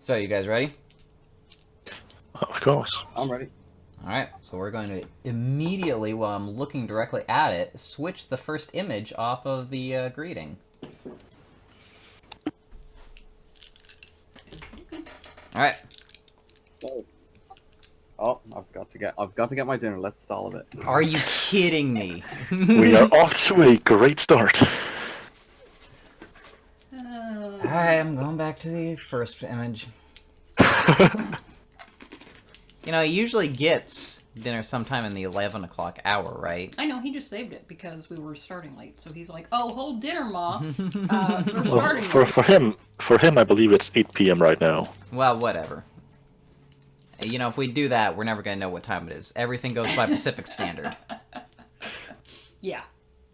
So, you guys ready? Of course. I'm ready. Alright, so we're going to immediately, while I'm looking directly at it, switch the first image off of the greeting. Alright. So, I've got to get my dinner. Let's stall a bit. Are you kidding me? We are off to a great start. Alright, I'm going back to the first image. You know, he usually gets dinner sometime in the 11 o'clock hour, right? I know, he just saved it because we were starting late. So he's like, "Oh, hold dinner, Ma. We're starting for late." for him, I believe it's 8 p.m. right now. Well, whatever. You know, if we do that, we're never going to know what time it is. Everything goes by Pacific Standard. Yeah.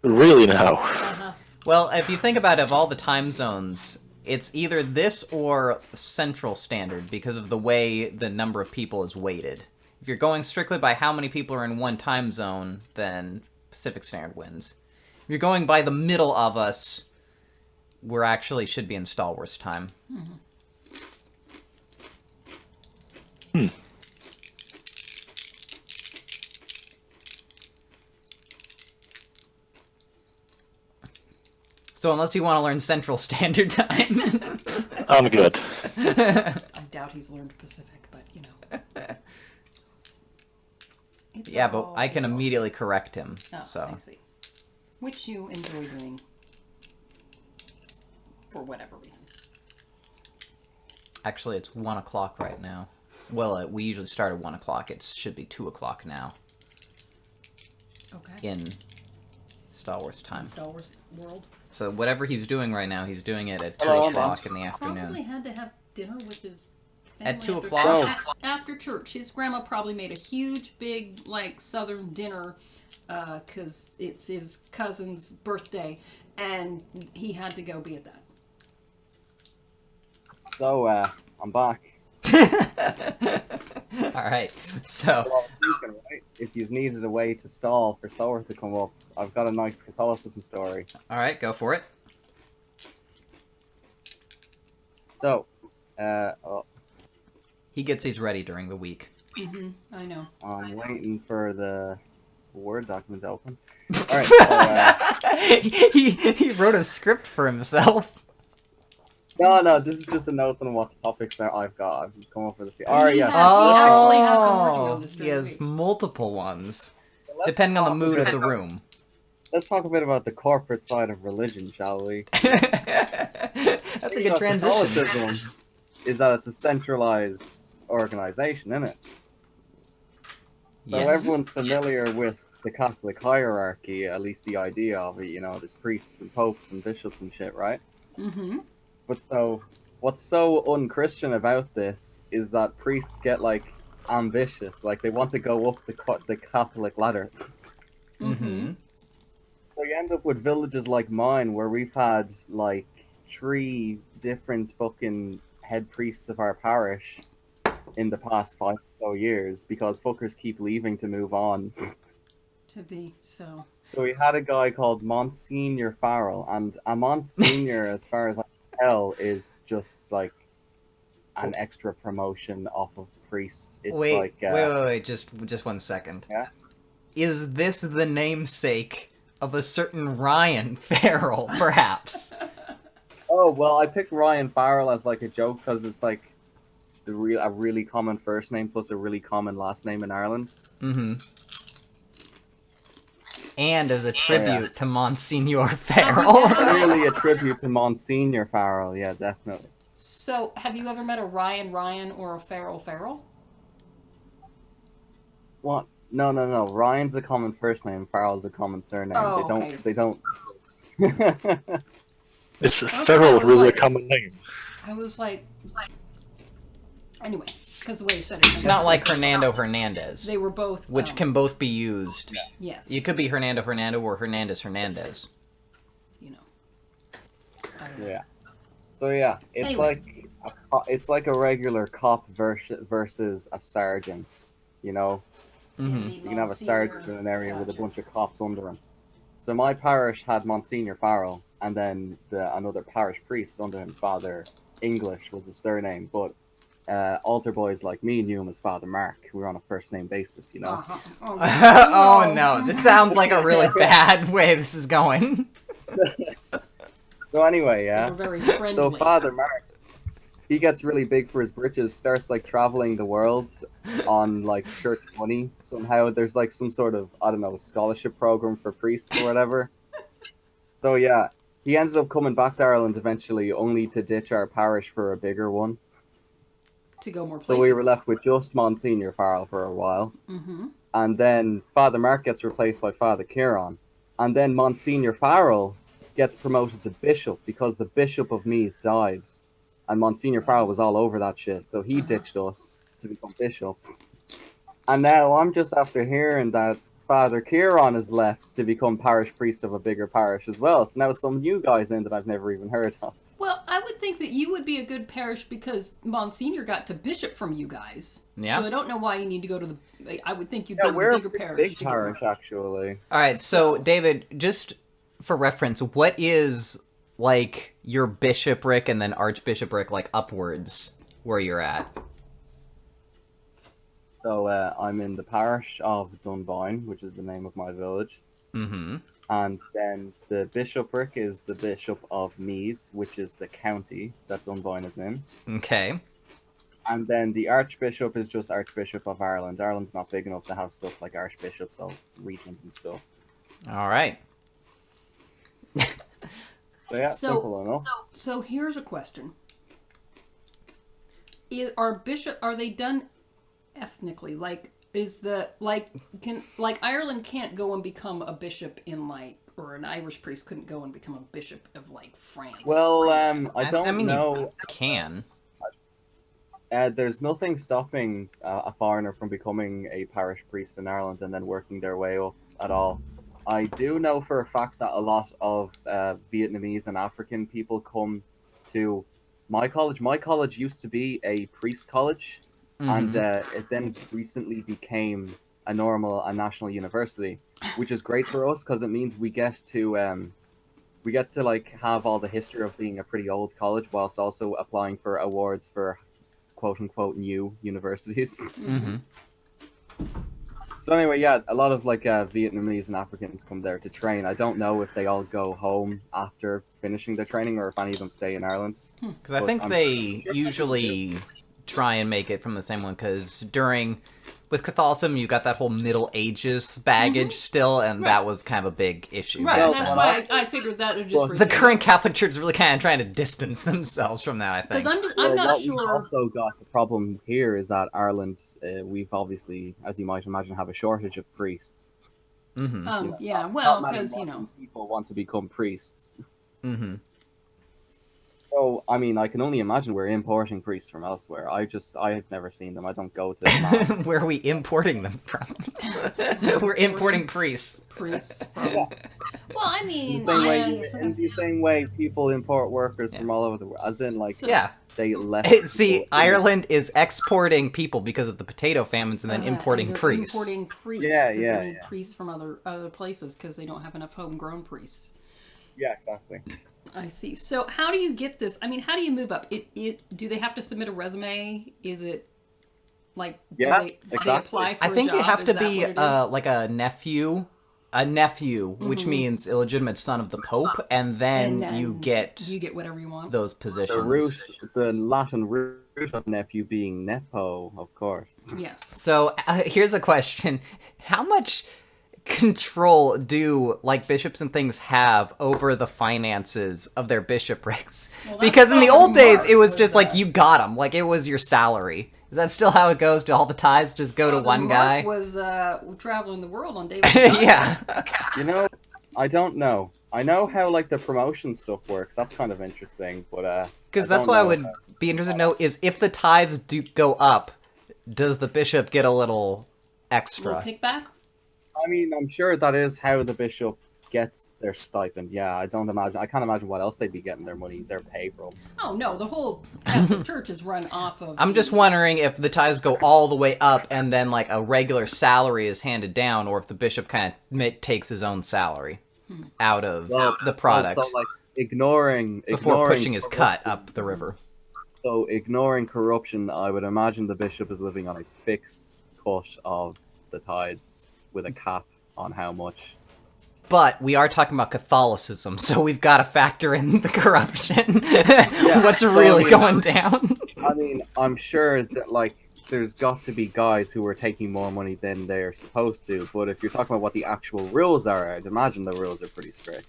Really now. Uh-huh. Well, if you think about it, of all the time zones, it's either this or Central Standard because of the way the number of people is weighted. If you're going strictly by how many people are in one time zone, then Pacific Standard wins. If you're going by the middle of us, we're actually should be in Star Wars time. So unless you want to learn Central Standard Time... I'm good. I doubt he's learned Pacific, but you know. It's Yeah, but all- I can immediately correct him, Oh, so... I see. Which you enjoy doing for whatever reason. Actually, it's 1 o'clock right now. Well, we usually start at 1 o'clock. It should be 2 o'clock now Okay. in Star Wars time. Star Wars world. So whatever he's doing right now, he's doing it at 2 Hello, o'clock in the Probably afternoon. had to have dinner with his family At 2 after o'clock? church- after church. His grandma probably made a huge, big, like, Southern dinner because it's his cousin's birthday, and he had to go be at that. So, I'm back. Alright, so... Well, speaking, right? If you needed a way to stall for Sower to come up, I've got a nice Catholicism story. Alright, go for it. So, He gets these ready during the week. Mm-hmm. I know. I'm waiting for the Word document to open. Alright, so, he wrote a script for himself. no, this is just the notes on what topics that I've got. I've come up with a few. Alright, He yeah. has- actually has been working on this He during the has week. multiple ones, Let's depending on the talk mood a of bit the about- room. Let's talk a bit about the corporate side of religion, shall we? That's a good transition. Catholicism is that it's a centralized organization, isn't it? So Yes. everyone's familiar with the Catholic hierarchy, at least the idea of it. You know, there's priests and popes and bishops and shit, right? Mm-hmm. But so, what's so un-Christian about this is that priests get like ambitious, like they want to go up the Catholic ladder. Mm-hmm. So you end up with villages like mine, where we've had like 3 different fucking head priests of our parish in the past 5 or so years because fuckers keep leaving to move on. To be so. So we had a guy called Monsignor Farrell, and a Monsignor, as far as I can tell, is just like an extra promotion off of priest. It's Wait, like wait, just 1 second. Yeah? Is this the namesake of a certain Ryan Farrell, perhaps? Oh well, I picked Ryan Farrell as like a joke because it's like a really common first name plus a really common last name in Ireland. Mm-hmm. And as a tribute to Monsignor Farrell. Really a tribute to Monsignor Farrell, yeah, definitely. So, have you ever met a Ryan or a Farrell? What? No. Ryan's a common first name. Farrell's a common surname. Oh, They don't. Is Okay, Feral I was really like- a common name? I was like, anyway, because the way you said it, It's not like Hernando Hernandez, they were both, which can both be used. yes, You could be Hernando or Hernandez Hernandez. you know, I don't know. Yeah. So yeah, it's Anyway. like a regular cop versus a sergeant. You know, Mm-hmm. you can have a sergeant in an area with a bunch of cops under him. So my parish had Monsignor Farrell, and then another parish priest under him, Father English was his surname. But altar boys like me knew him as Father Mark. We were on a first name basis, you know. Uh-huh. Oh no, this sounds like a really bad way this is going. So anyway, They yeah. were very friendly. So Father Mark, he gets really big for his britches, starts like traveling the world on like church money. Somehow there's like some sort of, I don't know, scholarship program for priests or whatever. So yeah, he ended up coming back to Ireland eventually, only to ditch our parish for a bigger one. to go more So places. we were left with just Monsignor Farrell for a while. Mm-hmm. And then Father Mark gets replaced by Father Kieran. And then Monsignor Farrell gets promoted to bishop because the Bishop of Meath died. And Monsignor Farrell was all over that shit. So he ditched us to become bishop. And now I'm just after hearing that Father Kieran is left to become parish priest of a bigger parish as well. So now some new guys in that I've never even heard of. Well, I would think that you would be a good parish because Monsignor got to bishop from you guys. Yeah. So I don't know why you need to go to the. I would think you'd Yeah, go to we're the a bigger pretty parish. big to get parish, more. actually. All right, so David, just for reference, what is like your bishopric and then archbishopric like upwards where you're at? So I'm in the parish of Dunboyne, which is the name of my village. Mm-hmm. And then the bishopric is the Bishop of Meath, which is the county that Dunboyne is in. Okay. And then the Archbishop is just Archbishop of Ireland. Ireland's not big enough to have stuff like archbishops of regions and stuff. All right. So yeah, So- simple enough. So here's a question: are they done ethnically? Like, is the Ireland can't go and become a bishop in or an Irish priest couldn't go and become a bishop of like France? Well, I don't mean, know. you can. There's nothing stopping a foreigner from becoming a parish priest in Ireland and then working their way up at all. I do know for a fact that a lot of Vietnamese and African people come to my college. My college used to be a priest college, and it then recently became a national university, which is great for us because it means we get to like have all the history of being a pretty old college whilst also applying for awards for quote unquote new universities. Mm-hmm. So anyway, yeah, a lot of like Vietnamese and Africans come there to train. I don't know if they all go home after finishing their training or if any of them stay in Ireland. Because I But think I'm they usually try and make it from the same one, because with Catholicism, you got that whole Middle Ages baggage still, and that was kind of a big issue. right. back That's then. why I figured that would just Well, The current Catholic Church is really kind of trying to distance themselves from that, I because think. I'm not what we've sure. also got a problem here is that Ireland, we've obviously, as you might imagine, have a shortage of priests. Mm-hmm. Yeah. Not Well, many because Muslim people want to become priests. Mm-hmm. So I mean, I can only imagine we're importing priests from elsewhere. I have never seen them. I don't go to mass. Where are we importing them from? We're importing priests. priests from. Well, I mean, In the same way, yeah, in the same way, people import workers Yeah. from all over the world, as in like So- Yeah. they let. See, people- Ireland is exporting people because of the potato famines and then importing and they're priests. Importing priests. Yeah, 'cause yeah, They need yeah. priests from other places because they don't have enough homegrown priests. Yeah, exactly. I see. So how do you get this? I mean, how do you move up? Do they have to submit a resume? Is it like Yeah, do they exactly. apply for I think a job? you have Is to that be what it is? like a nephew, which means illegitimate son of the Pope, and then, you get whatever you want. those The positions. the Latin root of nephew being nepo, of course. Yes. So here's a question: how much control do like bishops and things have over the finances of their bishoprics? Well, that's Because in the probably old days, Mark it was was just like that. you got them, like it was your salary. Is that still how it goes? Do all the tithes just go to one Mark guy? was traveling the world on David's Yeah. You know, I don't know. I know how like the promotion stuff works. That's kind of interesting, but Because I that's don't what I know would be interested to know is if the tithes do go up, does the bishop get a little extra? little kickback. I mean, I'm sure that is how the bishop gets their stipend. Yeah, I can't imagine what else they'd be getting their money, their pay from. Oh no, the whole Catholic Church is run off of. I'm just wondering if the tithes go all the way up and then like a regular salary is handed down, or if the bishop kind of takes his own salary out of the product So like ignoring before pushing his promotion- cut up the river. So, ignoring corruption, I would imagine the bishop is living on a fixed cut of the tides with a cap on how much. But we are talking about Catholicism, so we've got to factor in the corruption. What's so, really I mean, going down? I mean, I'm sure that, like, there's got to be guys who are taking more money than they're supposed to, but if you're talking about what the actual rules are, I'd imagine the rules are pretty strict.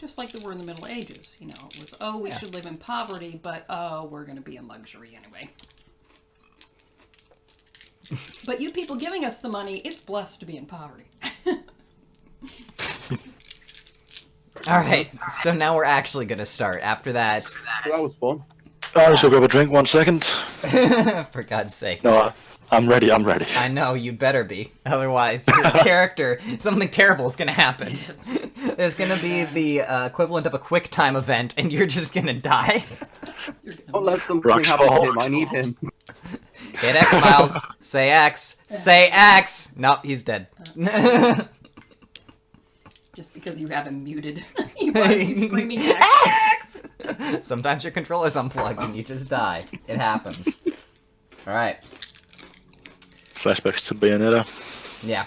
Just like they were in the Middle Ages, you know, it was, we should live in poverty, but, we're going to be in luxury anyway. But you people giving us the money, it's blessed to be in poverty. Alright, so now we're actually gonna start. After that... So that was fun. I'll just go grab a drink 1 second. For God's sake. No, I'm ready, I'm ready. I know, you better be. Otherwise, your character, something terrible is gonna happen. There's gonna be the equivalent of a quick time event, and you're just gonna die. Don't let something Rock's happen to fault. him. I need him. Hit X, Miles. Say X. Say X! Nope, he's dead. Just because you have him muted. He's screaming X! Sometimes your controller's unplugged and you just die. It happens. Alright. Flashbacks to Bayonetta. Yeah.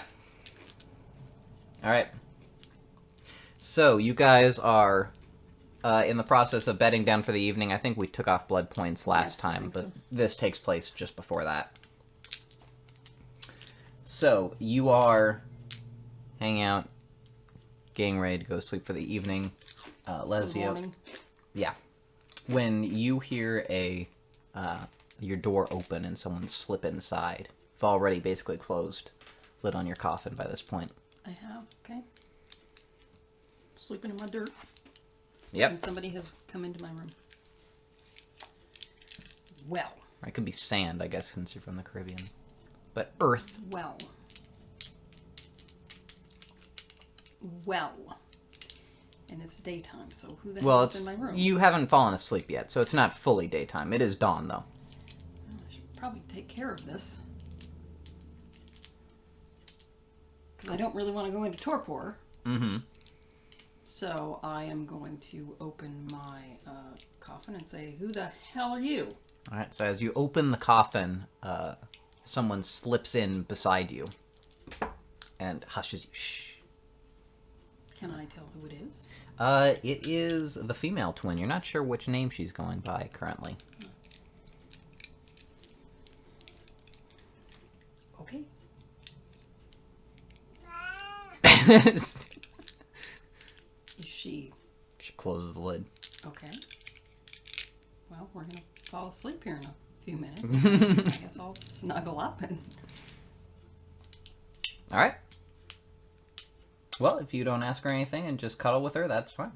Alright. So, you guys are in the process of bedding down for the evening. I think we took off blood points last Yes, I time, think but so. this takes place just before that. So, you are hanging out, getting ready to go to sleep for the evening. Good Lesio. morning. Yeah. When you hear your door open and someone slip inside, you've already basically closed lid on your coffin by this point. I have, okay. Sleeping in my dirt. Yep. And somebody has come into my room. Well. Or it could be sand, I guess, since you're from the Caribbean. But earth. Well. Well. And it's daytime, so who the hell Well, is in my room? you haven't fallen asleep yet, so it's not fully daytime. It is dawn, though. I should probably take care of this. Because I don't really want to go into torpor. Mm-hmm. So I am going to open my coffin and say, who the hell are you? Alright, so as you open the coffin, someone slips in beside you and hushes you. Shh. Can I tell who it is? It is the female twin. You're not sure which name she's going by currently. Okay. Is she... She closes the lid. Okay. Well, we're going to fall asleep here in a few minutes. I guess I'll snuggle up and... Alright. Well, if you don't ask her anything and just cuddle with her, that's fine.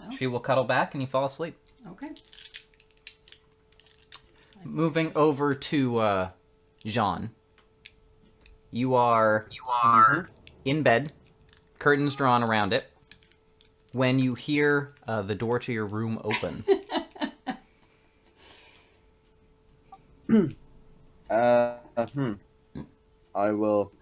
Oh. She will cuddle back and you fall asleep. Okay. Moving over to Jean. You are in bed, curtains drawn around it, when you hear the door to your room open. I will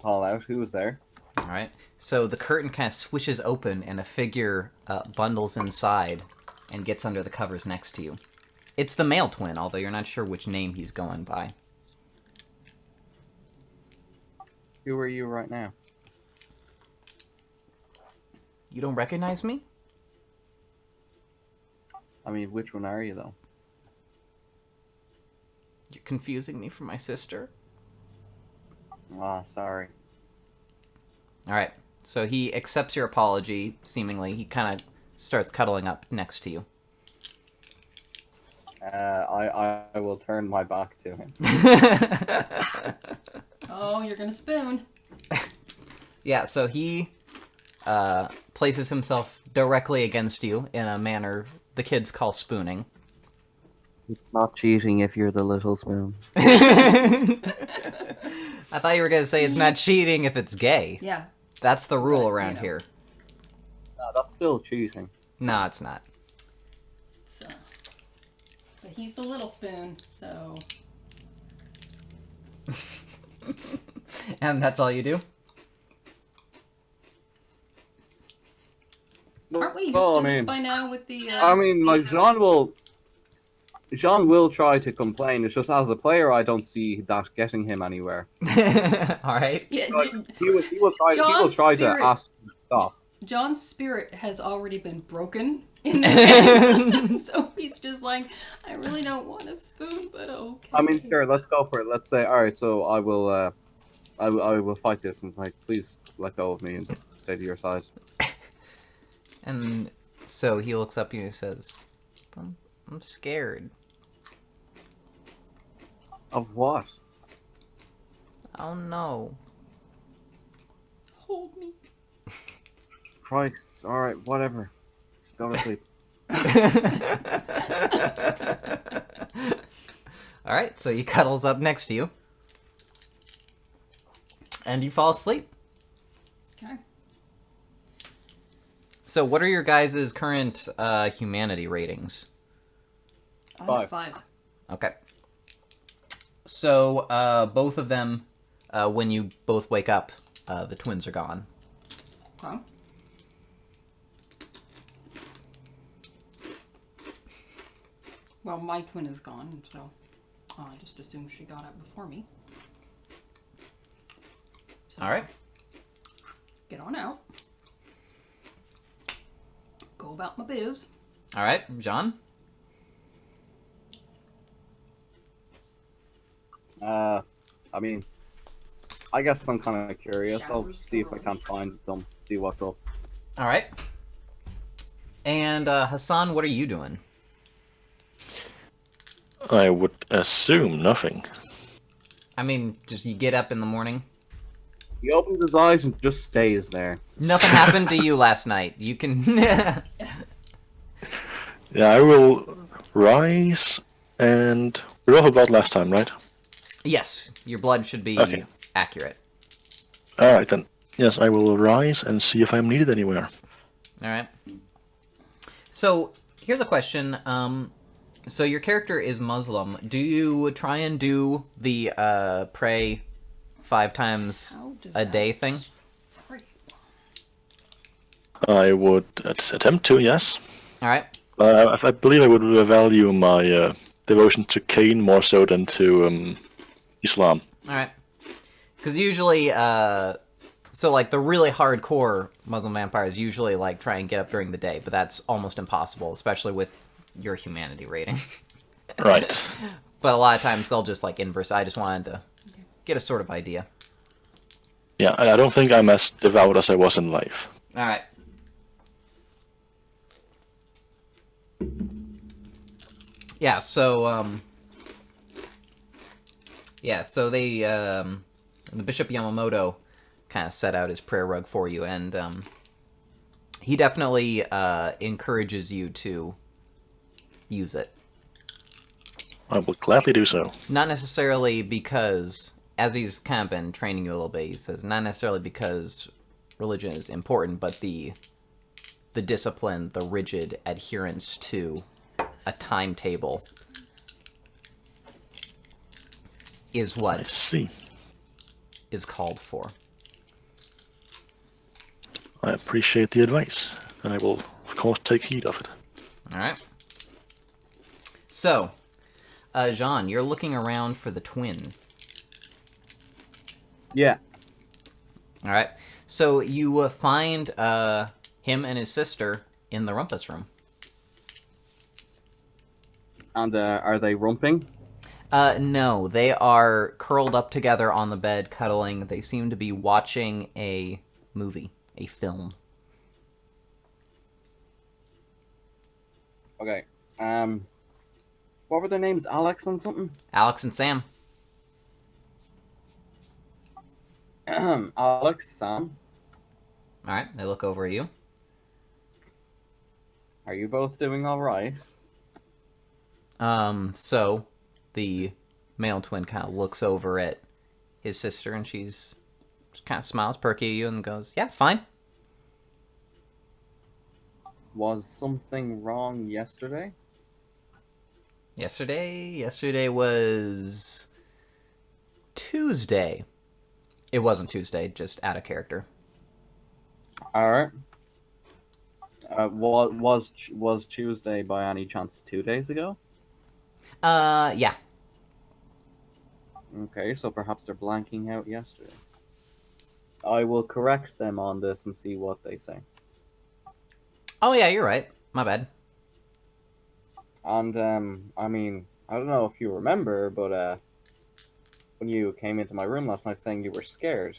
call out who was there. Alright, so the curtain kind of swishes open and a figure bundles inside and gets under the covers next to you. It's the male twin, although you're not sure which name he's going by. Who are you right now? You don't recognize me? I mean, which one are you, though? You're confusing me for my sister? Ah, sorry. Alright, so he accepts your apology, seemingly. He kind of starts cuddling up next to you. I will turn my back to him. Oh, you're going to spoon. Yeah, so he places himself directly against you in a manner the kids call spooning. It's not cheating if you're the little spoon. I thought you were going to say it's not cheating if it's gay. Yeah. That's the rule But, around here. No, that's still cheating. No, it's not. So, but he's the little spoon, so... And that's all you do? Aren't we used Well, to I this mean, by now with the... I mean, like, Jean will Jean will try to complain. It's just as a player, I don't see that getting him anywhere. All right. Yeah, He will try to ask him to stop. John's spirit has already been broken in this game, so he's just like, I really don't want a spoon, but okay. I mean, sure, let's go for it. Let's say, all right, so I will fight this, and like, please let go of me and stay to your side. And so he looks up at you and says, I'm scared. Of what? Oh no. Hold me. Christ. All right, whatever. Just go to sleep. Alright, so he cuddles up next to you. And you fall asleep. Okay. So what are your guys' current humanity ratings? I'm Five. at 5. Okay. So both of them, when you both wake up, the twins are gone. Okay. Well, my twin is gone, so I just assumed she got up before me. So, Alright. get on out. Go about my biz. Alright, John? I mean, I guess I'm kind of curious. I'll Showers see if I early. can find them. See what's up. Alright. And Hassan, what are you doing? I would assume nothing. I mean, just you get up in the morning. He opens his eyes and just stays there. Nothing happened to you last night. You can... Yeah, I will rise and we all about last time, right? Yes, your blood should be Okay. accurate. All right then. Yes, I will rise and see if I'm needed anywhere. Alright. So, here's a question. So your character is Muslim. Do you try and do the pray 5 times How a day devout thing? are you? I would attempt to, yes. Alright. I believe I would value my devotion to Cain more so than to Islam. Alright. Because usually, so like the really hardcore Muslim vampires usually like try and get up during the day, but that's almost impossible, especially with your humanity rating. Right. But a lot of times they'll just like inverse. I just wanted to get a sort of idea. Yeah, I don't think I'm as devout as I was in life. Alright. Yeah, so, yeah, so they, the Bishop Yamamoto kind of set out his prayer rug for you, and, he definitely, encourages you to use it. I will gladly do so. Not necessarily because, as he's kind of been training you a little bit, he says, not necessarily because religion is important, but the discipline, the rigid adherence to a timetable is I what see. is called for. I appreciate the advice, and I will, of course, take heed of it. Alright. So, Jean, you're looking around for the twin. Yeah. Alright. So you find him and his sister in the rumpus room. And are they rumping? No, they are curled up together on the bed, cuddling. They seem to be watching a movie, a film. Okay. What were their names? Alex and something? Alex and Sam. Alex, Sam, Alright, they look over at you. are you both doing all right? So the male twin kind of looks over at his sister, and she's kind of smiles perky at you and goes, "Yeah, fine." Was something wrong yesterday? Yesterday was Tuesday. It wasn't Tuesday, just out of character. All right. Was Tuesday by any chance 2 days ago? Yeah. Okay, so perhaps they're blanking out yesterday. I will correct them on this and see what they say. Oh, yeah, you're right. My bad. And, I mean, I don't know if you remember, but, when you came into my room last night saying you were scared.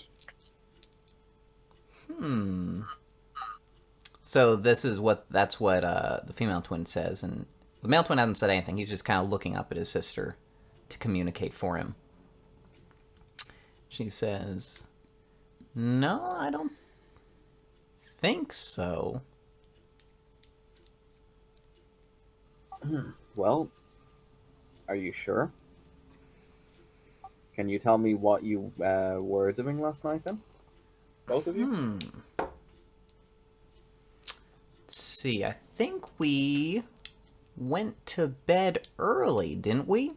So that's what the female twin says, and the male twin hasn't said anything. He's just kind of looking up at his sister to communicate for him. She says, "No, I don't think so." Well, are you sure? Can you tell me what you were doing last night then? Both of you? Let's see, I think we went to bed early, didn't we?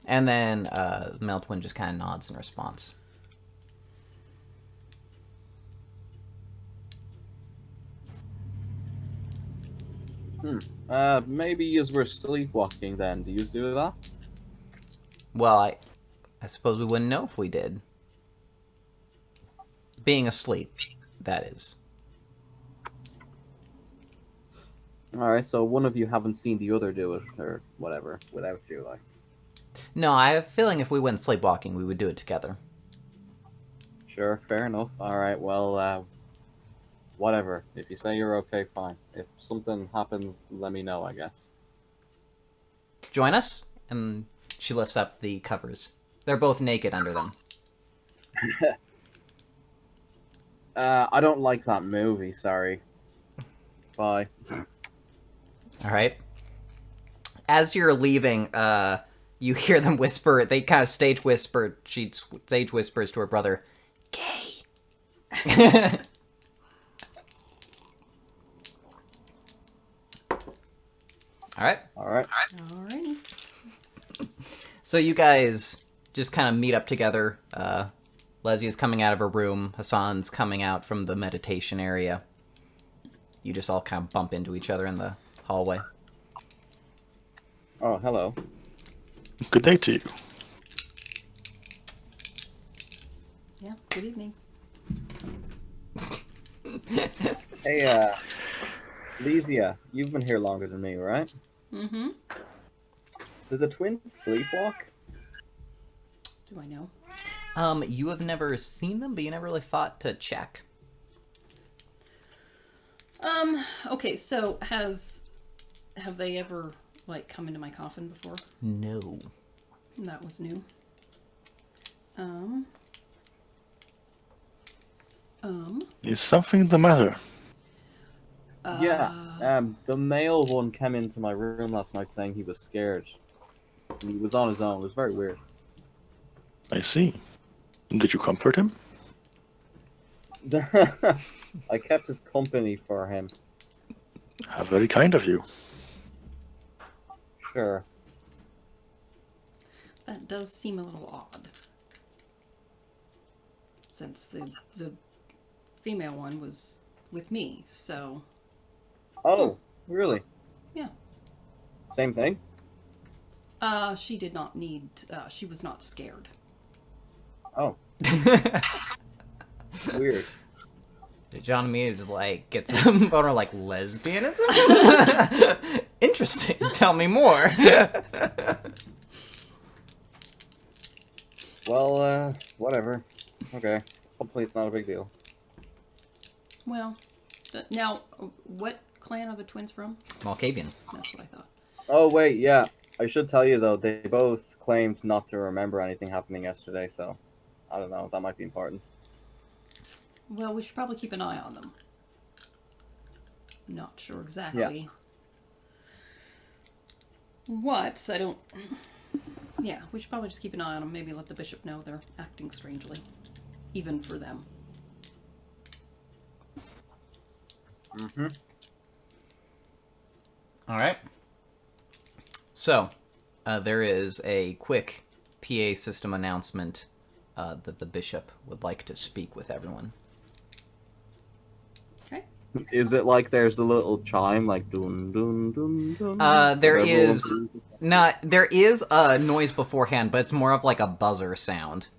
And then the male twin just kind of nods in response. Maybe you were sleepwalking then. Do you do that? Well, I suppose we wouldn't know if we did. Being asleep, that is. Alright, so one of you haven't seen the other do it, or whatever, without you, like. No, I have a feeling if we went sleepwalking, we would do it together. Sure, fair enough. Alright, well, whatever. If you say you're okay, fine. If something happens, let me know, I guess. Join us? And she lifts up the covers. They're both naked under them. I don't like that movie, sorry. Bye. Alright. As you're leaving, you hear them whisper, they kind of stage whisper, she stage whispers to her brother, "Gay." Alright. Alrighty. So you guys just kind of meet up together. Leslie's coming out of her room. Hassan's coming out from the meditation area. You just all kind of bump into each other in the hallway. Oh, hello. Good day to you. Yeah, good evening. Hey, Lesia, you've been here longer than me, right? Mm-hmm. Did the twins sleepwalk? Do I know? You have never seen them, but you never really thought to check. Okay, so have they ever, like, come into my coffin before? No. That was new. Is something the matter? Yeah, the male one came into my room last night saying he was scared. And he was on his own. It was very weird. I see. Did you comfort him? I kept his company for him. How very kind of you. Sure. That does seem a little odd. Since the female one was with me, so... Oh, really? Yeah. Same thing? She did not need... she was not scared. Oh, weird. John Mees gets him boner like lesbianism. Interesting. Tell me more. Well, whatever. Okay. Hopefully it's not a big deal. Well, now, what clan are the twins from? Malkavian. That's what I thought. Oh, wait, yeah. I should tell you, though, they both claimed not to remember anything happening yesterday, so... I don't know, that might be important. Well, we should probably keep an eye on them. Not sure exactly what. I don't... Yeah, we should probably just keep an eye on them. Maybe let the bishop know they're acting strangely. Even for them. Mm-hmm. Alright. So, there is a quick PA system announcement that the bishop would like to speak with everyone. Okay. Is it like there's a little chime, like dun dun dun dun? There Everyone is... agrees? No, there is a noise beforehand, but it's more of like a buzzer sound.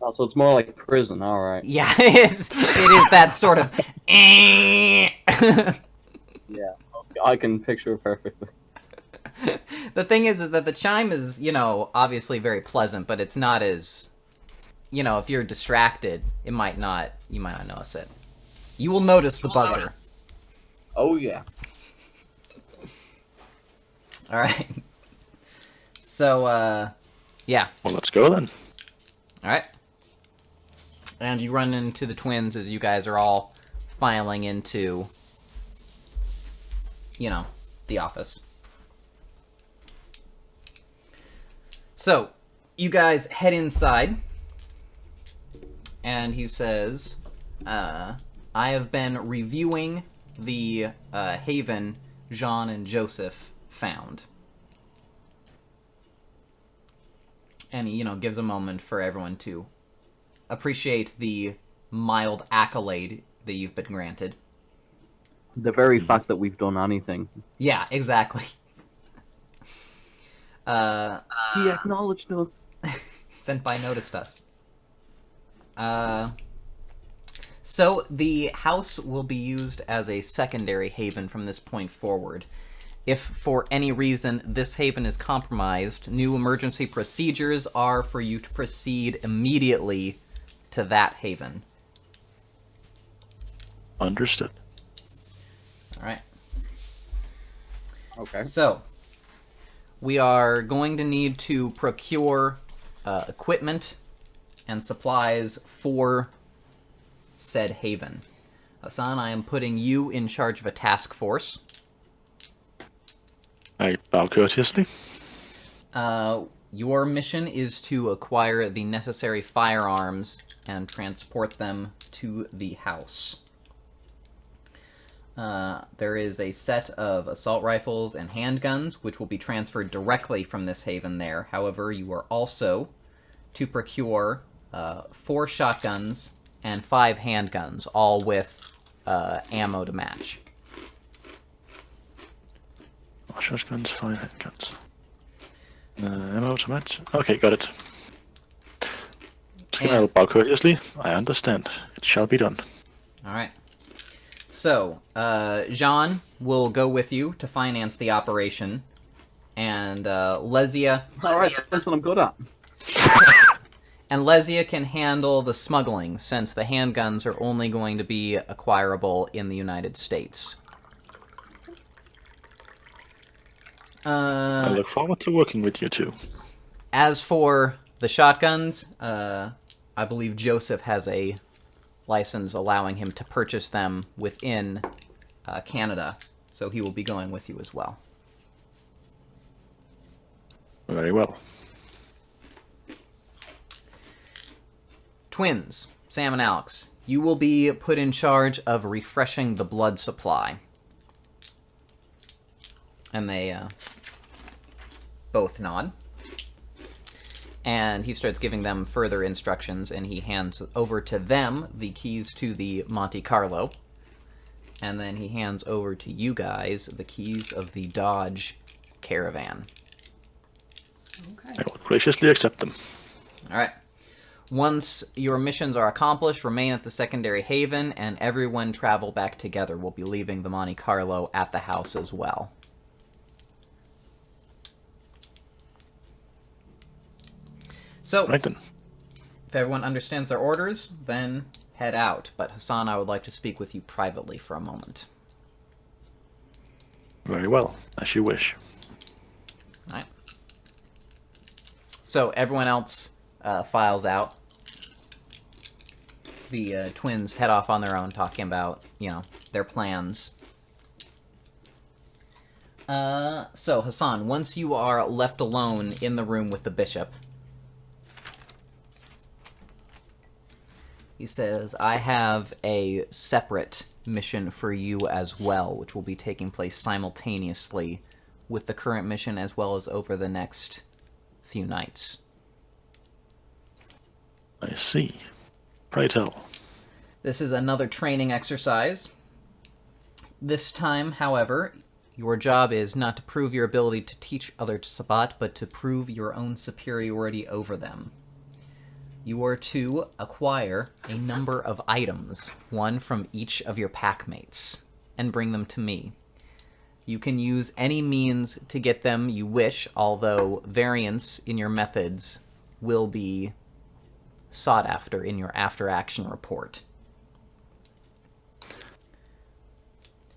Oh, so it's more like prison. All right. Yeah, it is that sort of. Yeah. Okay, I can picture it perfectly. The thing is that the chime is, obviously very pleasant, but it's not as, if you're distracted, you might not notice it. You will notice the buzzer. Oh yeah. All right. So, yeah. Well, let's go then. All right. And you run into the twins as you guys are all filing into, the office. So, you guys head inside, and he says, I have been reviewing the haven Jean and Joseph found. And he, gives a moment for everyone to appreciate the mild accolade that you've been granted. The very fact that we've done anything. Yeah, exactly. He acknowledged us. Sent by noticed us. So the house will be used as a secondary haven from this point forward. If for any reason this haven is compromised, new emergency procedures are for you to proceed immediately to that haven. Understood. All right. Okay. So, we are going to need to procure equipment and supplies for said haven. Hassan, I am putting you in charge of a task force. I bow courteously. Your mission is to acquire the necessary firearms and transport them to the house. There is a set of assault rifles and handguns, which will be transferred directly from this haven there. However, you are also to procure 4 shotguns and 5 handguns, all with ammo to match. Shotguns, 5 handguns. Ammo to match. Okay, got it. I'll bow courteously. I understand. It shall be done. All right. So, Jean will go with you to finance the operation, and Lesia... All right, that's what I'm good at. And Lesia can handle the smuggling, since the handguns are only going to be acquirable in the United States. I look forward to working with you two. As for the shotguns, I believe Joseph has a license allowing him to purchase them within Canada, so he will be going with you as well. Very well. Twins, Sam and Alex, you will be put in charge of refreshing the blood supply. And they both nod. And he starts giving them further instructions, and he hands over to them the keys to the Monte Carlo. And then he hands over to you guys the keys of the Dodge Caravan. Okay. I will graciously accept them. All right. Once your missions are accomplished, remain at the secondary haven, and everyone travel back together. We'll be leaving the Monte Carlo at the house as well. So, Right then. if everyone understands their orders, then head out. But Hassan, I would like to speak with you privately for a moment. Very well. As you wish. All right. So everyone else files out. The twins head off on their own, talking about, their plans. So, Hassan, once you are left alone in the room with the bishop, he says, I have a separate mission for you as well, which will be taking place simultaneously with the current mission as well as over the next few nights. I see. Pray tell. This is another training exercise. This time, however, Your job is not to prove your ability to teach others to Sabbat, but to prove your own superiority over them. You are to acquire a number of items, one from each of your packmates, and bring them to me. You can use any means to get them you wish, although variance in your methods will be sought after in your after-action report.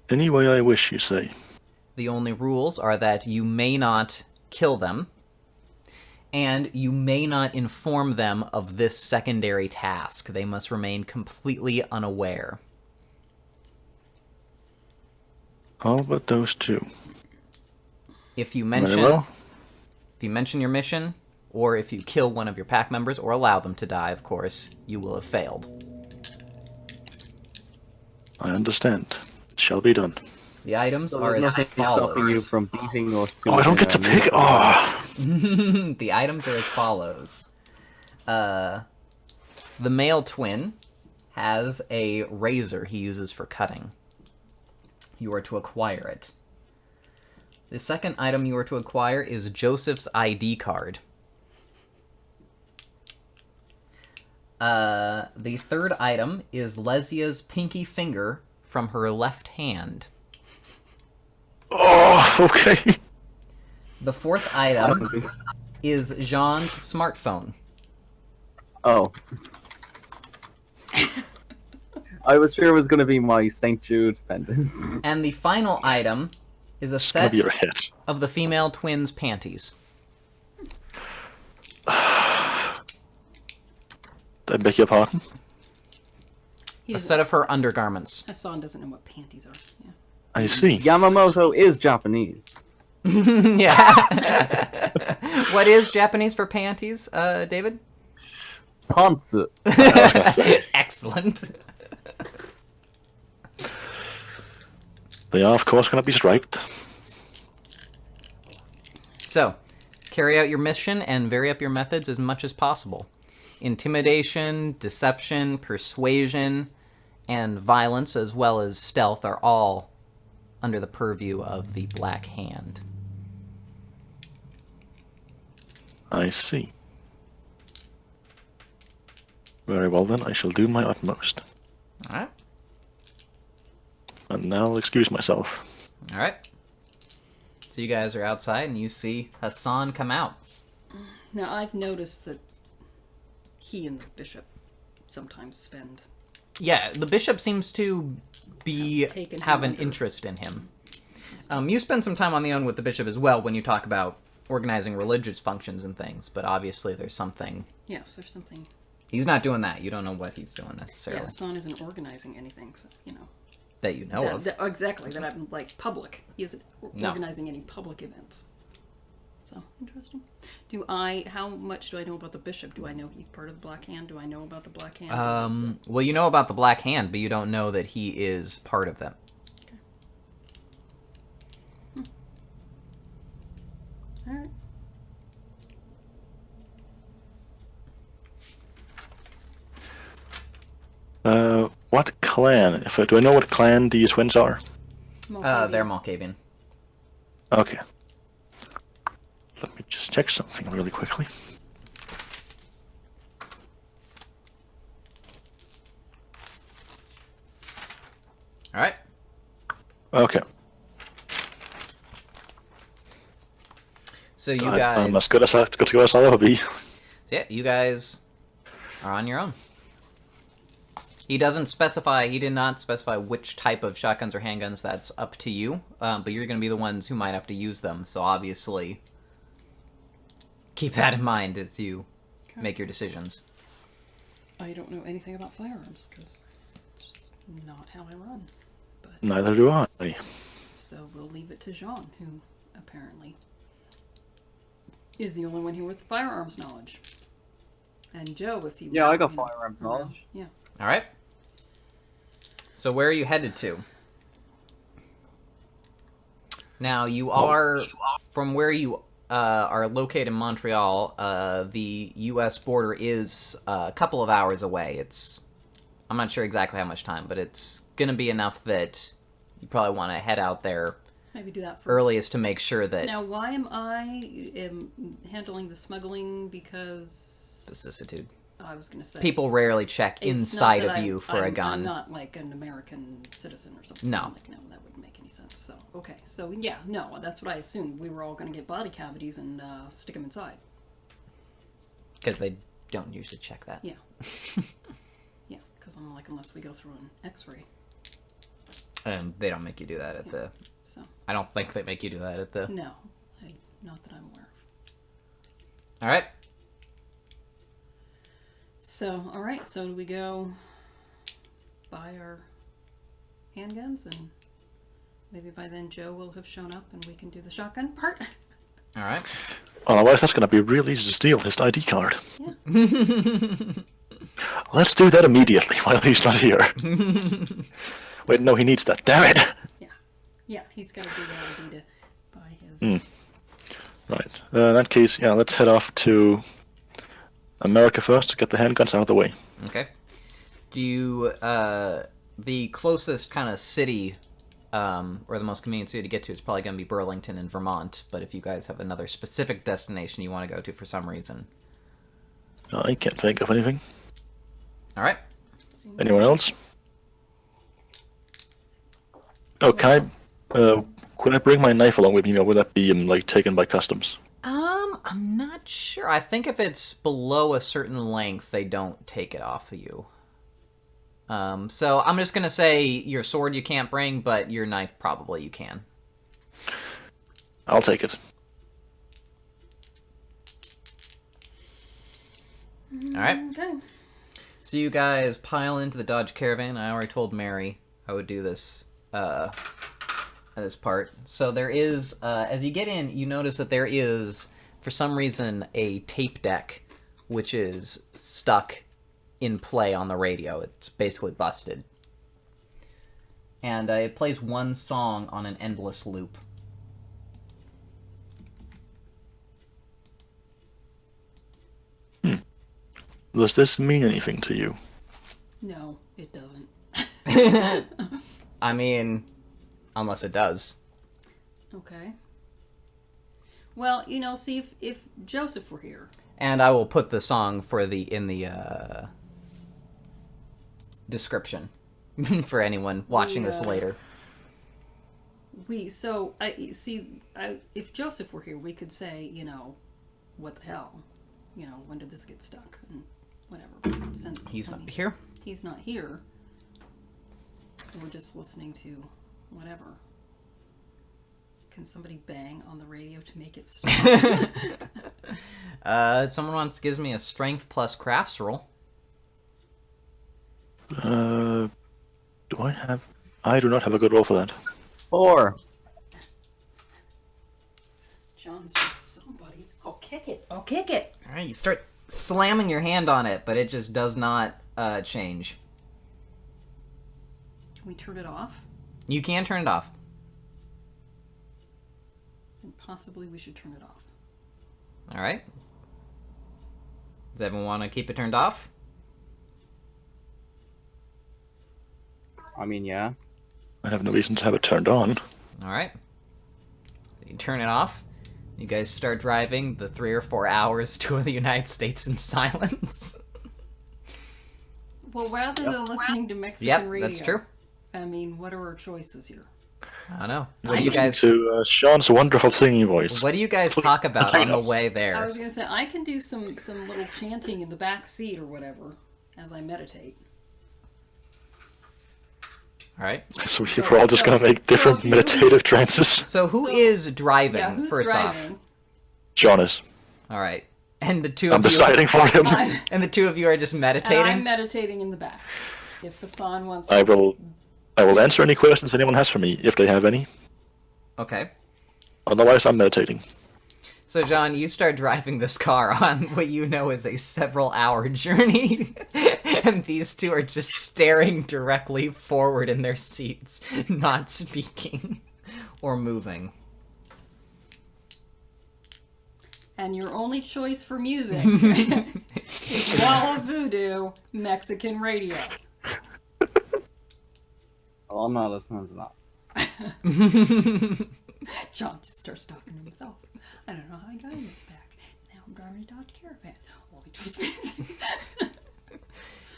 Any way I wish, you say? The only rules are that you may not kill them, and you may not inform them of this secondary task. They must remain completely unaware. All but those two. If you Very mention, well. if you mention your mission, or if you kill one of your pack members, or allow them to die, of course, you will have failed. I understand. It shall be done. The items So are there's as nothing stopping you follows. from beating us. Oh, I don't get to pick. Oh, The items are as follows. The male twin has a razor he uses for cutting. You are to acquire it. The second item you are to acquire is Joseph's ID card. The third item is Lesia's pinky finger from her left hand. oh, okay. The fourth item is Jean's smartphone. Oh. I was sure it was going to be my St. Jude pendant. And the final item is a It's gonna set be your head. of the female twin's panties. I beg your pardon? He A doesn't- set of her undergarments. Hassan doesn't know what panties are. Yeah. I see. Yamamoto is Japanese. Yeah. What is Japanese for panties, David? Pantsu. Excellent. They are, of course, going to be striped. So, carry out your mission and vary up your methods as much as possible. Intimidation, deception, persuasion, and violence, as well as stealth, are all under the purview of the Black Hand. I see. Very well then, I shall do my utmost. Alright. And now I'll excuse myself. Alright. So you guys are outside and you see Hassan come out. Now I've noticed that he and the bishop sometimes spend. Yeah, the bishop seems to Taken have him an under. interest in him. You spend some time on the own with the bishop as well when you talk about organizing religious functions and things, but obviously there's something... Yes, there's something. He's not doing that. You don't know what he's doing necessarily. Yeah, Hassan isn't organizing anything, so, you know. That you know of. Exactly, that I'm like public. He isn't No. organizing any public events. So, interesting. How much do I know about the bishop? Do I know he's part of the Black Hand? Do I know about the Black Hand? Well, you know about the Black Hand, but you don't know that he is part of them. Alright. What clan? Do I know what clan these twins are? They're Malkavian. Okay. Let me just check something really quickly. Alright. Okay. So you I'm guys... as good as I'll ever be. So yeah, you guys are on your own. He doesn't specify, he did not specify which type of shotguns or handguns. That's up to you, but you're going to be the ones who might have to use them, so obviously keep that in mind as you make your decisions. I don't know anything about firearms, because it's just not how I run. But Neither do I. so we'll leave it to Jean, who apparently is the only one here with firearms knowledge. And Joe, if you Yeah, I got you know, firearms around. knowledge. Yeah. Alright. So where are you headed to? Now, you are, from where you are located in Montreal, the U.S. border is a couple of hours away. I'm not sure exactly how much time, but it's going to be enough that you probably want to head out there maybe do that first. earliest to make sure that Now, why am I handling the smuggling? Because vicissitude. I was going to say People rarely check it's not inside that of you for a gun. I'm not like an American citizen or something. No. Like, no, that wouldn't make any sense. So okay, so yeah, no, that's what I assumed. We were all going to get body cavities and stick them inside. Because they don't usually check that. Yeah. Yeah, because I'm like, unless we go through an X-ray. And they don't make you do that at the... So I don't think they make you do that at the... no, not that I'm aware of. All right. So all right, so do we go buy our handguns, and maybe by then Joe will have shown up and we can do the shotgun part. All right. Otherwise, that's going to be really easy to steal his ID card. Yeah. Let's do that immediately while he's not here. Wait, no, he needs that. Damn it! Yeah, he's got to do that ID to buy his. Right. In that case, yeah, let's head off to America first to get the handguns out of the way. Okay. Do you... the closest kind of city, or the most convenient city to get to is probably going to be Burlington in Vermont, but if you guys have another specific destination you want to go to for some reason. I can't think of anything. All right. Anyone else? Oh, can I bring my knife along with me, or would that be like taken by customs? I'm not sure. I think if it's below a certain length, they don't take it off of you. So I'm just gonna say your sword you can't bring, but your knife probably you can. I'll take it. All right. Okay. So you guys pile into the Dodge Caravan. I already told Mary I would do this this part. So there is, as you get in, you notice that there is, for some reason, a tape deck, which is stuck in play on the radio. It's basically busted. And it plays one song on an endless loop. Does this mean anything to you? No, it doesn't. I mean, unless it does. Okay. Well, see if Joseph were here. And I will put the song in the description for anyone watching this later. If Joseph were here, we could say, what the hell, when did this get stuck and whatever. But since He's not here. He's not here. We're just listening to whatever. Can somebody bang on the radio to make it stop? Someone gives me a strength plus crafts roll. Do I have... I do not have a good roll for that. 4. John's just somebody. I'll kick it. I'll kick it. All right, you start slamming your hand on it, but it just does not change. Can we turn it off? You can turn it off. Then possibly we should turn it off. All right. Does everyone want to keep it turned off? I mean, yeah. I have no reason to have it turned on. All right. You turn it off. You guys start driving the 3 or 4 hours to the United States in silence. Well, rather than listening to Mexican radio. That's true. I mean, what are our choices here? I don't know. What do you guys... to Sean's wonderful singing voice. What do you guys talk about on the way there? I was going to say, I can do some little chanting in the back seat or whatever as I meditate. All right. So we're all just going to make different meditative trances. So who is driving, yeah, who's first driving? off? Sean is. All right. And the two I'm of you... deciding for him. And the two of you are just meditating? And I'm meditating in the back. If Hassan wants I will answer any questions anyone has for me, if they have any. Okay. Otherwise, I'm meditating. So, John, you start driving this car on what you know is a several-hour journey, and these two are just staring directly forward in their seats, not speaking or moving. And your only choice for music is Wall of Voodoo Mexican radio. Well, I'm not listening to that. John just starts talking to himself. I don't know how I got in this back. Now I'm driving a Dodge Caravan. Only just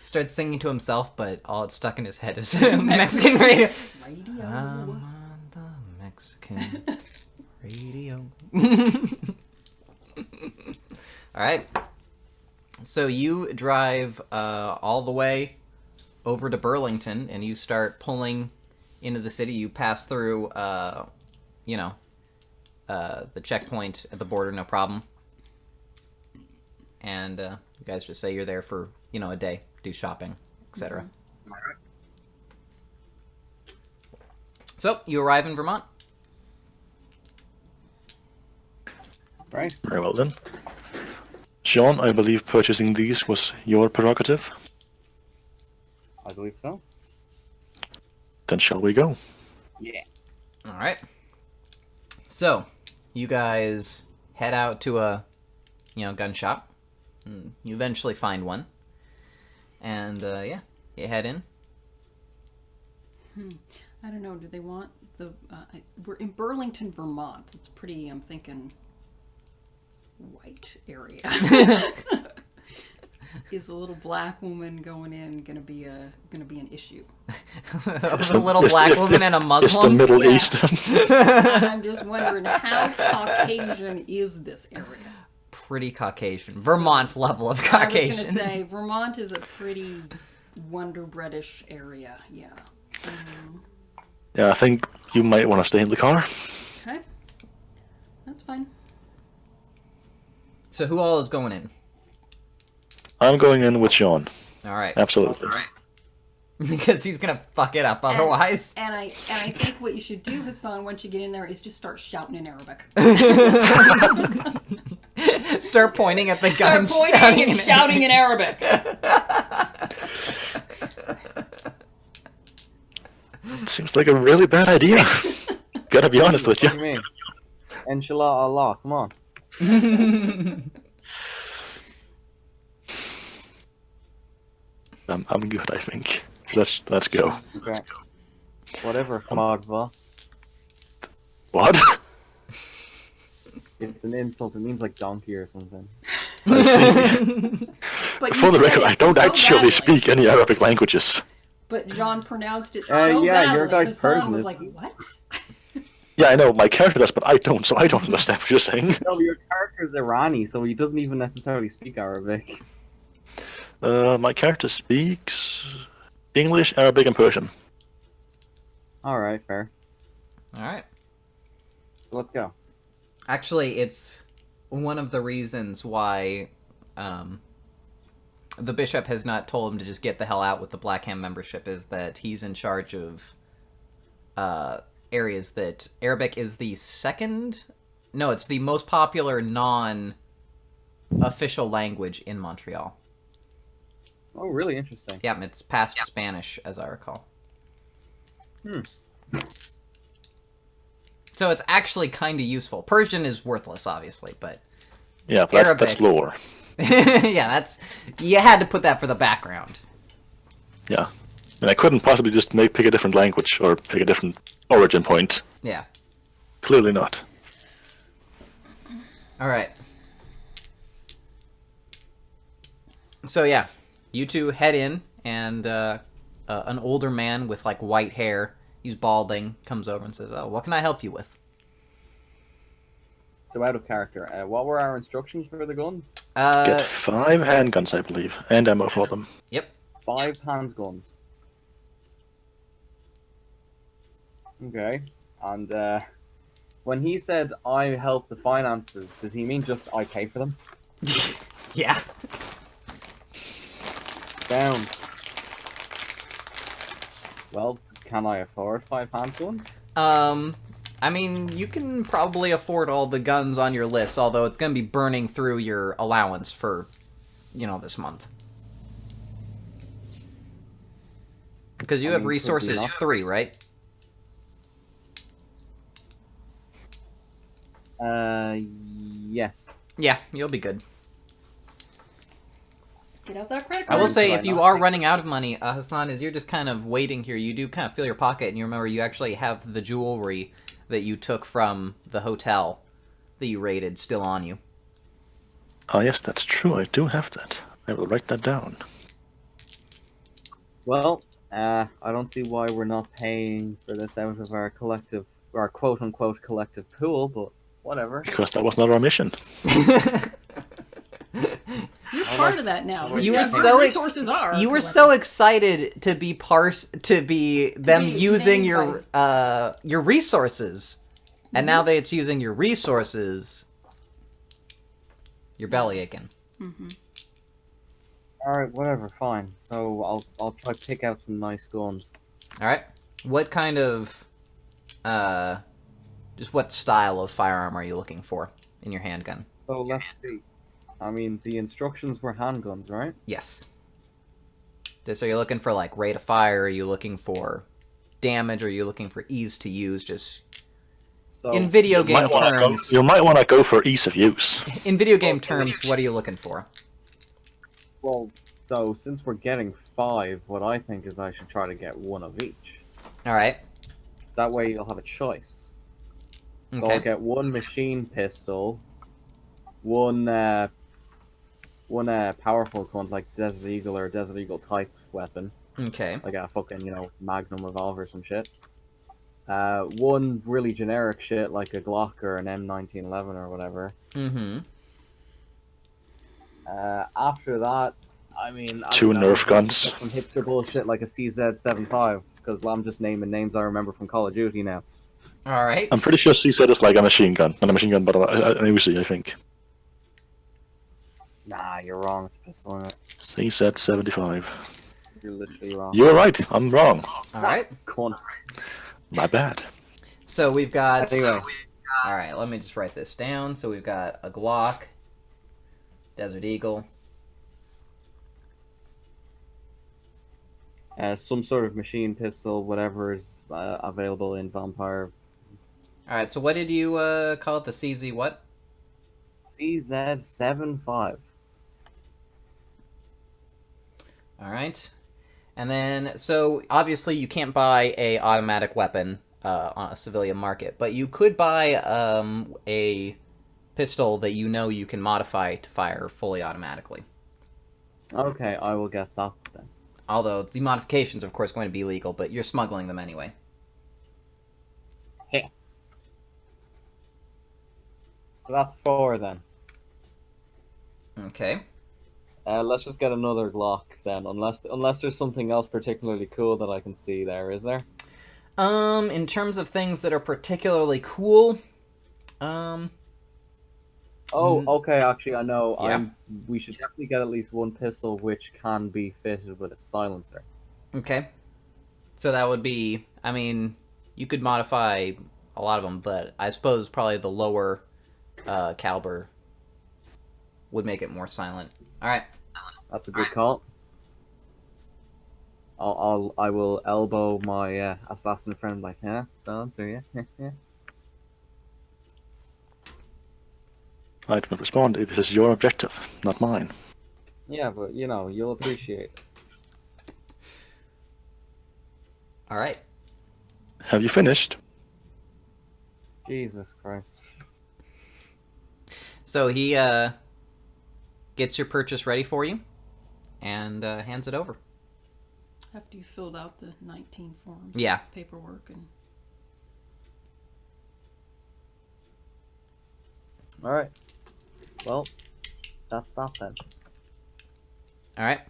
Starts singing to himself, but all it's stuck in his head is Mexican radio. radio. I'm on the Mexican radio. All right. So you drive all the way over to Burlington, and you start pulling into the city. You pass through, the checkpoint at the border, no problem. And you guys just say you're there for, a day, do shopping, etc. All right. So you arrive in Vermont. Right. Very well then. Sean, I believe purchasing these was your prerogative. I believe so. Then shall we go? Yeah. All right. So you guys head out to a, gun shop. You eventually find one. And, you head in. I don't know. Do they want the? We're in Burlington, Vermont. It's pretty. I'm thinking white area. Is a little black woman going in gonna be an issue? A little black woman and a Muslim. It's the Middle Yeah. Eastern. I'm just wondering how Caucasian is this area? Pretty Caucasian. Vermont level of I was Caucasian. gonna say Vermont is a pretty Wonder Breadish area. Yeah. Yeah, I think you might want to stay in the car. Okay. That's fine. So who all is going in? I'm going in with Sean. All right. Absolutely. Because he's gonna fuck it up otherwise. And I think what you should do, Hassan, once you get in there, is just start shouting in Arabic. Start pointing at the gun. Start pointing and shouting in Arabic. Seems like a really bad idea. Gotta be honest with What you. do you mean? Inshallah Allah, come on. I'm good, I think. Let's go. Okay. Whatever, Marva. What? It's an insult. It means like donkey or something. I see. But For you the said record, it I don't so actually badly. speak any Arabic languages. But John pronounced it so yeah, badly. your guy's Hassan Persian, was isn't like, he? "What?" Yeah, I know, my character does, but I don't, so I don't understand what you're saying. No, your character's Irani, so he doesn't even necessarily speak Arabic. My character speaks English, Arabic, and Persian. Alright, fair. All right. So let's go. Actually, it's one of the reasons why the bishop has not told him to just get the hell out with the Black Hand membership, is that he's in charge of areas that Arabic is the second... No, it's the most popular non-official language in Montreal. Oh, really interesting. Yeah, it's past Spanish, as I recall. So it's actually kind of useful. Persian is worthless, obviously, but... Yeah, but that's Arabic. lore. Yeah, that's... You had to put that for the background. Yeah. And I couldn't possibly just pick a different language or pick a different origin point. Yeah. Clearly not. Alright. So yeah, you two head in, and an older man with like white hair, he's balding, comes over and says, "Oh, what can I help you with?" So out of character, what were our instructions for the guns? Get 5 handguns, I believe, and ammo for them. Yep. 5 handguns. Okay. And when he said I help the finances, does he mean just I pay for them? Yeah. Down. Well, can I afford 5 handguns? I mean, you can probably afford all the guns on your list, although it's going to be burning through your allowance for, this month. Because you have could be resources enough. 3, right? Yes. Yeah, you'll be good. Get out that credit I card. will say, Did I if you not are think- running out of money, Hassan, as you're just kind of waiting here, you do kind of feel your pocket, and you remember you actually have the jewelry that you took from the hotel that you raided still on you. Oh, yes, that's true. I do have that. I will write that down. Well, I don't see why we're not paying for this out of our collective, our quote-unquote collective pool, but whatever. Because that was not our mission. You're part of that now. You were Your so resources are. You were so excited to be them be using named your resources, and now that it's using your resources, your belly aching. Alright, whatever, fine. So I'll try to pick out some nice guns. All right, what kind of just what style of firearm are you looking for in your handgun? So let's see. I mean, the instructions were handguns, right? Yes. So you're looking for like rate of fire? Are you looking for damage? Are you looking for ease to use? Just So in video game terms. You might want to go for ease of use. In video game terms, what are you looking for? Well, so since we're getting 5, what I think is I should try to get 1 of each. All right. That way you'll have a choice. So Okay. I'll get 1 machine pistol, one powerful gun like Desert Eagle or Desert Eagle type weapon, Okay. like a fucking Magnum revolver or some shit. 1 really generic shit like a Glock or an M1911 or whatever. Mm-hmm. After that, I mean, I 2 don't know, Nerf guns. some hipster bullshit like a CZ75, because I'm just naming names I remember from Call of Duty now. All right. I'm pretty sure CZ is like a machine gun. Not a machine gun, but an Uzi, I think. Nah, you're wrong. It's a pistol in it. CZ75. You're literally wrong. You're right. I'm wrong. All right. Cunt. My bad. So we've got. Anyway, All right. Let me just write this down. So we've got a Glock, Desert Eagle. some sort of machine pistol, whatever is available in Vampire. All right. So what did you call it? The CZ what? CZ75. All right. And then, so obviously you can't buy a automatic weapon on a civilian market, but you could buy a pistol that you know you can modify to fire fully automatically. Okay, I will get that then. Although the modifications, of course, going to be legal, but you're smuggling them anyway. So that's 4 then. Okay. Let's just get another Glock then, unless there's something else particularly cool that I can see there, is there? In terms of things that are particularly cool, Oh, okay, actually, I know. Yeah. We should definitely get at least 1 pistol which can be fitted with a silencer. okay. So that would be, I mean, you could modify a lot of them, but I suppose probably the lower caliber would make it more silent. All right. That's a good call. I will elbow my assassin friend like, yeah, silencer, yeah, yeah. I do not respond. This is your objective, not mine. Yeah, but you'll appreciate it. All right. Have you finished? Jesus Christ. So he gets your purchase ready for you and hands it over. After you filled out the 19 forms, Yeah. paperwork, and Alright. Well, that's that then. All right.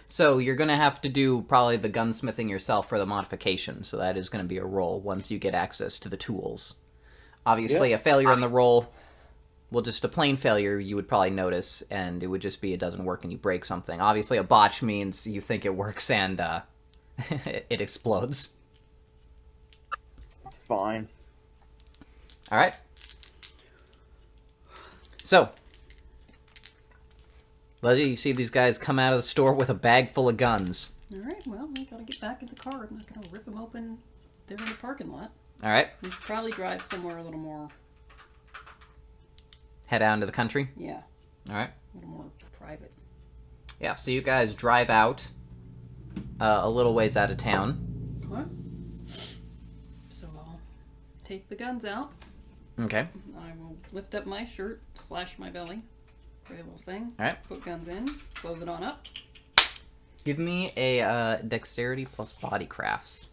So you're going to have to do probably the gunsmithing yourself for the modification. So that is going to be a roll once you get access to the tools. Obviously, a failure in the roll, well, just a plain failure you would probably notice, and it would just be it doesn't work and you break something. Obviously, a botch means you think it works and it explodes. It's fine. All right. So, Leslie, you see these guys come out of the store with a bag full of guns. all right, well, we gotta get back in the car. I'm not gonna rip them open there in the parking lot. All right. We should probably drive somewhere a little more, Head out into the country. yeah, All right. a little more private. Yeah, so you guys drive out a little ways out of town. What? So, take the guns out. Okay. I will lift up my shirt, slash my belly. Great little thing. All right. Put guns in. Close it on up. Give me a dexterity plus body crafts.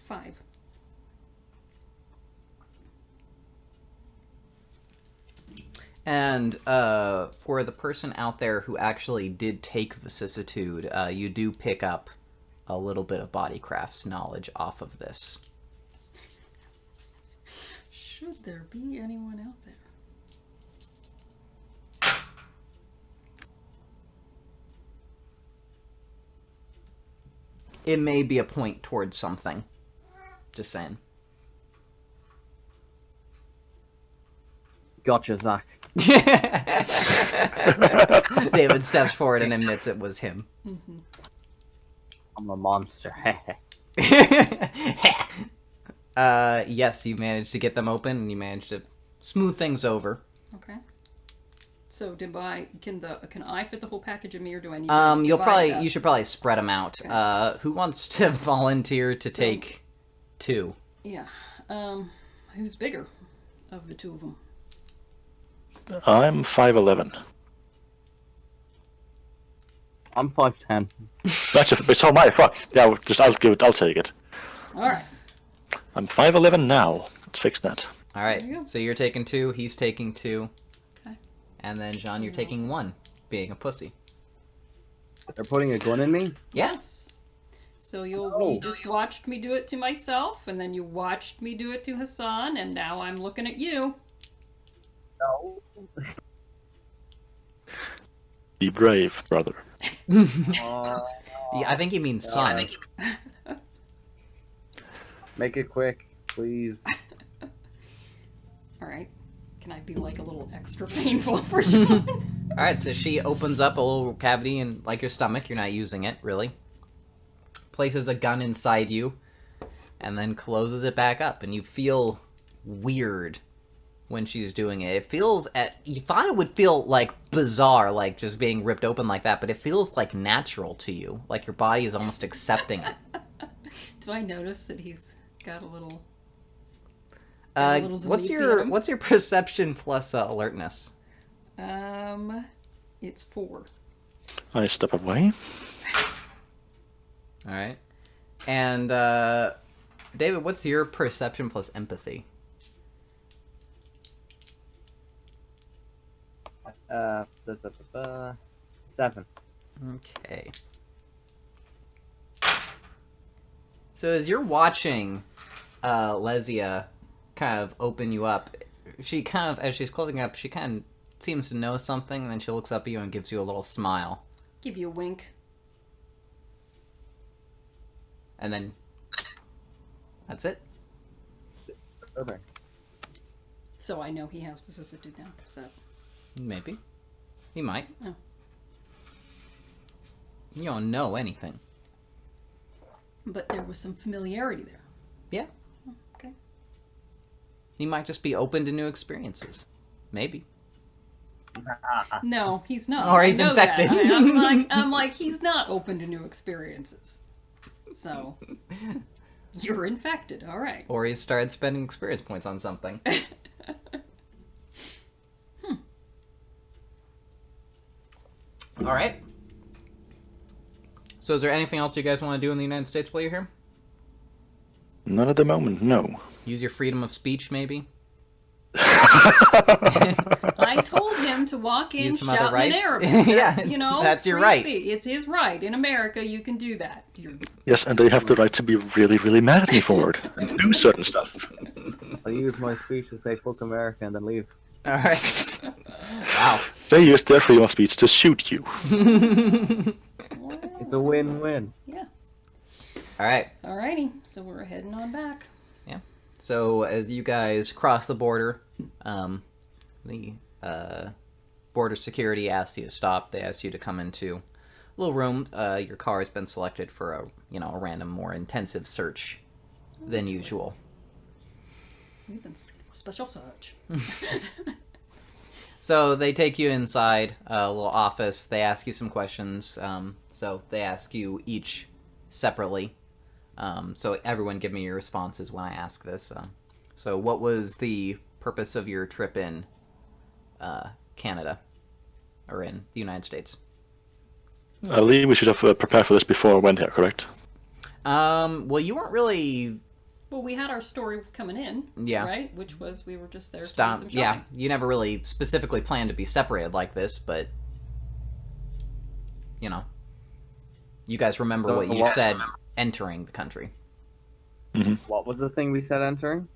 5. And for the person out there who actually did take vicissitude, you do pick up a little bit of body crafts knowledge off of this. Should there be anyone out there? It may be a point towards something. Just saying. Gotcha, Zach. David steps forward and admits it was him. Mm-hmm. I'm a monster. Yes, you managed to get them open, and you managed to smooth things over. Okay. So can I fit the whole package of me, or do I need to You should probably spread them out. Okay. Who wants to volunteer to take 2? Yeah. Who's bigger of the two of them? I'm 5'11". I'm 5'10". It's all my fuck. Yeah, I'll take it. All right. I'm 5'11" now. Let's fix that. All right. There you go. So you're taking 2. He's taking 2. Okay. And then Jean, you're taking 1, being a pussy. They're putting a gun in me? Yes. So you just watched me do it to myself, and then you watched me do it to Hassan, and now I'm looking at you. No. Be brave, brother. Yeah, I think he means son. Make it quick, please. All right. Can I be like a little extra painful for Sean? All right, so she opens up a little cavity in like your stomach. You're not using it really. Places a gun inside you, and then closes it back up, and you feel weird when she's doing it. It feels you thought it would feel like bizarre, like just being ripped open like that, but it feels like natural to you, like your body is almost accepting it. Do I notice that he's got a little? What's your perception plus alertness? It's 4. I step away. All right, and David, what's your perception plus empathy? 7. Okay. So as you're watching Lesia kind of open you up, she kind of, as she's closing up, she kind of seems to know something, and then she looks up at you and gives you a little smile. Give you a wink. And then that's it. Okay. So I know he has vicissitude now. Is that? Maybe. He might. Oh. You don't know anything. But there was some familiarity there. Yeah. Oh, okay. He might just be open to new experiences. Maybe. No, he's not. Or he's I know that. infected. I'm like, he's not open to new experiences. So, you're infected. All right. Or he started spending experience points on something. All right. So is there anything else you guys want to do in the United States while you're here? Not at the moment, no. Use your freedom of speech, maybe? I told him to walk in Use some other shouting in rights? Arabic. That's, Yeah, that's your free right. speech. It's his right. In America, you can do that. Yes, and they have the right to be really, really mad at me for it and do certain stuff. I use my speech to say fuck America and then leave. All right. Wow. They use their freedom of speech to shoot you. It's a win-win. Yeah. All right. Alrighty. So we're heading on back. Yeah. So as you guys cross the border, the border security asks you to stop. They ask you to come into a little room. Your car has been selected for a random, more intensive search than usual. We've been searching for special search. So they take you inside a little office. They ask you some questions. So they ask you each separately. So everyone give me your responses when I ask this. So what was the purpose of your trip in Canada? Or in the United States? I believe we should have prepared for this before I went here, correct? Well, you weren't really... Well, we had our story coming in, Yeah. right? Which was we were just there to do Stop. some Yeah, shopping. you never really specifically planned to be separated like this, but... You know. You guys remember So what you what- said entering the country. What was the thing we said entering?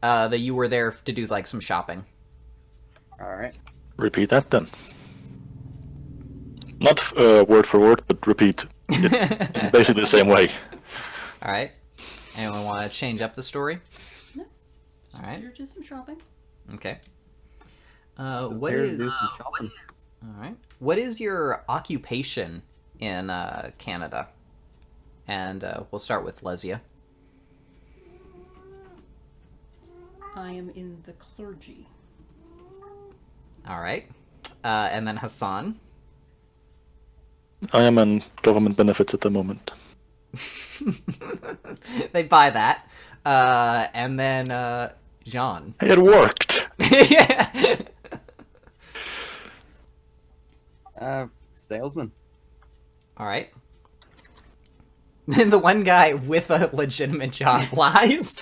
That you were there to do, like, some shopping. Alright. Repeat that then. Not word for word, but repeat it in basically the same way. Alright. Anyone want to change up the story? No. All Just right. here to do some shopping. Okay. Just What here to is... do some shopping. Alright. What is your occupation in Canada? And we'll start with Lesia. I am in the clergy. Alright. And then Hassan. I am on government benefits at the moment. They buy that. And then Jean. It worked! Yeah. Salesman. Alright. And the one guy with a legitimate job lies.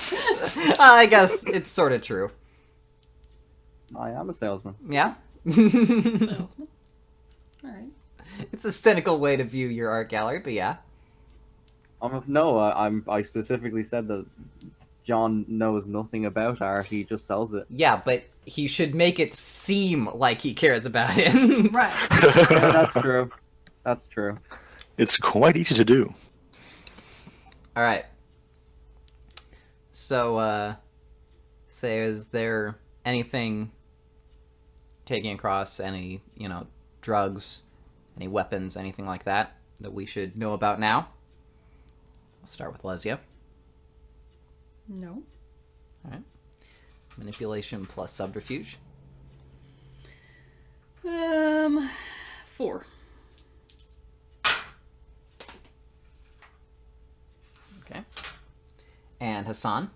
I guess it's sort of true. I am a salesman. Yeah? Salesman. All right. It's a cynical way to view your art gallery, but yeah. I specifically said that John knows nothing about art. He just sells it. Yeah, but he should make it seem like he cares about it. Right. Yeah, that's true. That's true. It's quite easy to do. Alright. So, say, is there anything taking across, any, drugs, any weapons, anything like that we should know about now? I'll start with Lesia. No. Alright. Manipulation plus subterfuge. 4. Okay. And Hassan.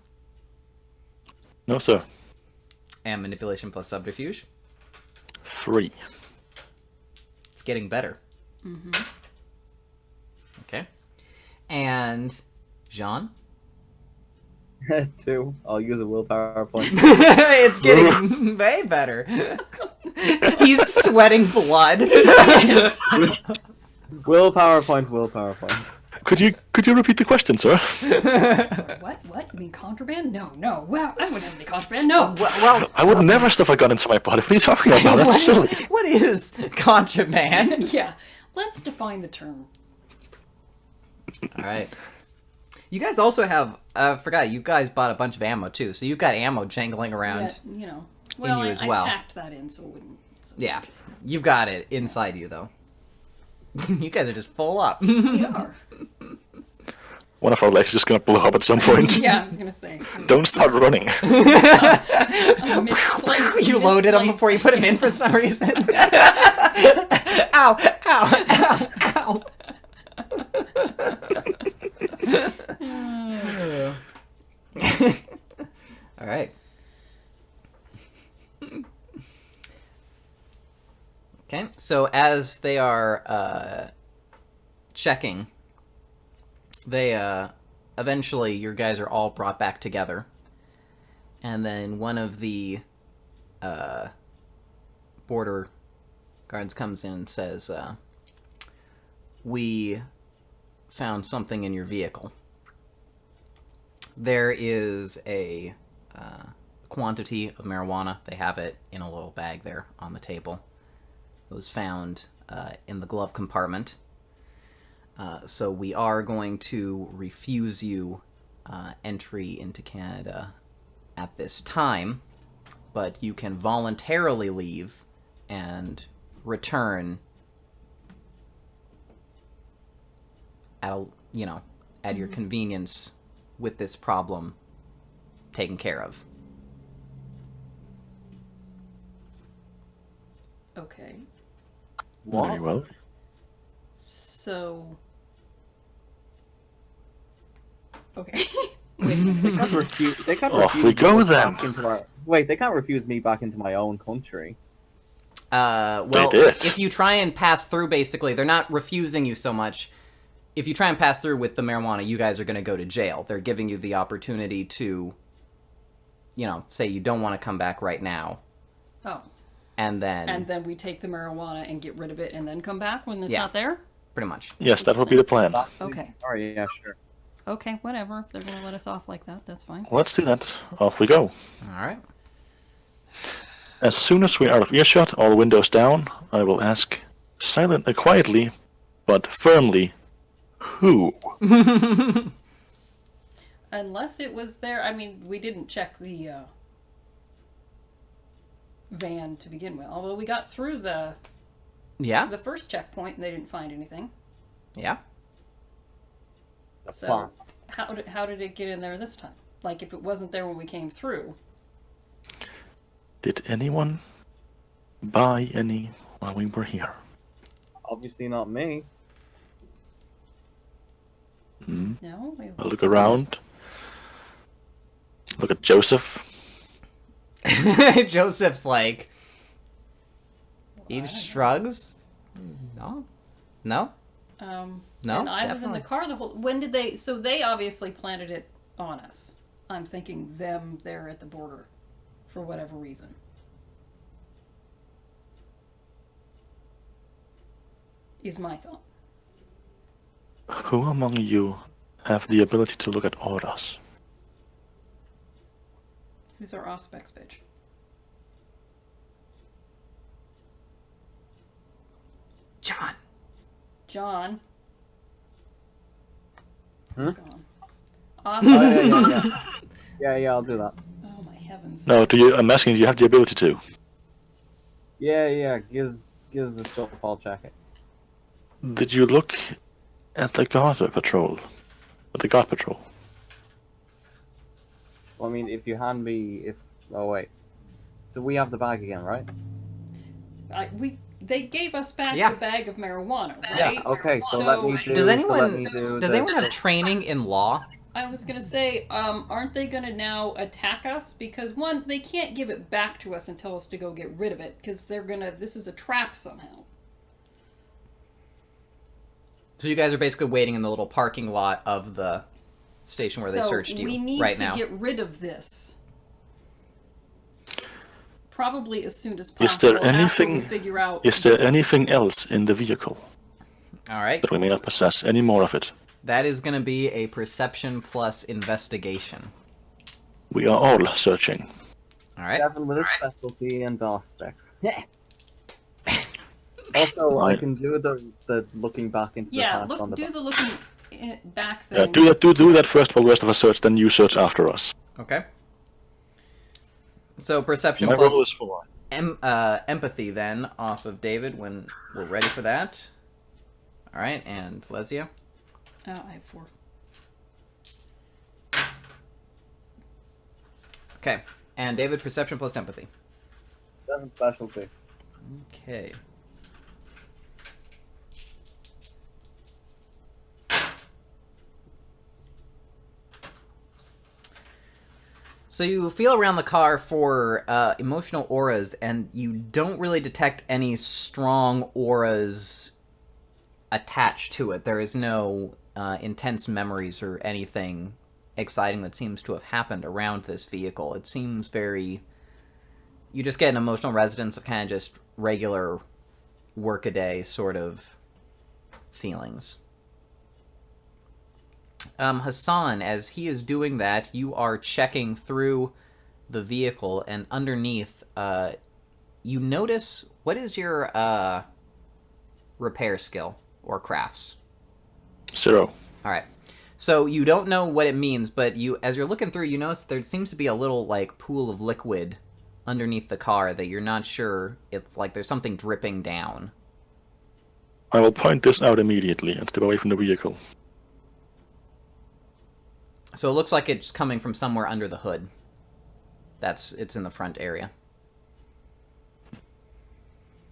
No, sir. And manipulation plus subterfuge. 3. It's getting better. Okay. And Jean. 2. I'll use a willpower point. It's getting way better. He's sweating blood. Willpower point. Willpower point. Could you repeat the question, sir? Sorry, what? What? You mean contraband? No, no. Well, I wouldn't have any contraband. No. well, I would never stuff a gun into my body. What are you talking about? That's silly. what is contraband? Yeah. Let's define the term. All right. You guys also have, I forgot, you guys bought a bunch of ammo too, so you've got ammo jangling around. Yeah, Well, you as well. I packed that in so it wouldn't. Yeah, you've got it inside you though. You guys are just full up. We are. One of our legs is just gonna blow up at some point. Yeah, I was gonna say. Don't start running. You loaded him before you put him in for some reason. Ow! Ow! Ow! Ow! All right. Okay, so as they are checking, they eventually your guys are all brought back together, and then one of the border guards comes in and says, "We found something in your vehicle. There is a quantity of marijuana. They have it in a little bag there on the table. It was found in the glove compartment. So we are going to refuse you entry into Canada at this time, but you can voluntarily leave and return at at your convenience with this problem taken care of." Okay. What? Very well. So. Okay. They can't refuse. They can't Off refuse we go me then. back into our... Wait, they can't refuse me back into my own country. Well, did. if you try and pass through, basically, they're not refusing you so much. If you try and pass through with the marijuana, you guys are going to go to jail. They're giving you the opportunity to, say you don't want to come back right now. Oh. And then we take the marijuana and get rid of it and then come back when it's Yeah. not there? pretty much. Yes, that would be the plan. Okay. Alright, yeah, sure. Okay, whatever. If they're going to let us off like that, that's fine. Let's do that. Off we go. All right. As soon as we're out of earshot, all windows down, I will ask quietly, but firmly, who? Unless it was there. I mean, we didn't check the van to begin with. Although we got through the Yeah. first checkpoint and they didn't find anything. Yeah. The So plot. how did it get in there this time? Like if it wasn't there when we came through. Did anyone buy any while we were here? Obviously not me. No. I'll look around. Look at Joseph. Joseph's like, he shrugs. No. No. No, And I was in the definitely. car the whole. When did they? So they obviously planted it on us. I'm thinking them there at the border, for whatever reason. Is my thought. Who among you have the ability to look at auras? Who's our Auspex bitch? John. John. Hmm? He's gone. Oh, Auspex. yeah, I'll do that. Oh my heavens. No, I'm asking, do you have the ability to? Yeah, gives the stuff, I'll check it. Did you look at the guard patrol? At the guard patrol? Well, I mean, if you hand me... Oh, wait. So we have the bag again, right? They gave us back Yeah. the bag of marijuana, right? Yeah, okay, so let me do... Does so anyone let me do does the- anyone have training in law? I was gonna say, aren't they gonna now attack us? Because one, they can't give it back to us and tell us to go get rid of it, because this is a trap somehow. So you guys are basically waiting in the little parking lot of the station where they searched you we need right to now. get rid of this. Probably as soon as Is possible. there after we anything? figure out. Is there anything else in the vehicle All right. that we may not possess? Any more of it? That is going to be a perception plus investigation. We are all searching. All right. Devin with a specialty and DOS specs. Also, I can do the looking back into the past on the do back. the looking back Yeah, thing. do that first while the rest of us search, then you search after us. Okay. So perception My plus roll is 4. empathy then off of David when we're ready for that. All right, and Lesia. Oh, I have 4. Okay, and David, perception plus empathy. Devin specialty. Okay. So you feel around the car for emotional auras, and you don't really detect any strong auras attached to it. There is no intense memories or anything exciting that seems to have happened around this vehicle. It seems very... You just get an emotional resonance of kind of just regular workaday sort of feelings. Hassan, as he is doing that, you are checking through the vehicle, and underneath, you notice... What is your repair skill or crafts? 0. Alright. So you don't know what it means, but as you're looking through, you notice there seems to be a little, like, pool of liquid underneath the car that you're not sure. It's like there's something dripping down. I will point this out immediately and step away from the vehicle. So it looks like it's coming from somewhere under the hood. It's in the front area.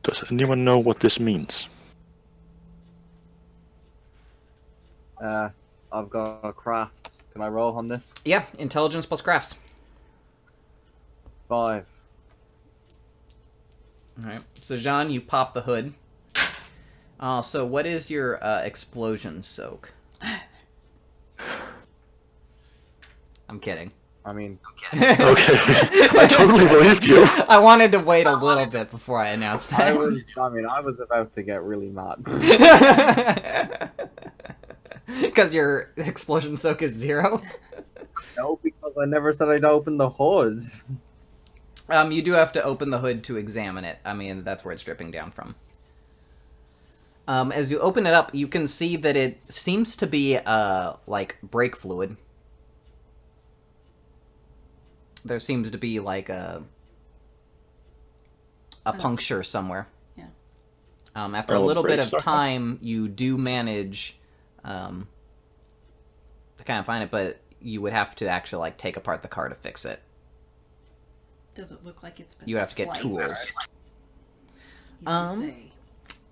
Does anyone know what this means? I've got crafts. Can I roll on this? Yeah, intelligence plus crafts. 5. Alright, so Jean, you pop the hood. So what is your explosion soak? I'm kidding. I mean, Okay, I totally believed you. I wanted to wait a little bit before I announced I that. was about to get really mad. Because your explosion soak is 0? No, because I never said I'd open the hood. You do have to open the hood to examine it. I mean, that's where it's dripping down from. As you open it up, you can see that it seems to be, like, brake fluid. There seems to be, like, a puncture somewhere. Yeah. After a little bit of time, you do manage to kind of find it, but you would have to actually, like, take apart the car to fix it. Does it look like it's been You have to get sliced? tools. Easy to say.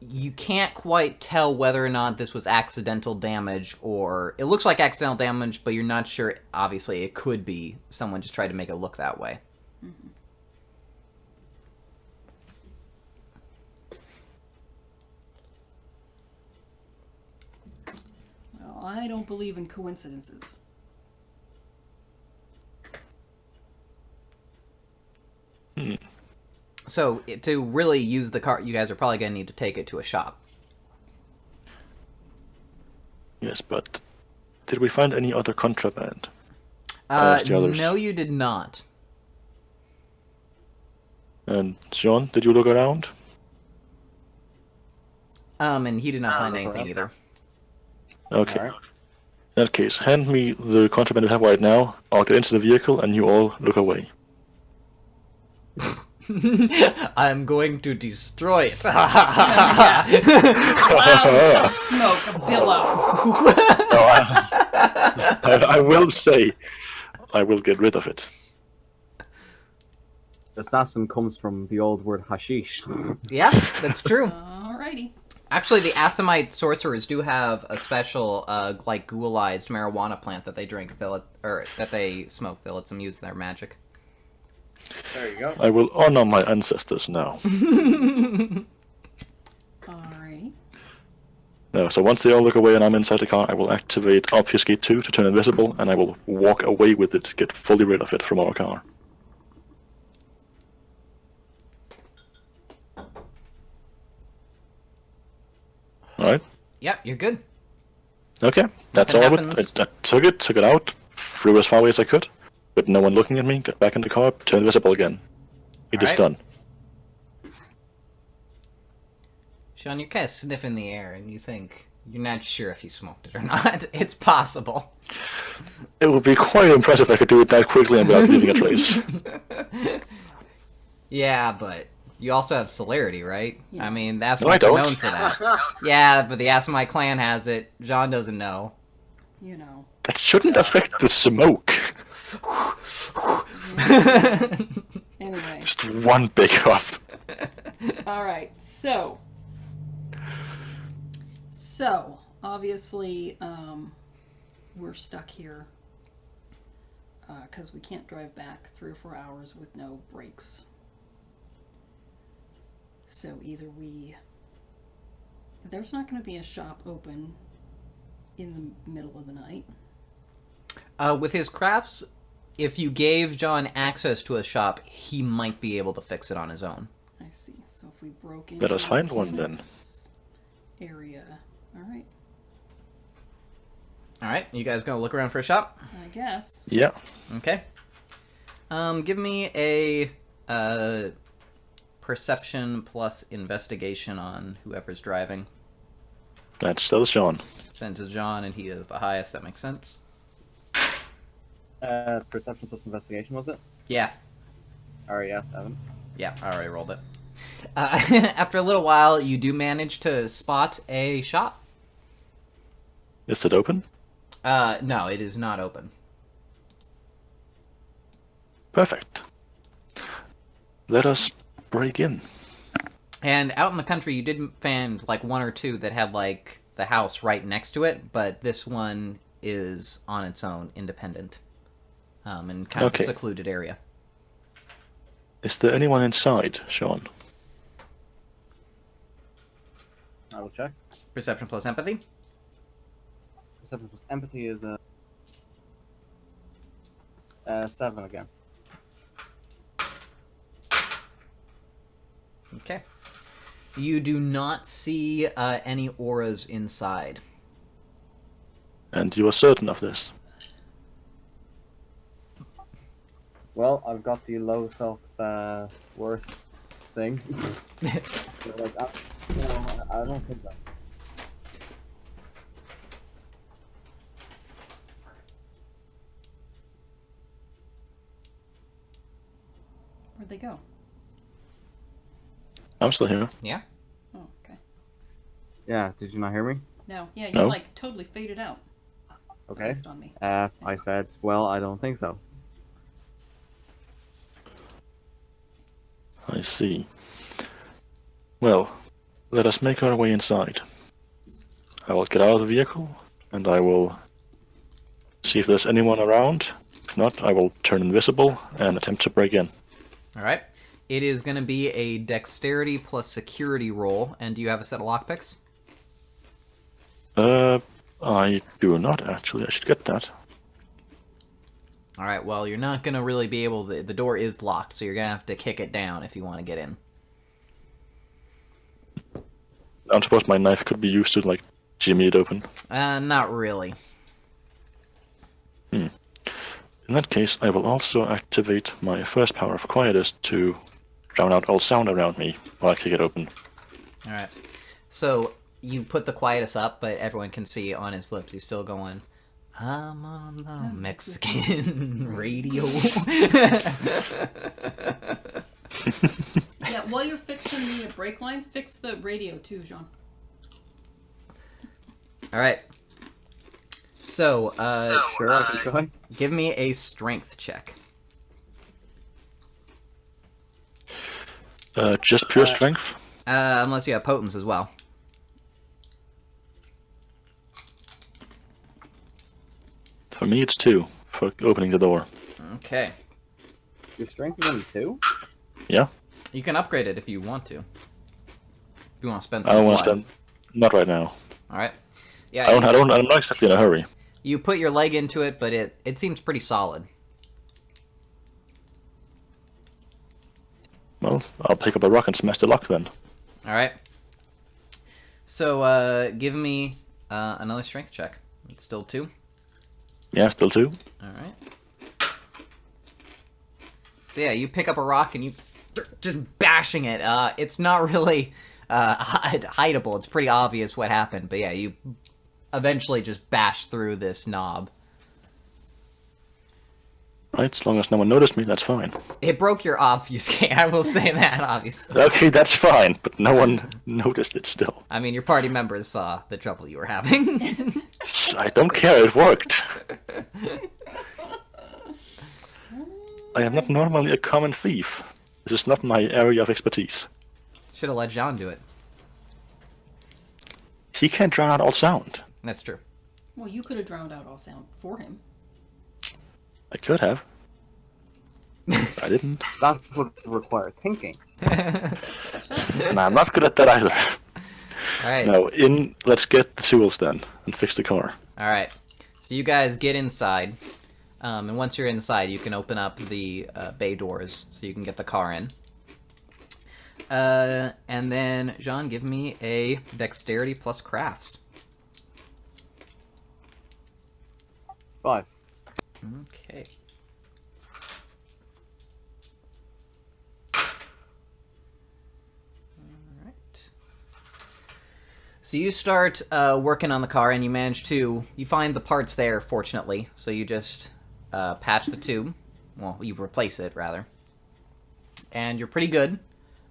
You can't quite tell whether or not this was accidental damage, or... It looks like accidental damage, but you're not sure. Obviously, it could be someone just tried to make it look that way. Mm-hmm. Well, I don't believe in coincidences. So, to really use the car, you guys are probably going to need to take it to a shop. Yes, but did we find any other contraband? As the others? No, you did not. And Sean, did you look around? And he did not find look anything around. either. Okay. Alright. In that case, hand me the contraband we have right now. I'll get into the vehicle and you all look away. I'm going to destroy it. Cloud of smoke, a billow. I will say, I will get rid of it. Assassin comes from the old word hashish. Yeah, that's true. Alrighty. Actually, the Assamite sorcerers do have a special, like, ghoulized marijuana plant that they drink, or that they smoke, that lets them use their magic. There you go. I will honor my ancestors now. Alrighty. No, so once they all look away and I'm inside the car, I will activate Obfuscate 2 to turn invisible, and I will walk away with it to get fully rid of it from our car. Alright? Yep, you're good. Okay, that's Nothing all of happens. it. I took it out, flew as far away as I could, with no one looking at me, got back in the car, turned invisible again. It is Alright. done. Sean, you're kind of sniffing the air, and you think you're not sure if you smoked it or not. It's possible. It would be quite impressive if I could do it that quickly and without leaving a trace. Yeah, but you also have celerity, right? Yeah. I mean, that's No, I what's known don't. for that. Yeah, but the Assamite clan has it. John doesn't know. You know. That shouldn't affect the smoke. Anyway. Just one big huff. Alright, so obviously, we're stuck here because we can't drive back 3 or 4 hours with no brakes. So either there's not going to be a shop open in the middle of the night. With his crafts, if you gave John access to a shop, he might be able to fix it on his own. I see. So if we broke into Let us find one, then. Mechanic's area, all right, Alright, you guys gonna look around for a shop? I guess. Yeah. Okay. Give me a perception plus investigation on whoever's driving. That's still Sean. Send to John, and he is the highest. That makes sense. Perception plus investigation, was it? Yeah. Alright, yeah, 7. Yeah, I already rolled it. After a little while, you do manage to spot a shop. Is it open? No, it is not open. Perfect. Let us break in. And out in the country, you did find like one or two that had like the house right next to it, but this one is on its own, independent, in kind of a Okay. secluded area. Is there anyone inside, Sean? I will check. Perception plus empathy. Perception plus empathy is a 7 again. Okay. You do not see any auras inside. And you are certain of this? Well, I've got the low self worth thing. So, like, I don't think so. Where'd they go? I'm still here. Yeah? Oh, okay. Yeah, did you not hear me? No, yeah, you No. like totally faded out. Okay. Based on me. I said, well, I don't think so. I see. Well, let us make our way inside. I will get out of the vehicle, and I will see if there's anyone around. If not, I will turn invisible and attempt to break in. All right. It is going to be a dexterity plus security roll, and do you have a set of lockpicks? I do not actually. I should get that. All right, well, you're not going to really be able to... The door is locked, so you're going to have to kick it down if you want to get in. I don't suppose my knife could be used to, like, jimmy it open. Not really. In that case, I will also activate my first power of quietest to drown out all sound around me while I kick it open. All right. So you put the quietus up, but everyone can see on his lips he's still going, I'm on the Mexican radio. Yeah, while you're fixing the brake line, fix the radio too, Jean. All right. So, Sure, I can try. give me a strength check. Just pure strength? Unless you have potence as well. For me, it's 2 for opening the door. Okay. Your strength is only 2? Yeah? You can upgrade it if you want to. If you want to spend I some don't want to blood. spend. Not right now. All right. Yeah. I'm not exactly in a hurry. You put your leg into it, but it seems pretty solid. Well, I'll pick up a rock and smash the lock then. All right. So, give me another strength check. It's still 2. Yeah, still 2. All right. So yeah, you pick up a rock and you start just bashing it. It's not really hideable. It's pretty obvious what happened, but yeah, you eventually just bash through this knob. Right, as long as no one noticed me, that's fine. It broke your obfuscate. I will say that, obviously. Okay, that's fine, but no one noticed it still. I mean, your party members saw the trouble you were having. I don't care, it worked. I am not normally a common thief. This is not my area of expertise. Should have let John do it. He can't drown out all sound. That's true. Well, you could have drowned out all sound for him. I could have. But I didn't. That would require thinking. And I'm not good at that either. All right. Now, let's get the tools then, and fix the car. All right. So you guys get inside, and once you're inside, you can open up the bay doors so you can get the car in. And then, Jean, give me a dexterity plus crafts. 5. Okay. All right. So you start working on the car, and you find the parts there, fortunately. So you just patch the tube. Well, you replace it, rather. And you're pretty good.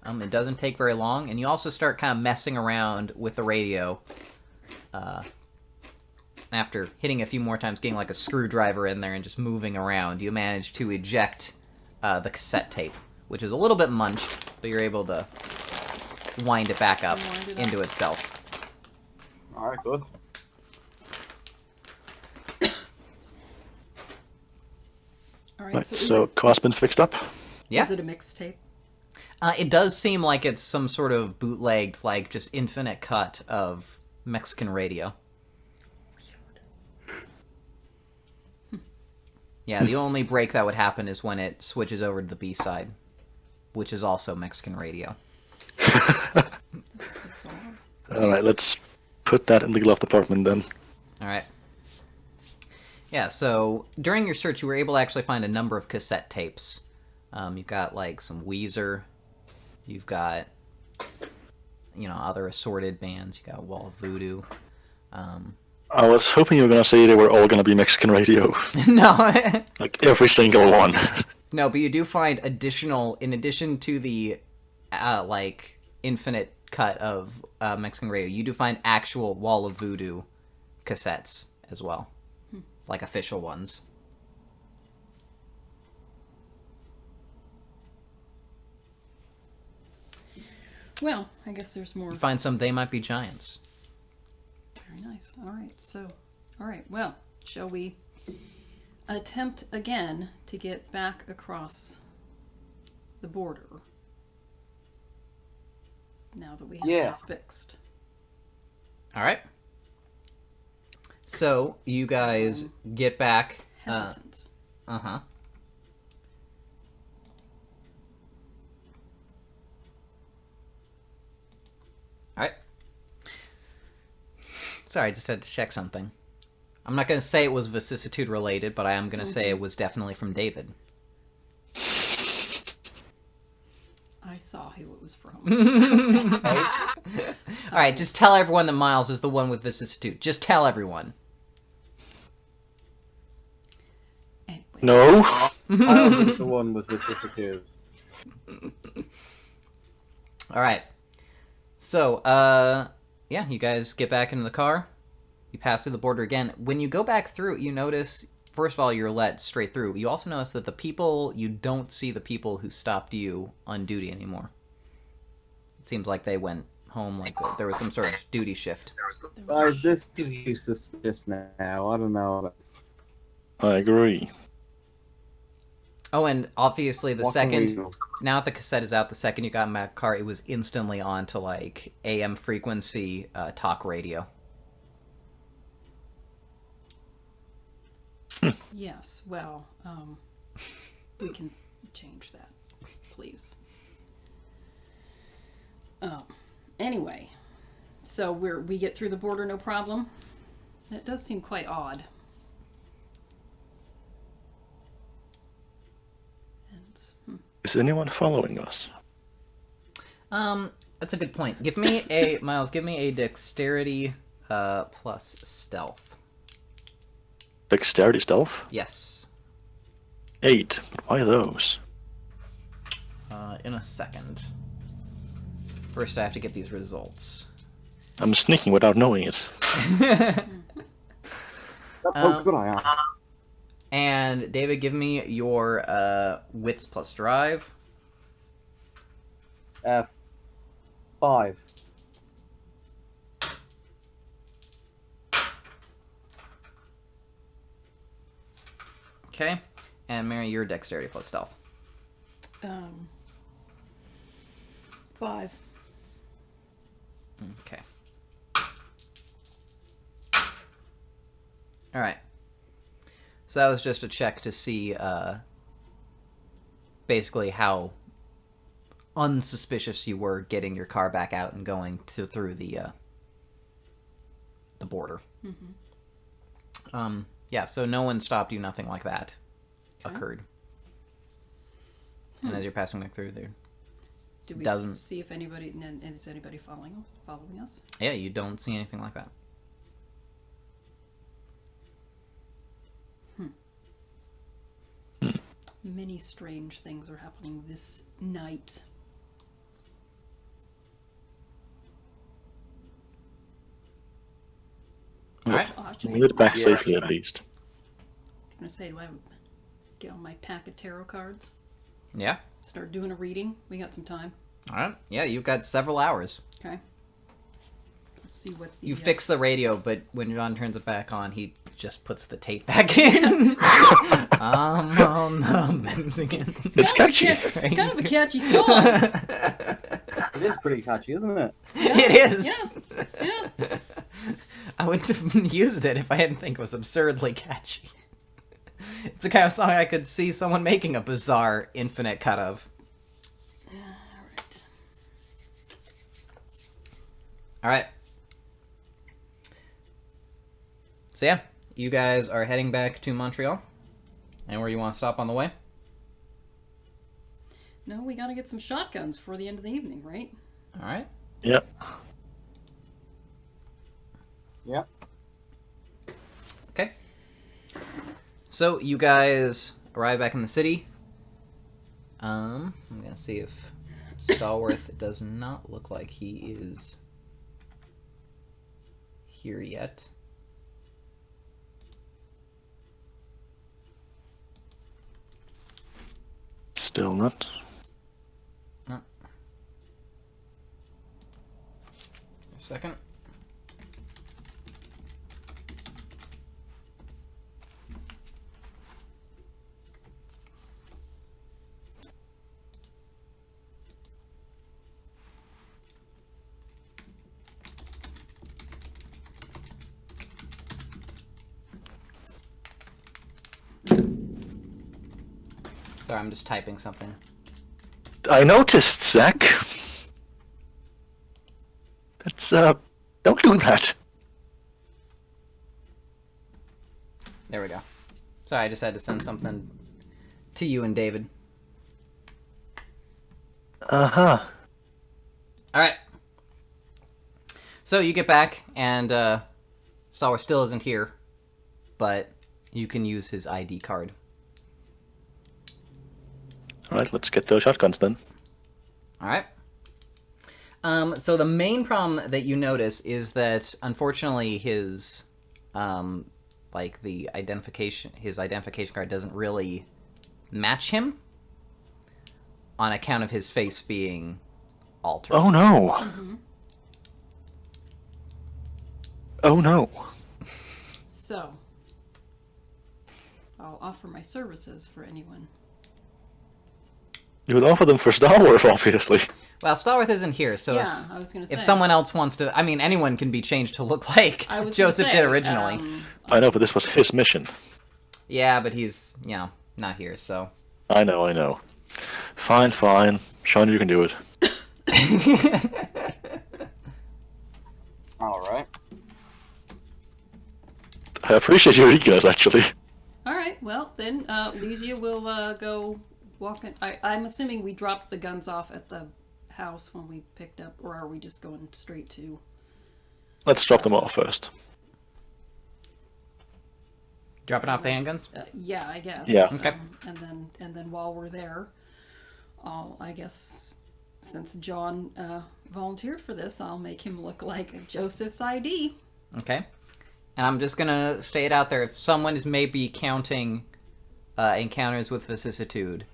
It doesn't take very long. And you also start kind of messing around with the radio. After hitting a few more times, getting like a screwdriver in there and just moving around, you manage to eject the cassette tape, which is a little bit munched, but you're able to wind it back up Wind it up. into itself. Alright, good. All right. Right, So, so car's been fixed up. Yeah. is it a mixtape? It does seem like it's some sort of bootlegged, like, just infinite cut of Mexican radio. Yeah, the only break that would happen is when it switches over to the B-side, which is also Mexican radio. Bizarre. Alright, let's put that in the glove department then. Alright. Yeah, so during your search, you were able to actually find a number of cassette tapes. You've got, like, some Weezer. You've got, other assorted bands. You got Wall of Voodoo. I was hoping you were gonna say they were all gonna be Mexican radio. No. Like every single one. No, but you do find in addition to the, infinite cut of Mexican radio, you do find actual Wall of Voodoo cassettes as well. Like official ones. Well, I guess there's more. You find some They Might Be Giants. Very nice. All right. Well, shall we attempt again to get back across the border? Now that we have Yeah. this fixed. Alright. So, you guys get back. Hesitant. Uh-huh. Alright. Sorry, I just had to check something. I'm not going to say it was vicissitude related, but I am going to say it was definitely from David. I saw who it was from. Alright, just tell everyone that Miles is the one with vicissitude. Just tell everyone. Anyway. No. Miles is the one with vicissitude. Alright. So, yeah, you guys get back into the car. You pass through the border again. When you go back through, you notice, first of all, you're let straight through. You also notice that you don't see the people who stopped you on duty anymore. It seems like they went home, like there was some sort of duty shift. This is suspicious now. I don't know. I agree. Oh, and obviously What can we do? now that the cassette is out, the second you got in my car, it was instantly on to, like, AM frequency talk radio. Yes, well, we can change that, please. Anyway, so we get through the border no problem. That does seem quite odd. And, Is anyone following us? That's a good point. Give me a dexterity plus stealth. Dexterity stealth? Yes. 8. But why those? In a second. First, I have to get these results. I'm sneaking without knowing it. That's how good I am. And David, give me your wits plus drive. 5. Okay. And Mary, your dexterity plus stealth. 5. Okay. Alright. So that was just a check to see basically how unsuspicious you were getting your car back out and going through the border. Yeah, so no one stopped you, nothing like that occurred. And as you're passing back through there, Do we Doesn't- see if anybody and is anybody following us? yeah, you don't see anything like that. Many strange things are happening this night. Alright. Oh, I should We made it back Yeah. safely at least. gonna say, do I get on my pack of tarot cards? Yeah. Start doing a reading? We got some time. All right. Yeah, you've got several hours. Okay. Let's see what the, You fix the radio, but when John turns it back on, he just puts the tape back in. I'm on the Mexican. It's catchy. It's kind of a catchy song. It is pretty catchy, isn't it? It is. Yeah. I wouldn't have used it if I didn't think it was absurdly catchy. It's the kind of song I could see someone making a bizarre infinite cut of. All right. So yeah, you guys are heading back to Montreal. And where you want to stop on the way? No, we gotta get some shotguns for the end of the evening, right? All right. Yep. Yep. Okay. So you guys arrive back in the city. I'm gonna see if Stallworth it does not look like he is here yet. Still not. No. A second. Sorry, I'm just typing something. I noticed, Zach. That's, don't do that. There we go. Sorry, I just had to send something to you and David. Uh-huh. Alright. So you get back, and Stallworth still isn't here, but you can use his ID card. Alright, let's get those shotguns then. Alright. So the main problem that you notice is that, unfortunately, his, his identification card doesn't really match him on account of his face being altered. Oh no! Mm-hmm. Oh no! So, I'll offer my services for anyone. You would offer them for Star Wars, obviously. Well, Stallworth isn't here, so Yeah, I was gonna say. if someone else wants to... I mean, anyone can be changed to look like I was Joseph gonna did say, originally. I know, but this was his mission. Yeah, but he's, not here, so... I know. Fine. Sean, you can do it. Alright. I appreciate your eagerness, actually. All right. Well, then Lysia will go walk in. I'm assuming we dropped the guns off at the house when we picked up, or are we just going straight to? Let's drop them off first. Dropping off the handguns? Yeah, I guess. Yeah. Okay. And then while we're there, I guess since John volunteered for this, I'll make him look like Joseph's ID. Okay. And I'm just gonna state out there, if someone is maybe counting encounters with vicissitude,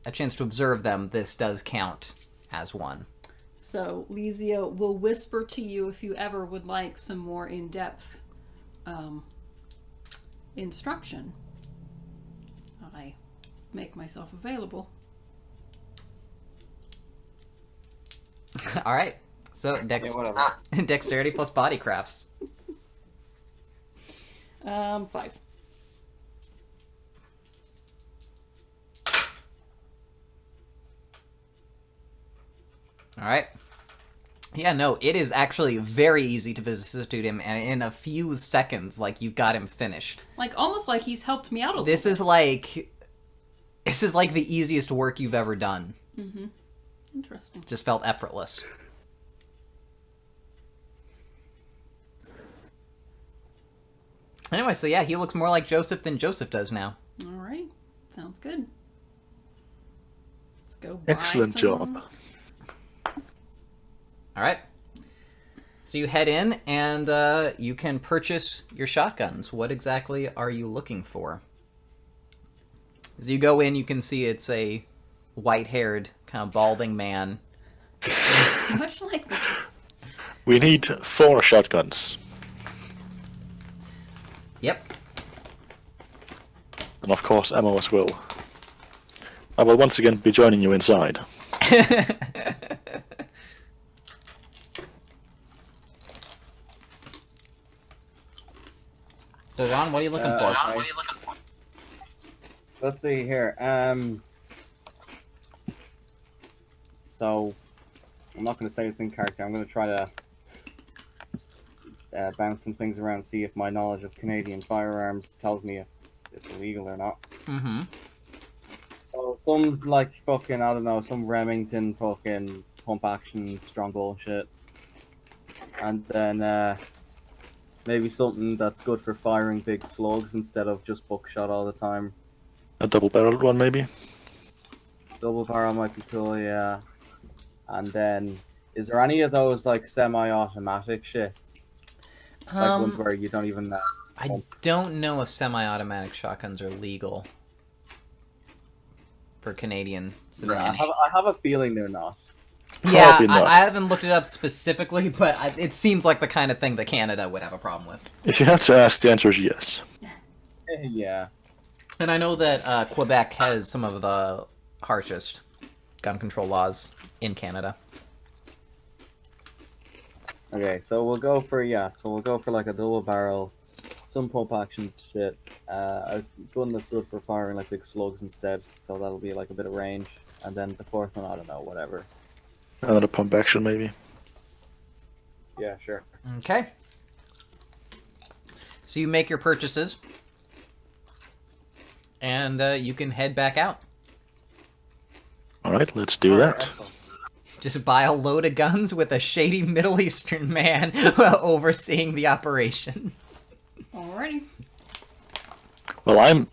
a chance to observe them, this does count as one. So Lysia will whisper to you if you ever would like some more in-depth instruction. I make myself available. All right. So whatever. dexterity plus body crafts. 5. All right. Yeah, no, it is actually very easy to vicissitude him, and in a few seconds, like, you've got him finished. Like, almost like he's helped me out a little This bit. is like the easiest work you've ever done. Mm-hmm. Interesting. Just felt effortless. Anyway, so yeah, he looks more like Joseph than Joseph does now. All right. Sounds good. Let's go buy Excellent some- job. All right. So you head in, and you can purchase your shotguns. What exactly are you looking for? As you go in, you can see it's a white-haired, kind of balding man. Much like the We need 4 shotguns. Yep. And of course ammo as well. I will once again be joining you inside. So, John, what are you looking for? Okay. Let's see here. So, I'm not going to say this in character. I'm going to try to bounce some things around, see if my knowledge of Canadian firearms tells me if it's illegal or not. Mm-hmm. So, some, like, fucking, I don't know, some Remington fucking pump action strong bullshit. And then, maybe something that's good for firing big slugs instead of just buckshot all the time. A double-barreled one, maybe? Double barrel might be cool, yeah. And then, is there any of those like semi-automatic shits? Like ones where you don't even. I don't know if semi-automatic shotguns are legal for Canadian civilian. I have a feeling they're not. Yeah, Probably not. I haven't looked it up specifically, but it seems like the kind of thing that Canada would have a problem with. If you had to ask, the answer is yes. Yeah. And I know that Quebec has some of the harshest gun control laws in Canada. Okay, so we'll go for like a double barrel, some pump action shit. A gun that's good for firing like big slugs instead, so that'll be like a bit of range. And then the fourth one, I don't know, whatever. Another pump action, maybe. Yeah, sure. Okay. So you make your purchases, and you can head back out. Alright, let's do that. Excellent. Just buy a load of guns with a shady Middle Eastern man overseeing the operation. Alrighty. Well, I'm,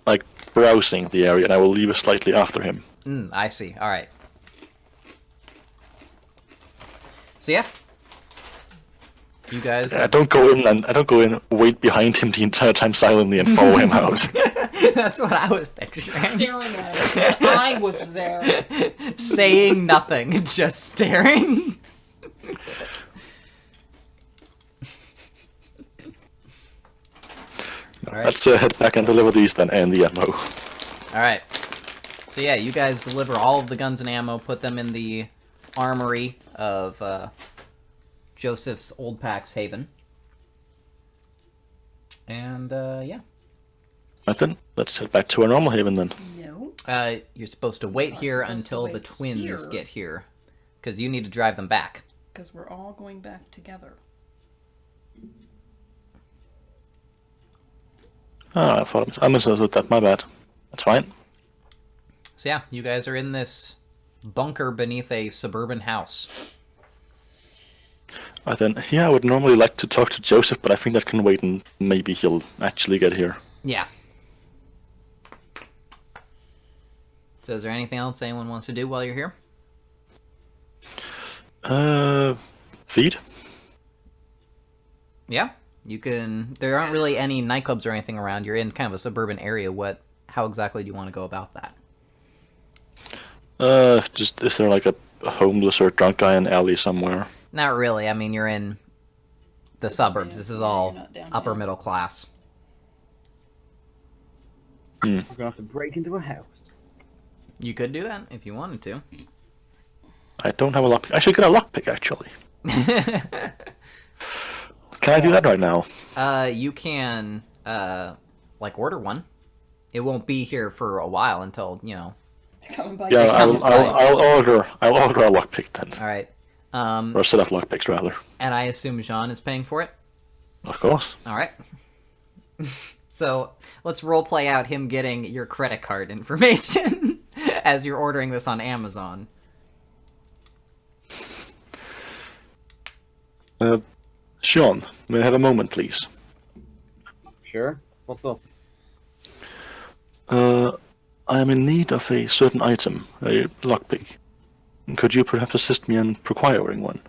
like, browsing the area, and I will leave slightly after him. I see. All right. So yeah, you guys. I don't go in, wait behind him the entire time silently and follow him out. That's what I was picturing. Staring at it. I was there. Saying nothing, just staring. Alright. Let's head back and deliver these then, and the ammo. Alright. So yeah, you guys deliver all of the guns and ammo, put them in the armory of Joseph's Old Pax Haven. And yeah. Right then, let's head back to our normal haven then. No. You're supposed to wait I'm here supposed to until the wait twins here. get here. Because you need to drive them back. Because we're all going back together. Ah, I misunderstood that, my bad. That's fine. So yeah, you guys are in this bunker beneath a suburban house. Right then, yeah, I would normally like to talk to Joseph, but I think that can wait and maybe he'll actually get here. Yeah. So is there anything else anyone wants to do while you're here? Feed? Yeah, you can. There aren't really any nightclubs or anything around. You're in kind of a suburban area. How exactly do you want to go about that? Just, is there like a homeless or drunk guy in an alley somewhere? Not really. I mean, you're in the suburbs. This is all You're not downtown. upper middle class. We're gonna have to break into a house. You could do that if you wanted to. I don't have a lockpick. I should get a lockpick, actually. Can I do that right now? You can, like, order one. It won't be here for a while until, Coming by Yeah, comes by. I'll order a lockpick then. All right. Or a set of lockpicks, rather. And I assume Jean is paying for it? Of course. All right. So let's roleplay out him getting your credit card information as you're ordering this on Amazon. Sean, may I have a moment, please? Sure. What's up? I am in need of a certain item, a lockpick. Could you perhaps assist me in procuring one?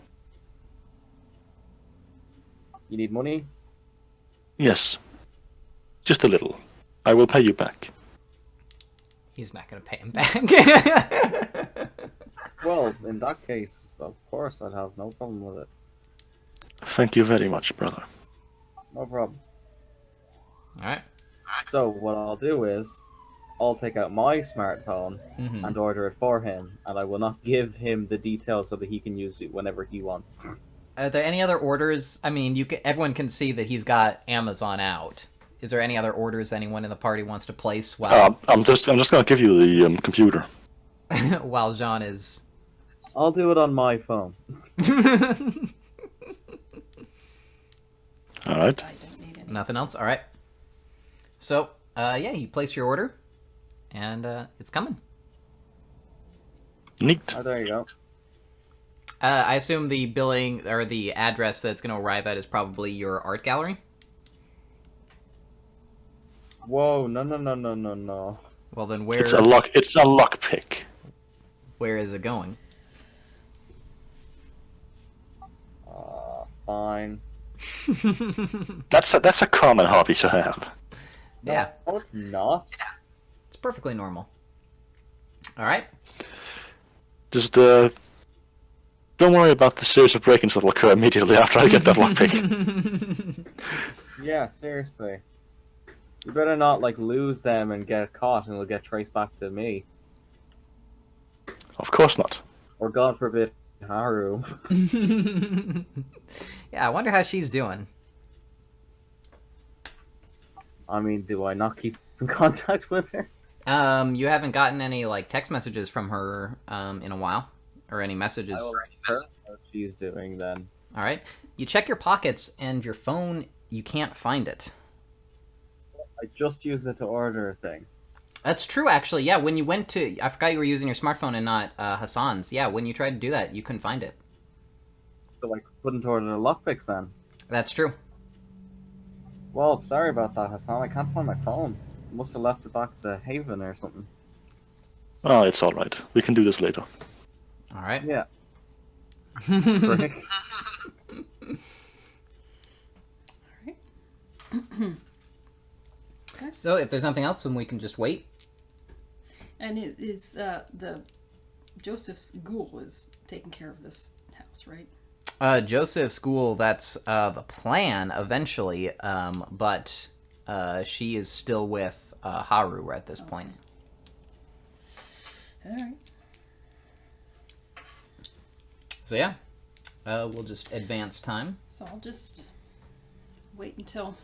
You need money? Yes. Just a little. I will pay you back. He's not going to pay him back. Well, in that case, of course, I'd have no problem with it. Thank you very much, brother. No problem. Alright. So, what I'll do is, I'll take out my smartphone Mm-hmm. and order it for him, and I will not give him the details so that he can use it whenever he wants. Are there any other orders? I mean, everyone can see that he's got Amazon out. Is there any other orders anyone in the party wants to place while I'm just gonna give you the computer. while Jean is? I'll do it on my phone. All right. I don't need any. Nothing else. All right. So, yeah, you place your order, and it's coming. Neat. Oh, there you go. I assume the billing or the address that's going to arrive at is probably your art gallery. Whoa, no. Well, then where It's a lock pick. where is it going? Fine. That's a common hobby to have. Yeah, No, it's not. it's perfectly normal. All right. Just don't worry about the series of break-ins that will occur immediately after I get that lockpick. Yeah, seriously. You better not, like, lose them and get caught and it'll get traced back to me. Of course not. Or, God forbid, Haru. Yeah, I wonder how she's doing. I mean, do I not keep in contact with her? You haven't gotten any like text messages from her in a while, or any messages. I will let her know what she's doing then. All right. You check your pockets and your phone. You can't find it. I just used it to order a thing. That's true, actually. Yeah, when you went to, I forgot you were using your smartphone and not Hassan's. Yeah, when you tried to do that, you couldn't find it. So I couldn't order the lockpicks then. That's true. Well, sorry about that, Hassan. I can't find my phone. Must have left it back at the Haven or something. Oh, it's all right. We can do this later. All right. Yeah. Frick. So, if there's nothing else, then we can just wait. And is the Joseph's ghoul is taking care of this house, right? Joseph's school, that's the plan eventually, but she is still with Haru at this point. All right. So yeah, we'll just advance time. So I'll just wait until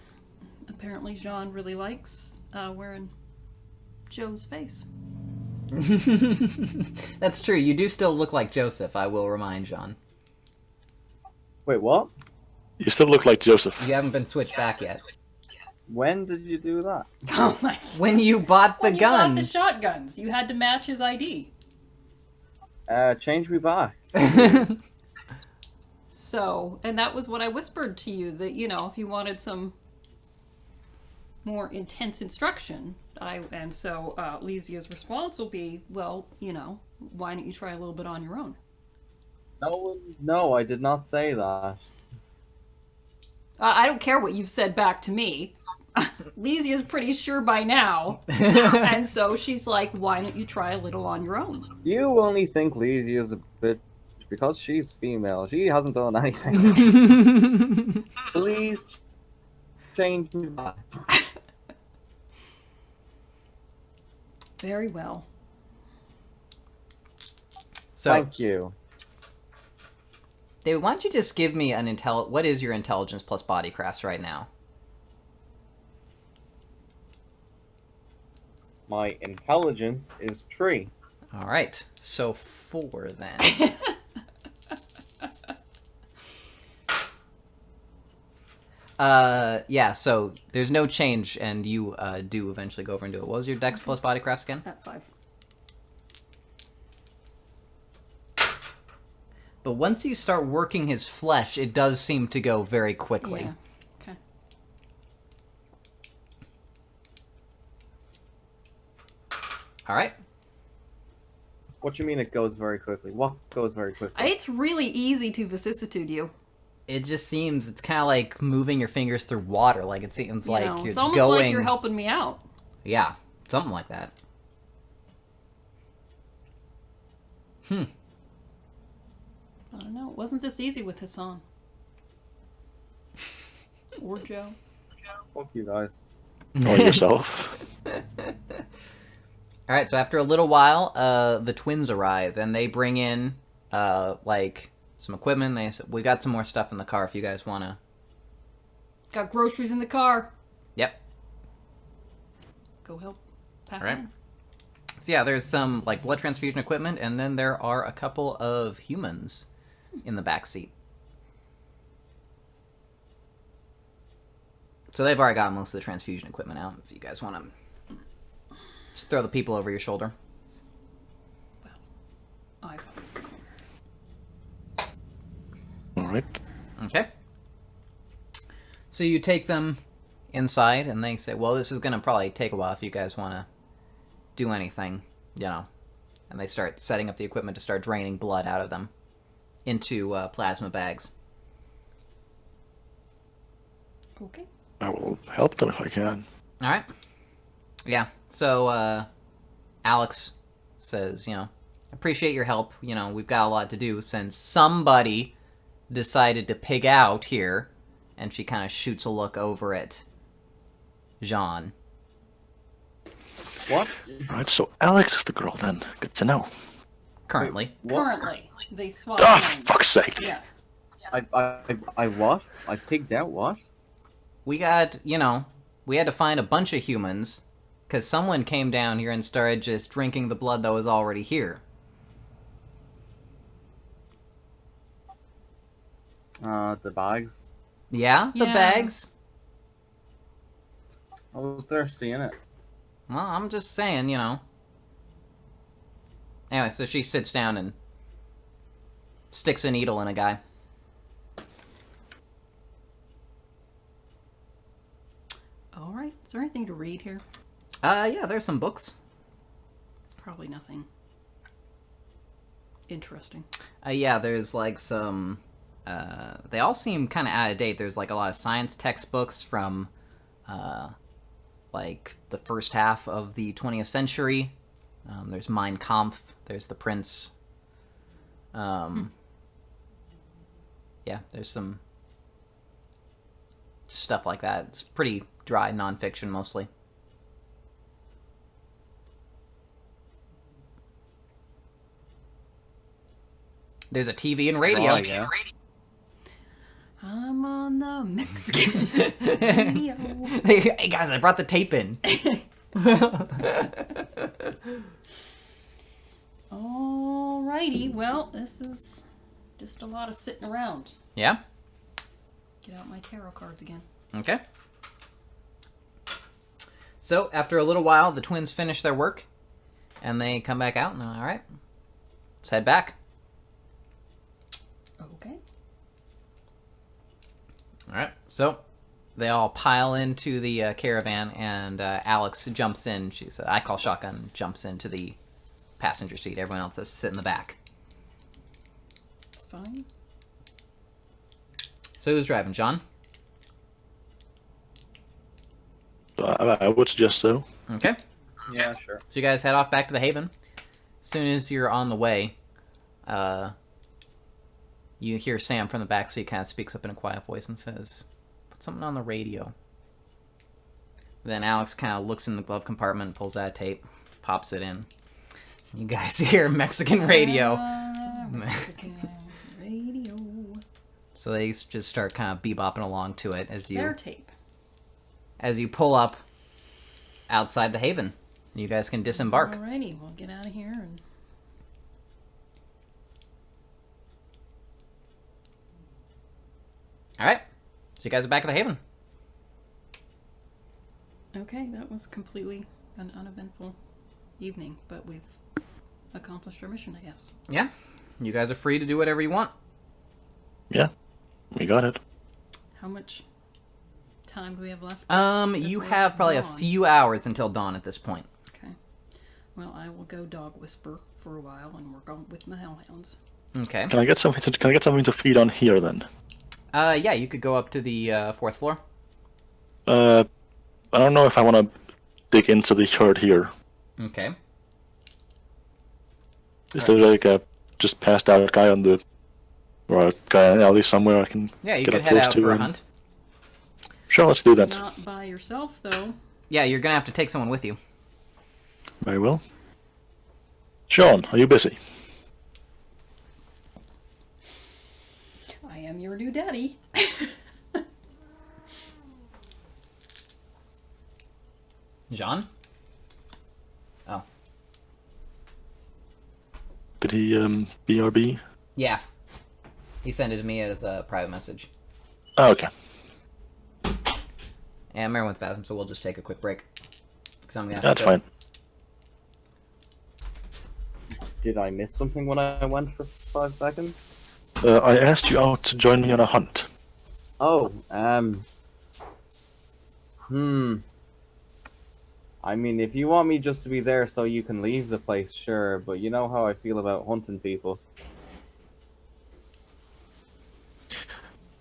apparently Jean really likes wearing Joe's face. That's true. You do still look like Joseph, I will remind Jean. Wait, what? You still look like Joseph. You haven't been switched back yet. When did you do that? Oh my! When you bought the When you guns. bought the shotguns, you had to match his ID. Change me back. So, and that was what I whispered to you, that, you know, if you wanted some more intense instruction, so Lysia's response will be, well, you know, why don't you try a little bit on your own? No, I did not say that. I don't care what you've said back to me. Lysia's pretty sure by now. And so she's like, why don't you try a little on your own? You only think Lizzie is a bitch because she's female. She hasn't done anything. Please change me back. Very well. So, Thank you. David, why don't you just give me an what is your intelligence plus body crafts right now? My intelligence is 3. All right, so 4 then. Yeah, so there's no change, and you do eventually go over and do it. What was your dex plus body crafts again? At 5. But once you start working his flesh, it does seem to go very quickly. Yeah. Okay. All right. What you mean it goes very quickly? What goes very quickly? It's really easy to vicissitude you. It just seems it's kind of like moving your fingers through water. Like it seems You like know, you're it's just almost going. like you're helping me out. Yeah, something like that. I don't know. It wasn't this easy with Hassan. Or Joe. Fuck you guys. Or yourself. All right, so after a little while, the twins arrive, and they bring in, like, some equipment. They said, we got some more stuff in the car if you guys want to... Got groceries in the car. Yep. Go help pack All right. in. So yeah, there's some, like, blood transfusion equipment, and then there are a couple of humans in the back seat. So they've already got most of the transfusion equipment out, if you guys want to just throw the people over your shoulder. I Alright. Okay. So you take them inside, and they say, well, this is going to probably take a while if you guys want to do anything, you know. And they start setting up the equipment to start draining blood out of them into plasma bags. Okay. I will help them if I can. All right. Yeah. So Alex says, you know, appreciate your help. You know, we've got a lot to do since somebody decided to pig out here. And she kind of shoots a look over at Jean. What? Alright, so Alex is the girl then. Good to know. Currently. What? Currently, they swap. Ah, hands. fuck's sake. Yeah. I what? I pigged out what? We got, you know, we had to find a bunch of humans because someone came down here and started just drinking the blood that was already here. The bags. Yeah? The Yeah. bags? I was there seeing it. Well, I'm just saying, you know. Anyway, so she sits down and sticks a needle in a guy. All right. Is there anything to read here? Yeah, there's some books. Probably nothing interesting. Yeah, there's like some... they all seem kind of out of date. There's like a lot of science textbooks from like the first half of the 20th century. There's Mein Kampf. There's The Prince. Yeah, there's some stuff like that. It's pretty dry nonfiction mostly. There's a TV and radio. Oh, yeah. I'm on the Mexican radio. Hey guys, I brought the tape in. Alrighty. Well, this is just a lot of sitting around. Yeah? Get out my tarot cards again. Okay. So, after a little while, the twins finish their work, and they come back out, and all right, let's head back. Okay. All right, so they all pile into the caravan, and Alex jumps in. She's I call shotgun, jumps into the passenger seat. Everyone else has to sit in the back. It's fine. So who's driving, John? I would suggest so. Okay. Yeah, sure. So you guys head off back to the Haven. As soon as you're on the way, you hear Sam from the back, so he kind of speaks up in a quiet voice and says, put something on the radio. Then Alex kind of looks in the glove compartment, pulls out a tape, pops it in. You guys hear Mexican radio. Mexican radio. So they just start kind of bebopping along to it Their tape. as you pull up outside the Haven. You guys can disembark. Alrighty, we'll get out of here and. All right. So you guys are back at the Haven. Okay, that was completely an uneventful evening, but we've accomplished our mission, I guess. Yeah. You guys are free to do whatever you want. Yeah, we got it. How much time do we have left? You Before have probably a dawn. few hours until dawn at this point. Okay. Well, I will go dog whisper for a while and work on with my hellhounds. Okay. Can I get something to feed on here then? Yeah, you could go up to the fourth floor. I don't know if I want to dig into the herd here. Okay. Is there like a just passed out guy on the, or a guy in an alley somewhere I can Yeah, you get could up head close out to. for a And... hunt. Sure, let's do that. Not by yourself, though. Yeah, you're gonna have to take someone with you. Very well. Sean, are you busy? I am your new daddy. Jean? Oh. Did he BRB? Yeah. He sent it to me as a private message. Oh, okay. And Mary went to the bathroom, so we'll just take a quick break. 'Cause I'm gonna have That's to go. fine. Did I miss something when I went for 5 seconds? I asked you out to join me on a hunt. Oh, I mean, if you want me just to be there so you can leave the place, sure, but you know how I feel about hunting people.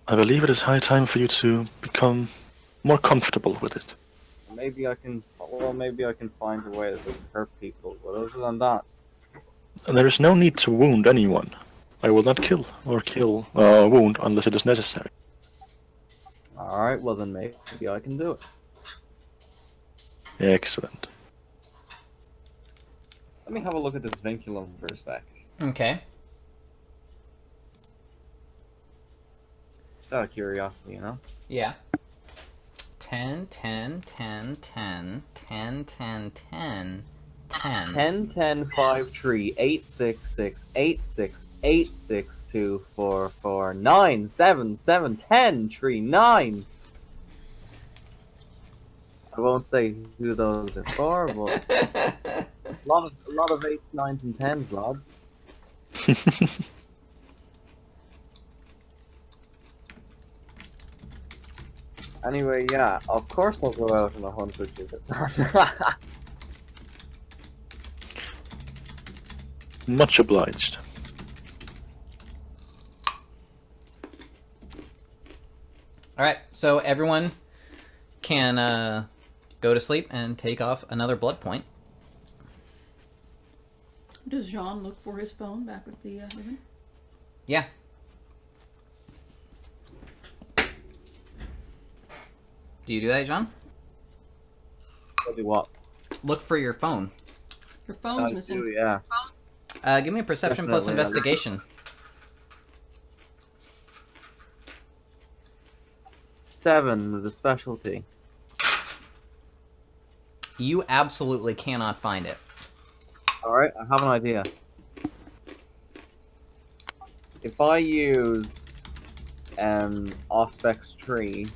I believe it is high time for you to become more comfortable with it. Maybe I can find a way that doesn't hurt people, but other than that, There is no need to wound anyone. I will not kill or wound unless it is necessary. alright, well then maybe I can do it. Excellent. Let me have a look at this vinculum for a sec. Okay. Just out of curiosity, you know? Yeah. 10, 10, 10, 10, 10, 10, 10, 10. 10, 10, 5, 3, 8, 6, 6, 8, 6, 8, 6, 2, 4, 4, 9, 7, 7, 10, 3, 9. I won't say who those are for, but a lot of 8s, 9s, and 10s, lads. Anyway, yeah, of course I'll go out on a hunt with you this time. Much obliged. Alright, so everyone can go to sleep and take off another blood point. Does Jean look for his phone back with the ribbon? Yeah. Do you do that, Jean? I'll do what? Look for your phone. Your phone's I missing. do, yeah. Give me a perception plus Definitely, investigation. 7 with a specialty. You absolutely cannot find it. Alright, I have an idea. If I use Auspex tree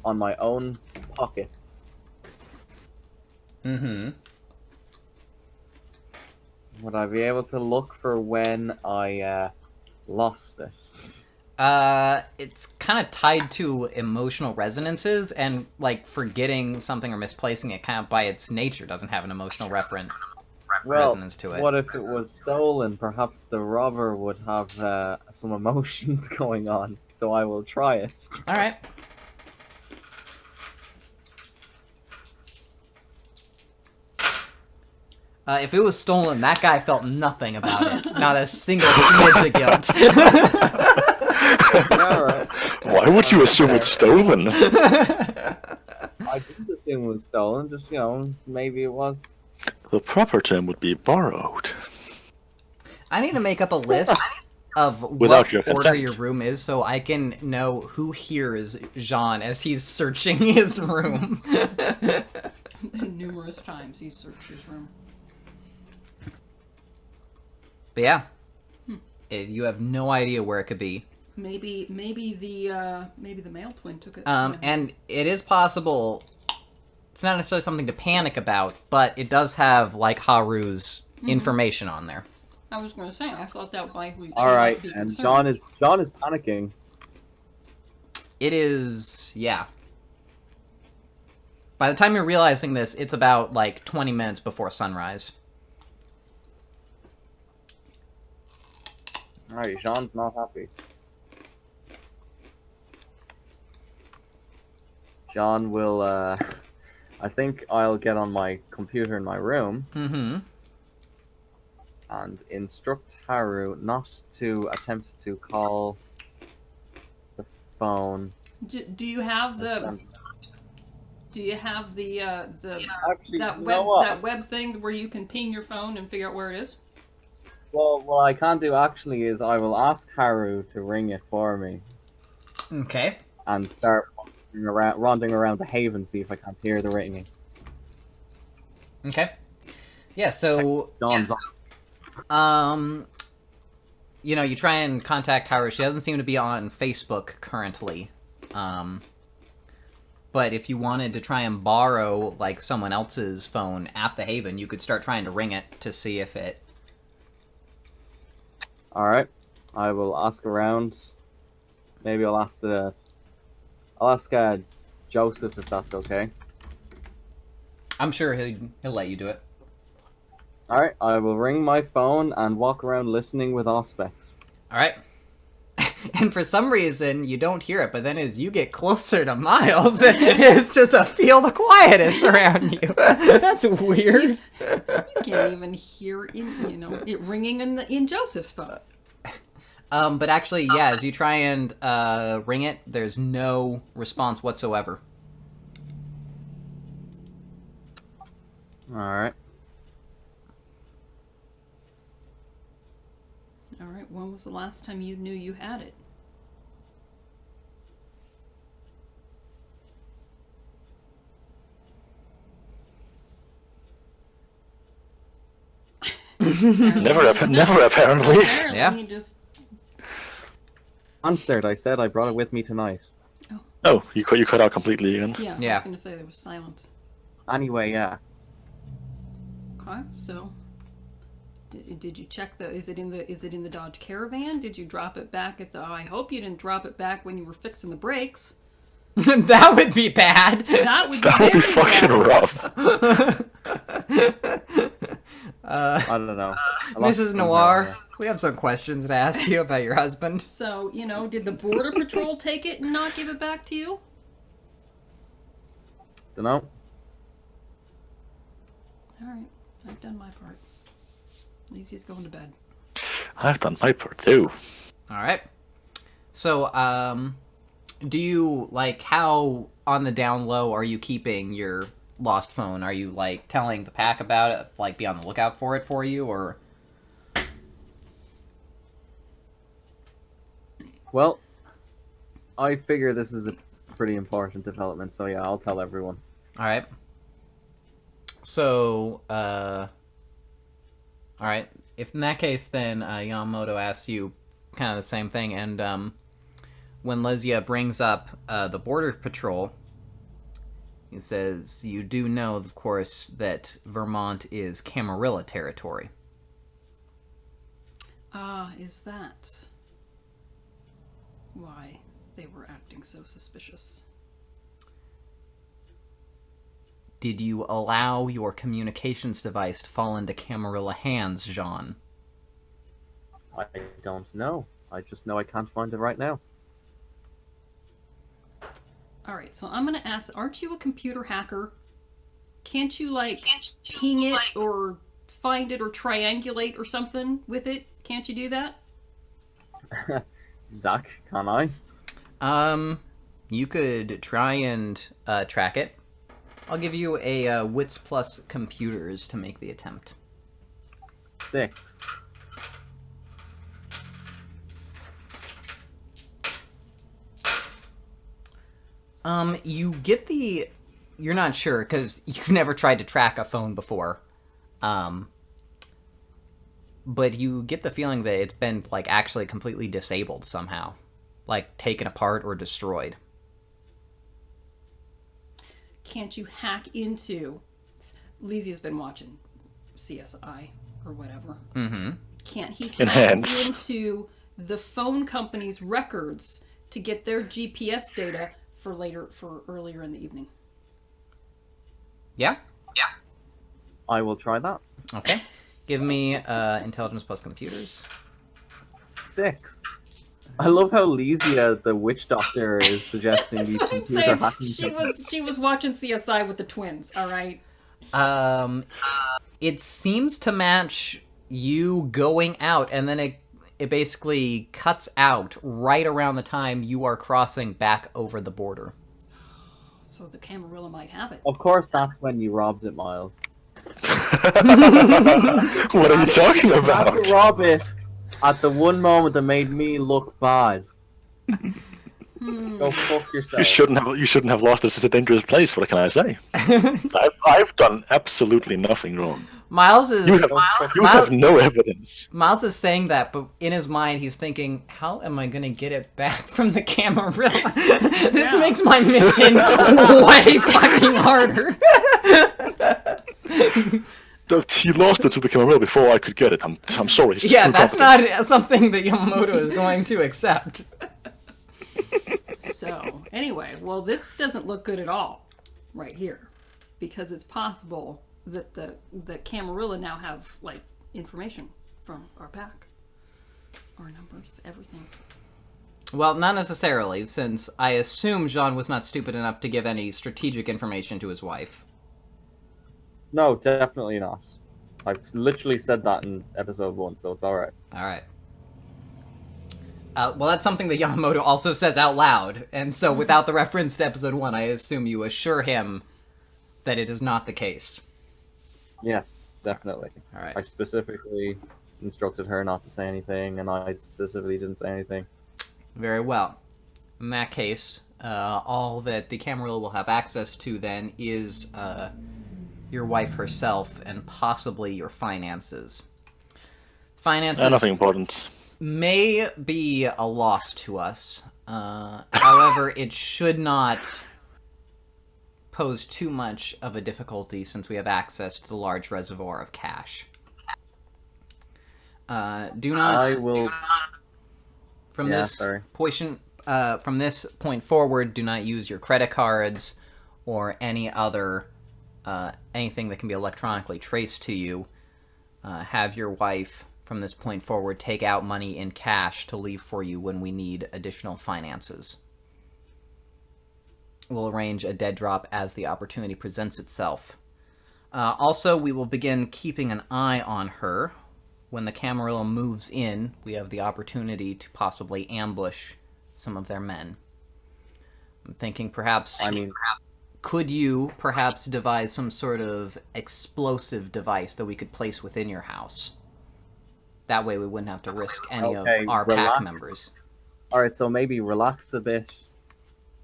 on my own pockets, Mm-hmm. would I be able to look for when I lost it? It's kind of tied to emotional resonances, and like forgetting something or misplacing it kind of by its nature doesn't have an emotional resonance to it. What if it was stolen? Perhaps the robber would have some emotions going on, so I will try it. Alright. If it was stolen, that guy felt nothing about it. Not a single smidge of guilt. Yeah, right. Why would you assume it's stolen? I didn't assume it was stolen, just, maybe it was. The proper term would be borrowed. I need to make up a list of Without what your order consent. your room is so I can know who hears Jean as he's searching his room. Numerous times he's searched his room. But yeah, you have no idea where it could be. Maybe the male twin took it. And it is possible. It's not necessarily something to panic about, but it does have like Haru's information on there. I was going to say, I thought that might be. Alright, be and concerned. John is panicking. It is, yeah. By the time you're realizing this, it's about like 20 minutes before sunrise. Alright, Jean's not happy. John will, I think I'll get on my computer in my room. Mm-hmm. and instruct Haru not to attempt to call the phone. Do you have the And- Do you have the Actually, that you web know what? that web thing where you can ping your phone and figure out where it is? Well, what I can do actually is I will ask Haru to ring it for me Okay. and start ronding around the haven, see if I can't hear the ringing. Okay. Yeah, so Dawn's you try and contact Haru. She doesn't seem to be on Facebook currently. But if you wanted to try and borrow like someone else's phone at the Haven, you could start trying to ring it to see if it. All right, I will ask around. Maybe I'll ask Joseph if that's okay. I'm sure he'll let you do it. All right, I will ring my phone and walk around listening with Auspex. All right. And for some reason, you don't hear it, but then as you get closer to Miles, it's just a field of quietness around you. That's weird. You can't even hear it ringing in Joseph's phone. But actually, yeah, as you try and ring it, there's no response whatsoever. All right. All right. When was the last time you knew you had it? Never apparently. Apparently, Yeah. he just. Answered. I said I brought it with me tonight. Oh, you cut out completely again. Yeah. I Yeah. was gonna say there was silence. Anyway, yeah. Okay. So. Did you check is it in the Dodge Caravan? Did you drop it back at the? Oh, I hope you didn't drop it back when you were fixing the brakes. That would be bad. That would be That would be very fucking bad. rough. I don't know. I lost Mrs. some Noir, memory. we have some questions to ask you about your husband. So, did the Border Patrol take it and not give it back to you? Dunno. Alright, I've done my part. Lucy's going to bed. I've done my part too. All right. So, do you how on the down low are you keeping your lost phone? Are you telling the pack about it, be on the lookout for it for you, or? Well, I figure this is a pretty important development, so yeah, I'll tell everyone. All right. So, all right. If in that case, then Yamamoto asks you kind of the same thing, and when Lesia brings up the Border Patrol, he says, "You do know, of course, that Vermont is Camarilla territory." Ah, is that why they were acting so suspicious? Did you allow your communications device to fall into Camarilla hands, Jean? I don't know. I just know I can't find it right now. Alright, so I'm gonna ask, aren't you a computer hacker? Can't you, ping it or find it or triangulate or something with it? Can't you do that? Zach, can I? You could try and track it. I'll give you a Wits plus Computers to make the attempt. 6. You get the... You're not sure, because you've never tried to track a phone before. But you get the feeling that it's been, actually completely disabled somehow. Taken apart or destroyed. Can't you hack into... Lisia's been watching CSI or whatever. Mm-hmm. Can't he hack Enhance. into the phone company's records to get their GPS data for earlier in the evening? Yeah? I will try that. Okay. Give me Intelligence plus Computers. 6. I love how Lesia, the witch doctor, is suggesting That's these what I'm computer saying. hacking She was watching CSI with the twins. All right. It seems to match you going out, and then it basically cuts out right around the time you are crossing back over the border. So the Camarilla might have it. Of course, that's when you robbed it, Miles. What are you talking You had about? to rob it at the one moment that made me look bad. Go fuck yourself. You shouldn't have lost it. It's a dangerous place. What can I say? I've done absolutely nothing wrong. Miles is You have no evidence. Miles is saying that, but in his mind he's thinking, "How am I gonna get it back from the Camarilla? This makes my mission way fucking harder." He lost it to the Camarilla before I could get it. I'm sorry. It's Yeah, too that's complicated. not something that Yamamoto is going to accept. So, anyway, well, this doesn't look good at all right here. Because it's possible that the Camarilla now have, like, information from our pack. Our numbers, everything. Well, not necessarily, since I assume Jean was not stupid enough to give any strategic information to his wife. No, definitely not. I've literally said that in episode 1, so it's alright. Alright. Well, that's something that Yamamoto also says out loud, and so without the reference to episode 1, I assume you assure him that it is not the case. Yes, definitely. Alright. I specifically instructed her not to say anything, and I specifically didn't say anything. Very well. In that case, all that the Camarilla will have access to then is your wife herself and possibly your finances. Finances Nothing important. may be a loss to us. However, it should not pose too much of a difficulty since we have access to the large reservoir of cash. Do not... I will... From Yeah, this sorry. from this point forward, do not use your credit cards or any other anything that can be electronically traced to you. Have your wife, from this point forward, take out money in cash to leave for you when we need additional finances. We'll arrange a dead drop as the opportunity presents itself. Also, we will begin keeping an eye on her. When the Camarilla moves in, we have the opportunity to possibly ambush some of their men. I'm thinking perhaps... Could you perhaps devise some sort of explosive device that we could place within your house? That way we wouldn't have to risk any of our pack members. Alright, so maybe relax a bit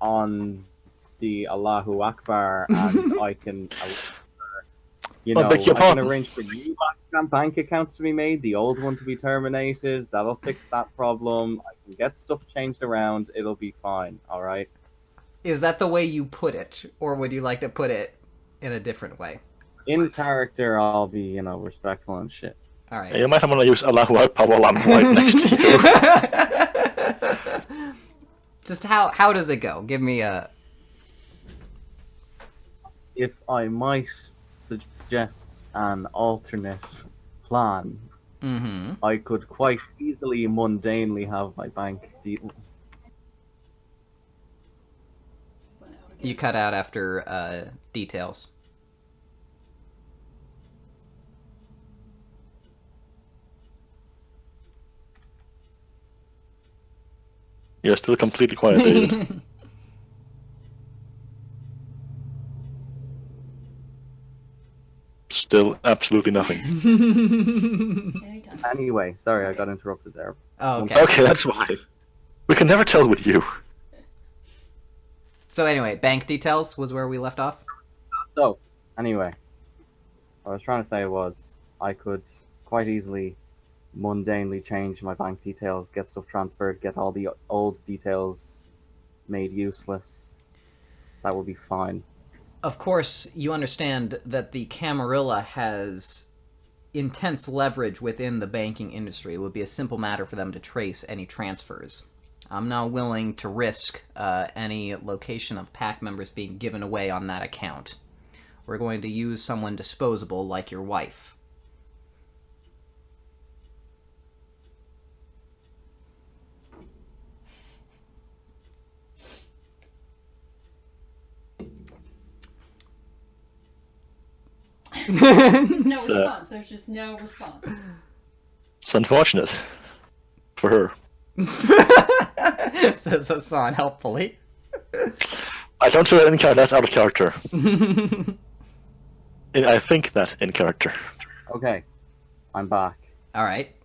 on the Allahu Akbar, and I can... I can arrange for new bank accounts to be made, the old one to be terminated. That'll fix that problem. I can get stuff changed around. It'll be fine. All right. Is that the way you put it, or would you like to put it in a different way? In character, I'll be, respectful and shit. All right. You might want to use Allahu Akbar while I'm right next to you. Just how does it go? Give me a... If I might suggest an alternate plan, I could quite easily mundanely have my bank You cut out after details. You're still completely quiet, David. Still absolutely nothing. Anytime. Anyway, sorry, I got interrupted there. Oh, okay. Okay, that's why. We can never tell with you. So anyway, bank details was where we left off? So, anyway, what I was trying to say was I could quite easily mundanely change my bank details, get stuff transferred, get all the old details made useless. That would be fine. Of course, you understand that the Camarilla has intense leverage within the banking industry. It would be a simple matter for them to trace any transfers. I'm not willing to risk any location of pack members being given away on that account. We're going to use someone disposable like your wife. There's no response. There's just no response. It's unfortunate for her. Says Hassan helpfully. I don't say that in character. That's out of character. I think that in character. Okay, I'm back. All right.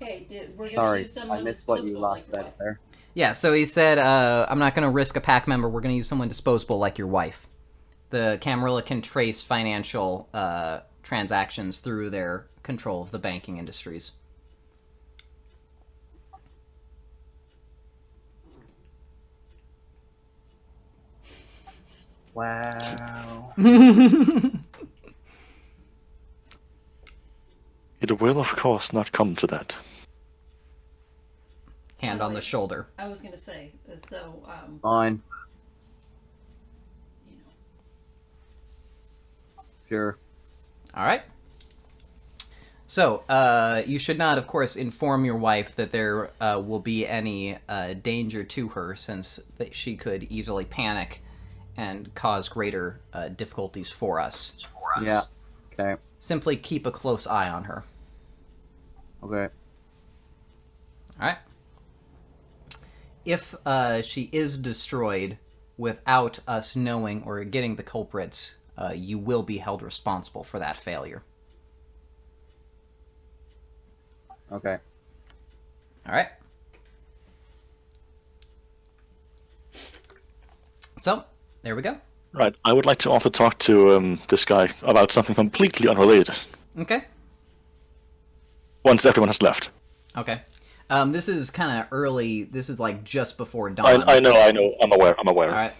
Okay, we're gonna Sorry, use someone I missed what you disposable last like said what? there. Yeah, so he said, I'm not going to risk a pack member. We're going to use someone disposable like your wife. The Camarilla can trace financial transactions through their control of the banking industries. Wow. It will, of course, not come to that. Hand on the shoulder. I was gonna say, so, Fine. you know. Sure. All right. So, you should not, of course, inform your wife that there will be any danger to her, since that she could easily panic and cause greater difficulties for us. Yeah. Okay. Simply keep a close eye on her. Okay. All right. If she is destroyed without us knowing or getting the culprits, you will be held responsible for that failure. Okay. All right. So, there we go. Right. I would like to also talk to this guy about something completely unrelated. Okay. Once everyone has left. Okay. This is kind of early. This is like just before dawn. I know. I'm aware. All right.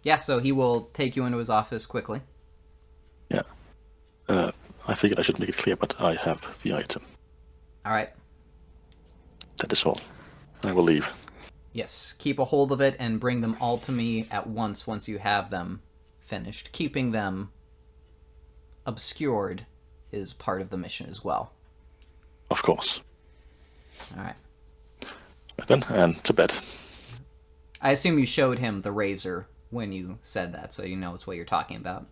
Yeah, so he will take you into his office quickly. Yeah. I figured I should make it clear, but I have the item. All right. That is all. I will leave. Yes, keep a hold of it and bring them all to me at once you have them finished. Keeping them obscured is part of the mission as well. Of course. All right. Right then, and to bed. I assume you showed him the razor when you said that, so he knows what you're talking about.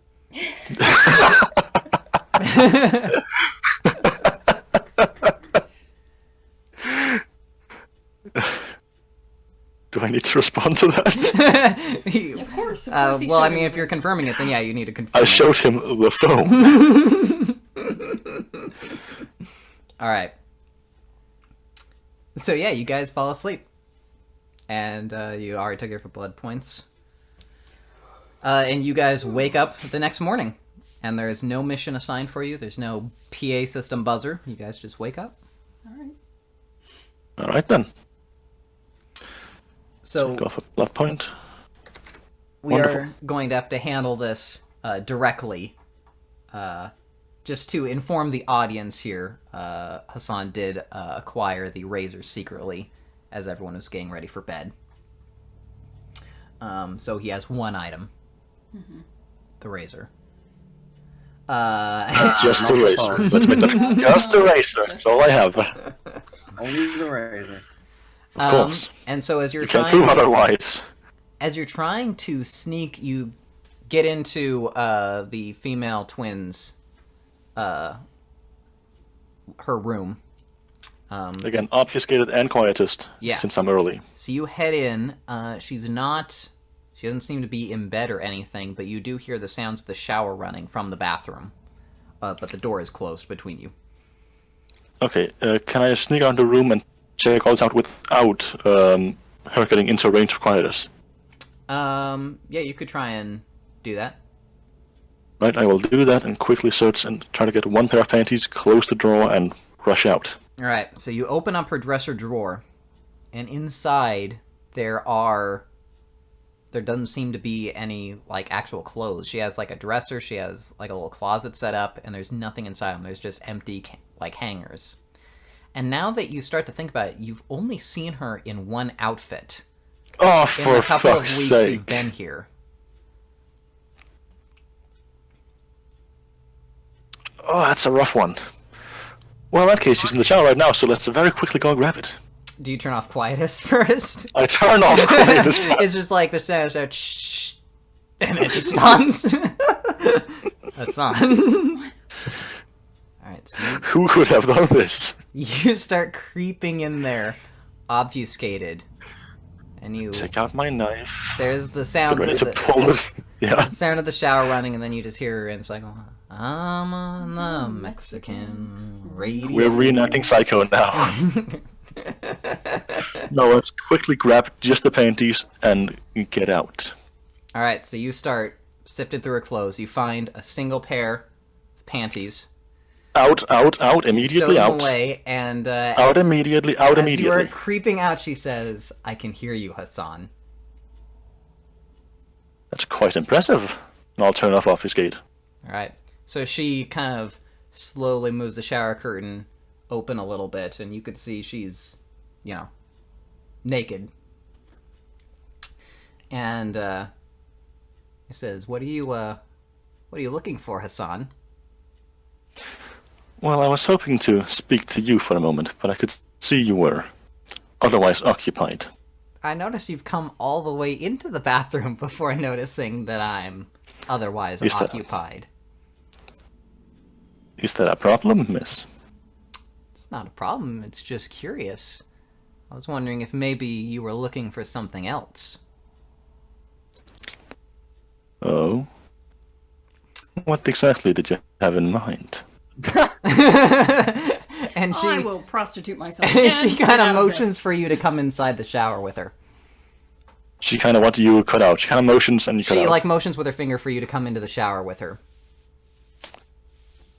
Do I need to respond to that? Of course. Well, I mean, if you're confirming it, then yeah, you need to confirm I it. showed him the phone. All right. So yeah, you guys fall asleep, and you already took your blood points, and you guys wake up the next morning, and there is no mission assigned for you. There's no PA system buzzer. You guys just wake up. All right. All right then. So Go for blood point. we Wonderful. are going to have to handle this directly. Just to inform the audience here, Hassan did acquire the razor secretly as everyone was getting ready for bed. So he has one item. Mm-hmm. The razor. Just a razor. Let's make that just a razor. That's all I have. Only the razor. Of course. And so as you're You can't trying, prove otherwise. as you're trying to sneak, you get into the female twins' her room. Again, obfuscated and quietist. Yeah. Since I'm early. So you head in. She doesn't seem to be in bed or anything, but you do hear the sounds of the shower running from the bathroom. But the door is closed between you. Okay. Can I sneak around the room and check all this out without her getting into range of quietist? Yeah, you could try and do that. Right. I will do that and quickly search and try to get one pair of panties, close the drawer, and rush out. All right, so you open up her dresser drawer, and inside there doesn't seem to be any like actual clothes. She has like a dresser, she has like a little closet set up, and there's nothing inside them. There's just empty like hangers. And now that you start to think about it, you've only seen her in one outfit Oh, in for the couple of fuck's weeks sake! you've been here. Oh, that's a rough one. Well, in that case, she's in the shower right now, so let's very quickly go and grab it. Do you turn off quietist first? I turn off quietest. It's just like the sound, shh, and it just stops. That's on. Alright, Alright, so Who could have done this? you start creeping in there, obfuscated. And you... Take out my knife. There's the Get sounds ready of to the... pull it. Yeah. The sound of the shower running, and then you just hear her, and it's like, I'm on the Mexican radio. We're reenacting Psycho now. No, let's quickly grab just the panties and get out. Alright, so you start sifting through her clothes. You find a single pair of panties. Out, immediately stow them out. away, and Out immediately, as out you immediately. are creeping out, she says, I can hear you, Hassan. That's quite impressive. And I'll turn off Obfuscate. Alright, so she kind of slowly moves the shower curtain open a little bit, and you can see she's, naked. And he says, what are you looking for, Hassan? Well, I was hoping to speak to you for a moment, but I could see you were otherwise occupied. I notice you've come all the way into the bathroom before noticing that I'm otherwise occupied. Is that a problem, miss? It's not a problem, it's just curious. I was wondering if maybe you were looking for something else. Oh? What exactly did you have in mind? And she... I will prostitute myself. And and she get kind of out motions this. for you to come inside the shower with her. She kind of wants you cut out. She kind of motions and you cut She, out. motions with her finger for you to come into the shower with her.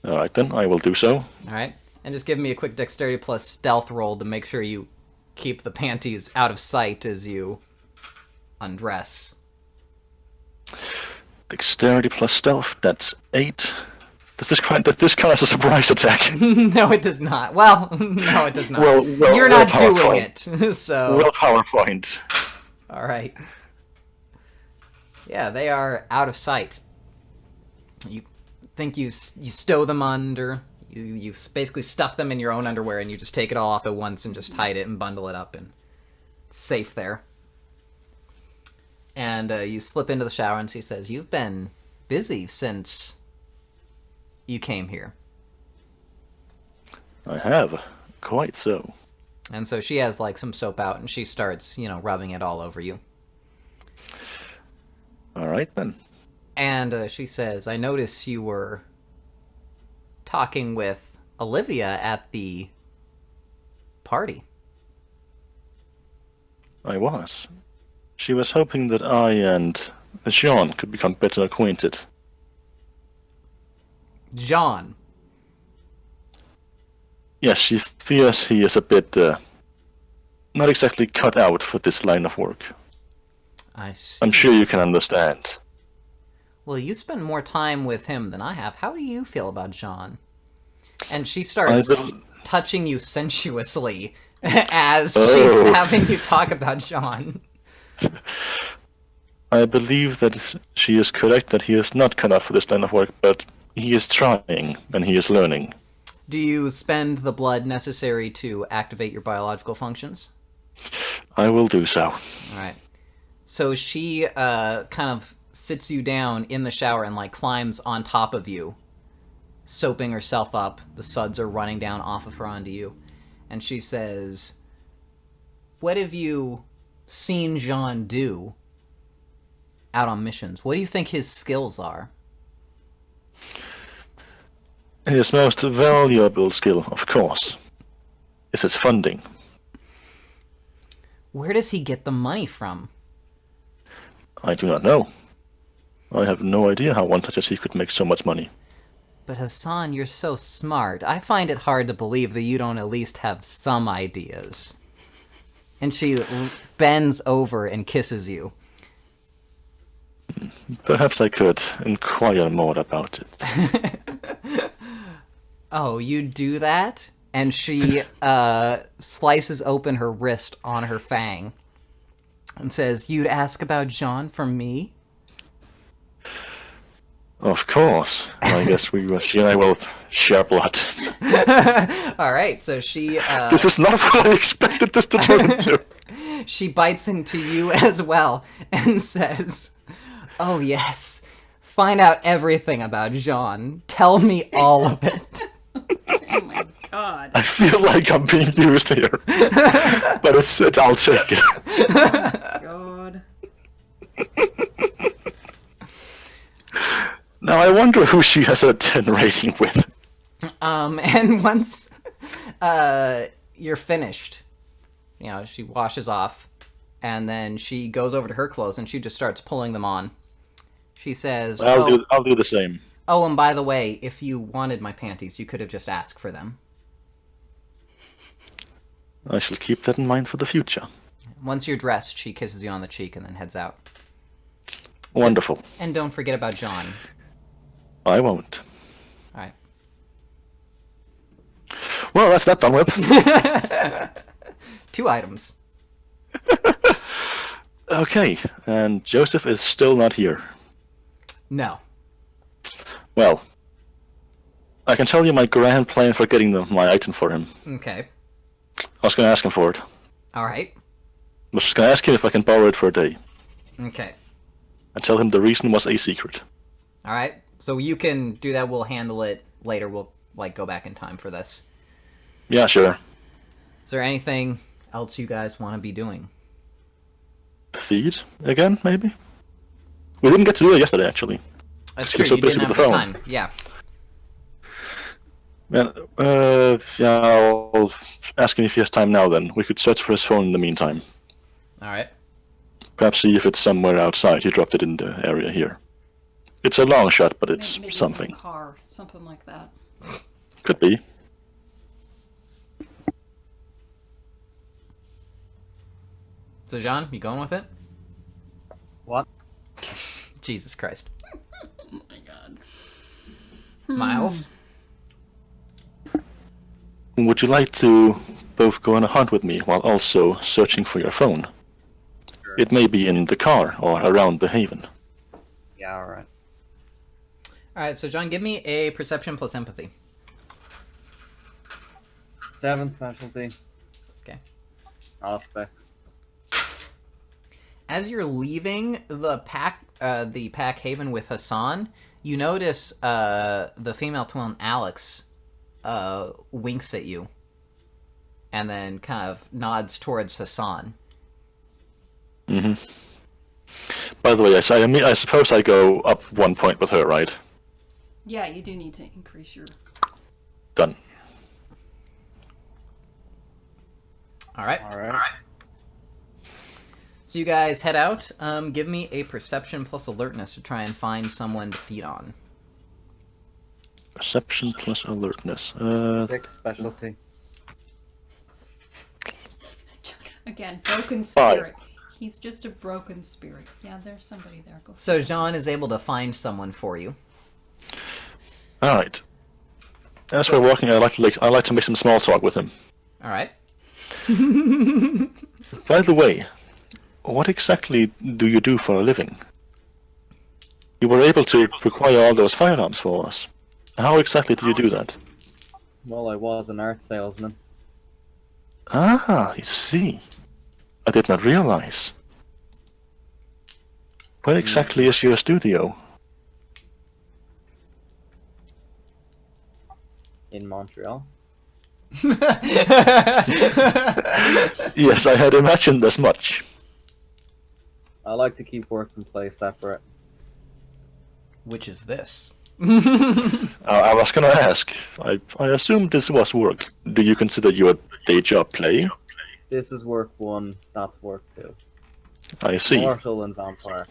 Alright then, I will do so. Alright? And just give me a quick dexterity plus stealth roll to make sure you keep the panties out of sight as you undress. Dexterity plus stealth, that's 8. Does this count as a surprise attack? No, it does not. Well, no, it does not. Well, You're not willpower doing point. it, so... Willpower point. Alright. Yeah, they are out of sight. You think you stow them under... You basically stuff them in your own underwear and you just take it all off at once and just hide it and bundle it up and it's safe there. And you slip into the shower and she says, you've been busy since you came here. I have. Quite so. And so she has some soap out and she starts, rubbing it all over you. Alright then. And she says, I noticed you were talking with Olivia at the party. I was. She was hoping that I and Jean could become better acquainted. John. Yes, she fears he is a bit, not exactly cut out for this line of work. I see. I'm sure you can understand. Well, you spend more time with him than I have. How do you feel about John? And she starts touching you sensuously as she's having you talk about John. I believe that she is correct that he is not cut out for this line of work, but he is trying and he is learning. Do you spend the blood necessary to activate your biological functions? I will do so. Alright. So she kind of sits you down in the shower and climbs on top of you, soaping herself up. The suds are running down off of her onto you. And she says, what have you seen Jean do out on missions? What do you think his skills are? His most valuable skill, of course, is his funding. Where does he get the money from? I do not know. I have no idea how one such as he could make so much money. But Hassan, you're so smart. I find it hard to believe that you don't at least have some ideas. And she bends over and kisses you. Perhaps I could inquire more about it. Oh, you do that? And she slices open her wrist on her fang and says, you'd ask about John from me? Of course. I guess she and I will share blood. Alright, so she... This is not what I expected this to turn into. She bites into you as well and says, oh yes, find out everything about Jean. Tell me all of it. Oh my god. I feel like I'm being used here, but it's I'll take it. God. Now I wonder who she has a 10 rating with. And once you're finished, you know, she washes off, and then she goes over to her clothes and she just starts pulling them on. She says, I'll do the same. Oh, and by the way, if you wanted my panties, you could have just asked for them. I shall keep that in mind for the future. Once you're dressed, she kisses you on the cheek and then heads out. Wonderful. And don't forget about John. I won't. Alright. Well, that's that done with. 2 items. Okay, and Joseph is still not here. No. Well, I can tell you my grand plan for getting my item for him. Okay. I was going to ask him for it. Alright. I was just going to ask him if I can borrow it for a day. Okay. And tell him the reason was a secret. Alright. So you can do that, we'll handle it later. We'll, like, go back in time for this. Yeah, sure. Is there anything else you guys want to be doing? Feed again, maybe? We didn't get to do it yesterday, actually. That's You're true, so you busy didn't with have the the phone. time. Yeah. Yeah, I'll ask him if he has time now then. We could search for his phone in the meantime. Alright. Perhaps see if it's somewhere outside. He dropped it in the area here. It's a long shot, but it's Maybe something. It's in a car, something like that. Could be. So, John, you going with it? What? Jesus Christ. Oh my god. Miles? Would you like to both go on a hunt with me while also searching for your phone? Sure. It may be in the car or around the haven. Yeah, alright. Alright, so John, give me a perception plus empathy. 7 specialty. Okay. Aspects. As you're leaving the pack haven with Hassan, you notice the female twin Alex winks at you, and then kind of nods towards Hassan. Mm-hmm. By the way, I suppose I go up 1 point with her, right? Yeah, you do need to increase your... Done. Alright. Alright. So you guys head out. Give me a perception plus alertness to try and find someone to feed on. Perception plus alertness. 6 specialty. Again, broken 5. spirit. He's just a broken spirit. Yeah, there's somebody there. Go. So John is able to find someone for you. Alright. As we're walking, I like to make some small talk with him. Alright. By the way, what exactly do you do for a living? You were able to acquire all those firearms for us. How exactly do you do that? Well, I was an art salesman. Ah, I see. I did not realize. Where exactly is your studio? In Montreal. Yes, I had imagined as much. I like to keep work and play separate. Which is this? I was gonna ask. I assumed this was work. Do you consider your day job play? This is work 1, that's work 2. I see. Mortal and vampire.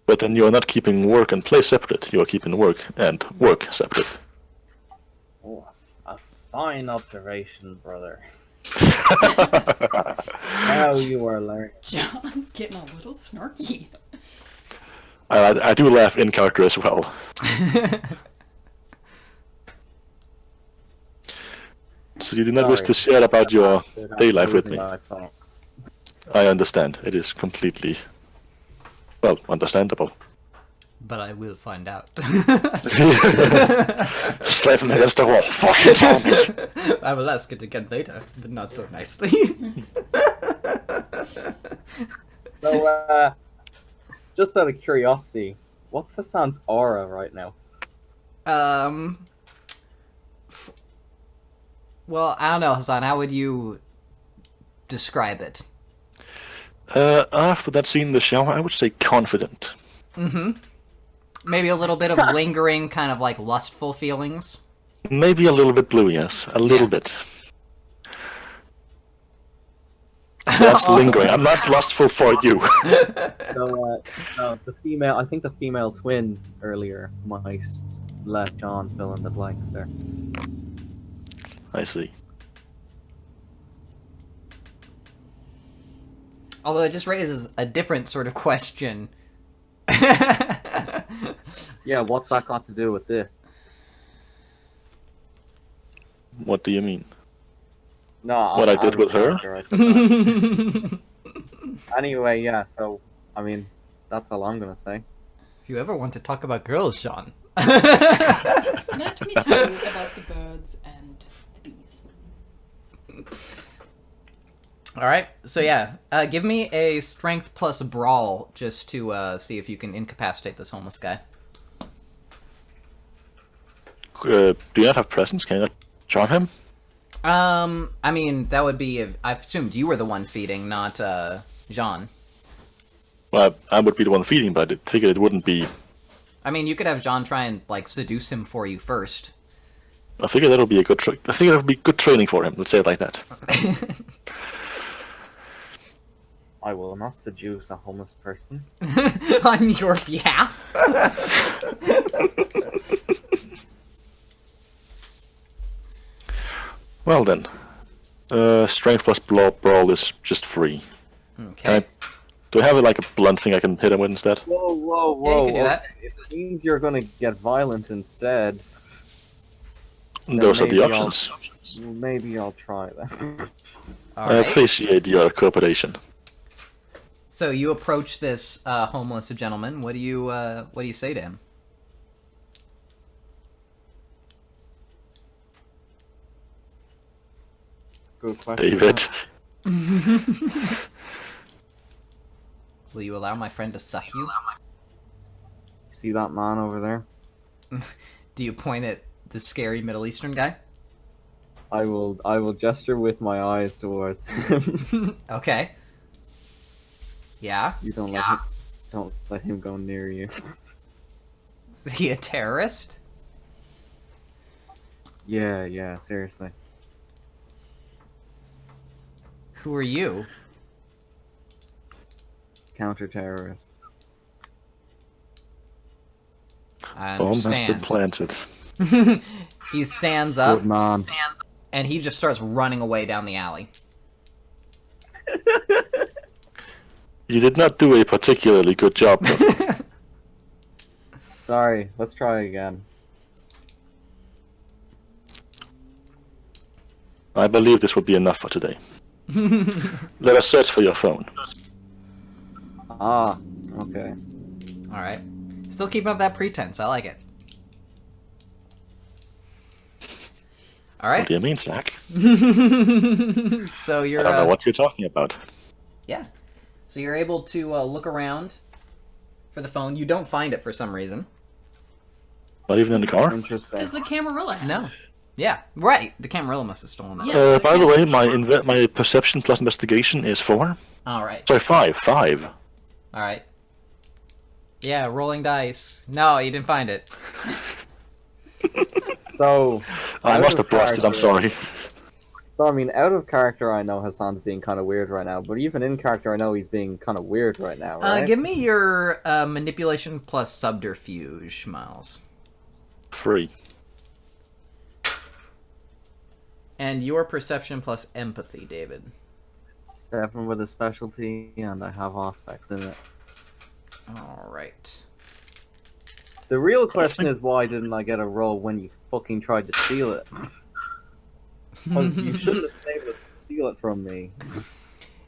But then you're not keeping work and play separate. You're keeping work and work separate. Oh, a fine observation, brother. Now you are learning. John's getting a little snarky. I do laugh in character as well. So you do not wish to share about your day life with me. I understand. It is completely, well, understandable. But I will find out. Slap him against the wall. Fucking tell me. I will ask it again later, but not so nicely. So, just out of curiosity, what's Hassan's aura right now? Well, I don't know, Hassan. How would you describe it? After that scene in the shower, I would say confident. Maybe a little bit of lingering, kind of like lustful feelings. Maybe a little bit blue, yes. A little bit. That's lingering. I'm not lustful for you. So, the female, I think the female twin earlier might let John fill in the blanks there. I see. Although it just raises a different sort of question. Yeah, what's that got to do with this? What do you mean? No, What I did with her? I said that. Anyway, yeah, so, I mean, that's all I'm gonna say. If you ever want to talk about girls, Sean. Let me tell you about the birds and the bees. Alright, so yeah, give me a strength plus brawl just to see if you can incapacitate this homeless guy. Do you not have presence? Can I not charm him? I mean, that would be if I assumed you were the one feeding, not, Jean. Well, I would be the one feeding, but I figured it wouldn't be... I mean, you could have Jean try and, like, seduce him for you first. I figure that would be a good I think that would be good training for him, let's say it like that. I will not seduce a homeless person. On your behalf? Well then. Strength plus brawl is just free. Okay. Do I have like a blunt thing I can hit him with instead? Whoa, whoa, whoa. Yeah, you can do that. If it means you're gonna get violent instead, Those are the maybe options. maybe I'll try that. I Alright. appreciate your cooperation. So you approach this homeless gentleman. What do you say to him? Good question. David. Will you allow my friend to suck you? See that man over there? Do you point at the scary Middle Eastern guy? I will gesture with my eyes towards him. Okay. Yeah? You don't let him go near you. Is he a terrorist? Yeah, seriously. Who are you? Counter-terrorist. I Bomb has been understand. planted. He stands up, Good man. and he just starts running away down the alley. You did not do a particularly good job, though. Sorry, let's try again. I believe this would be enough for today. Let us search for your phone. Ah, okay. Alright. Still keeping up that pretense. I like it. What Alright. do you mean, Slack? So you're I don't know what you're talking about. yeah. So you're able to look around for the phone. You don't find it for some reason. Not even in the car? Interesting. Does the Camarilla have? No. Yeah, right. The Camarilla must have stolen that. Yeah. By the way, my perception plus investigation is 4. Alright. Sorry, 5. 5. Alright. Yeah, rolling dice. No, you didn't find it. So, I out must of have busted, I'm character- sorry. So, I mean, out of character, I know Hassan's being kind of weird right now, but even in character, I know he's being kind of weird right now, right? Give me your manipulation plus subterfuge, Miles. 3. And your perception plus empathy, David. 7 with a specialty, and I have aspects in it. Alright. The real question is, why didn't I get a roll when you fucking tried to steal it? Because you shouldn't have been able to steal it from me.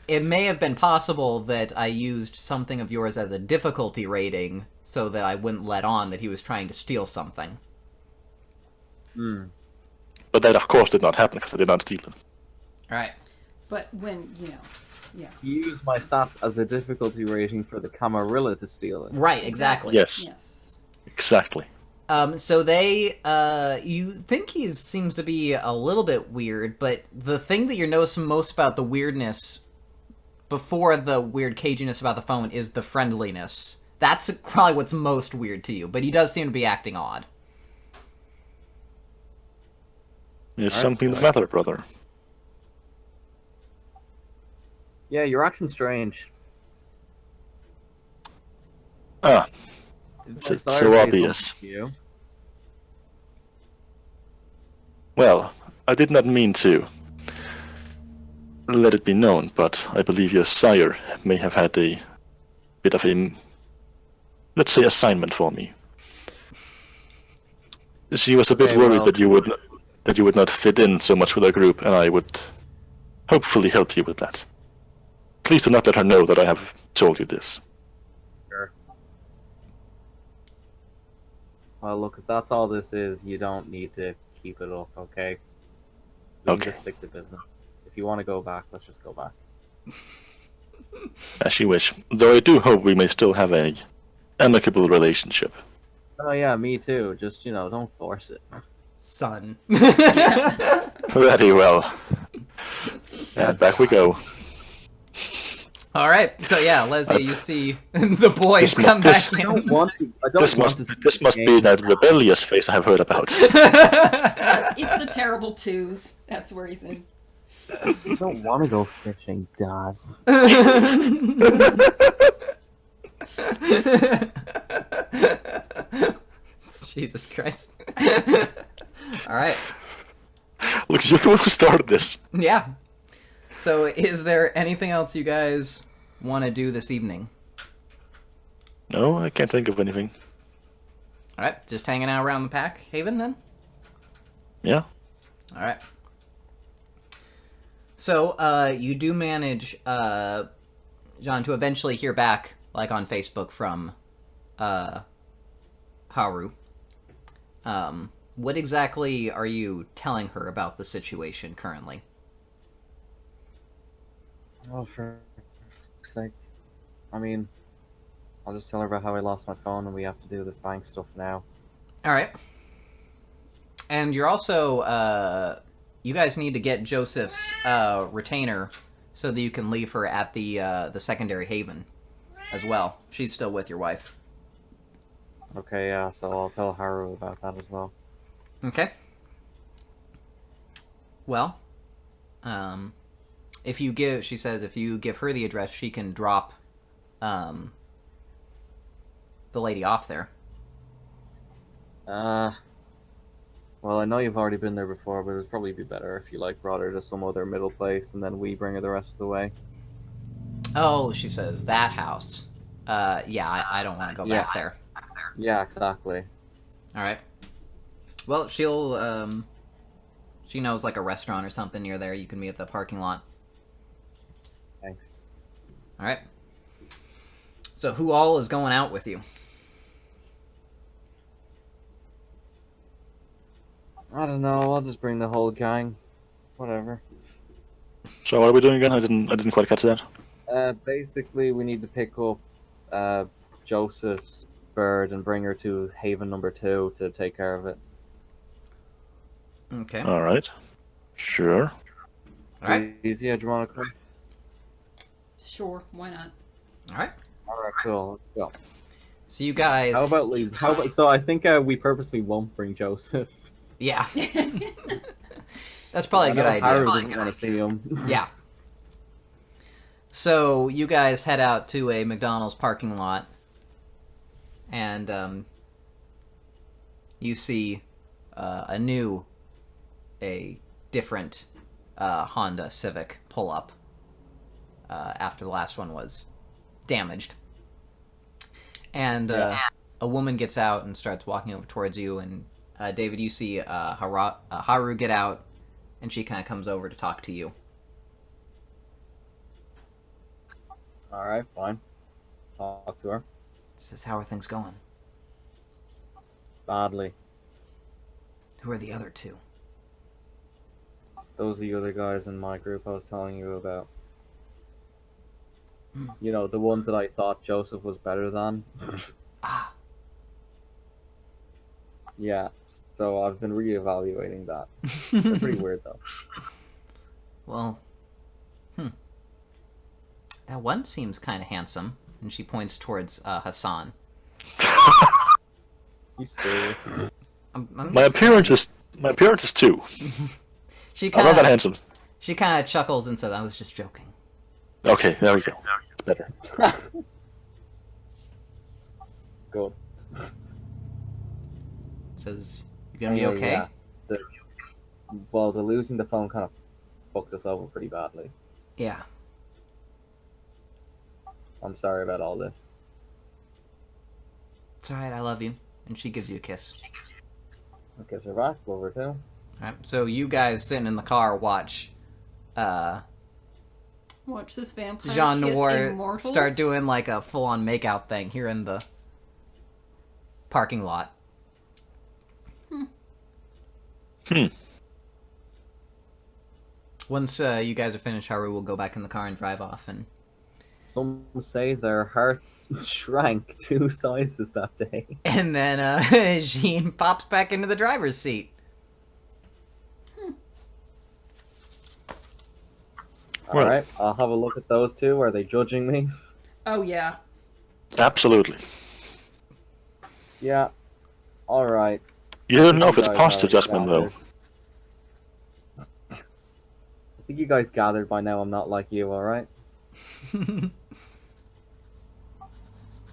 It may have been possible that I used something of yours as a difficulty rating so that I wouldn't let on that he was trying to steal something. Hmm. But that, of course, did not happen because I did not steal it. Alright. But when, yeah. You used my stats as a difficulty rating for the Camarilla to steal it. Right, exactly. Yes, Yes. exactly. So they, you think he seems to be a little bit weird, but the thing that you're noticing most about the weirdness before the weird caginess about the phone is the friendliness. That's probably what's most weird to you, but he does seem to be acting odd. Is Alright, something so the matter, brother? Yeah, you're acting strange. Ah, It's it's so obvious. You. Well, I did not mean to let it be known, but I believe your sire may have had a bit of a, let's say, assignment for me. She was a bit Okay, worried well- that you would not fit in so much with our group, and I would hopefully help you with that. Please do not let her know that I have told you this. Sure. Well, look, if that's all this is, you don't need to keep it up, okay? We can Okay. just stick to business. If you want to go back, let's just go back. As you wish. Though I do hope we may still have a amicable relationship. Oh yeah, me too. Just, don't force it. Son. Very well. And back we go. Alright, so yeah, Leslie, you see the boys come back I don't in. want to. I don't want to. This must be that rebellious face I have heard about. It's the terrible twos. That's where he's in. I don't want to go fishing, Dad. Jesus Christ. Alright. Look, you're the one who started this. Yeah. So, is there anything else you guys want to do this evening? No, I can't think of anything. Alright, just hanging out around the pack haven then? Yeah. Alright. So, you do manage, John, to eventually hear back, like on Facebook, from, Haru. What exactly are you telling her about the situation currently? Oh, for fuck's sake. I mean, I'll just tell her about how I lost my phone and we have to do this bank stuff now. Alright. And you're also, you guys need to get Joseph's, retainer so that you can leave her at the secondary haven as well. She's still with your wife. Okay, yeah, so I'll tell Haru about that as well. Okay. Well, she says if you give her the address, she can drop, the lady off there. Well, I know you've already been there before, but it'd probably be better if you, brought her to some other middle place and then we bring her the rest of the way. Oh, she says, that house. Yeah, I don't want to go back there. Yeah, exactly. Alright. Well, she'll, she knows, like, a restaurant or something near there. You can meet at the parking lot. Thanks. Alright. So, who all is going out with you? I don't know, I'll just bring the whole gang. Whatever. So what are we doing again? I didn't quite catch that. Basically, we need to pick up Joseph's bird and bring her to Haven number 2 to take care of it. Okay. All right. Sure. Alright. Easy, do you want to come? Sure, why not? Alright. Alright, cool. Let's go. So you guys... How about leave? So I think we purposely won't bring Joseph. Yeah. That's probably a good idea. Haru doesn't want to see him. Yeah. So you guys head out to a McDonald's parking lot, and you see a different Honda Civic pull up after the last one was damaged. And a woman gets out and starts walking over towards you, and David, you see Haru get out, and she kind of comes over to talk to you. Alright, fine. Talk to her. Says, how are things going? Badly. Who are the other two? Those are the other guys in my group I was telling you about. Hmm. You know, the ones that I thought Joseph was better than. Ah. Yeah, so I've been reevaluating that. They're pretty weird though. Well, that one seems kind of handsome. And she points towards Hassan. You serious? I'm My just appearance saying. is 2. She I'm not that kind of handsome. she kind of chuckles and says, "I was just joking." Okay, there we go. Better. Good. Says, "You gonna be Anyway, okay?" yeah. Well, the losing the phone kind of fucked us over pretty badly. Yeah. I'm sorry about all this. It's alright, I love you. And she gives you a kiss. I guess we're back. Over too. Alright, so you guys sitting in the car watch Watch this vampire Jean kiss Noir immortal. start doing like a full-on makeout thing here in the parking lot. Once you guys are finished, Haru will go back in the car and drive off. And Some say their hearts shrank 2 sizes that day. and then Jean pops back into the driver's seat. Well- Alright, I'll have a look at those two. Are they judging me? Oh yeah. Absolutely. Yeah. Alright. You don't know if You it's guys past are adjustment, though. gathered. I think you guys gathered by now I'm not like you, alright?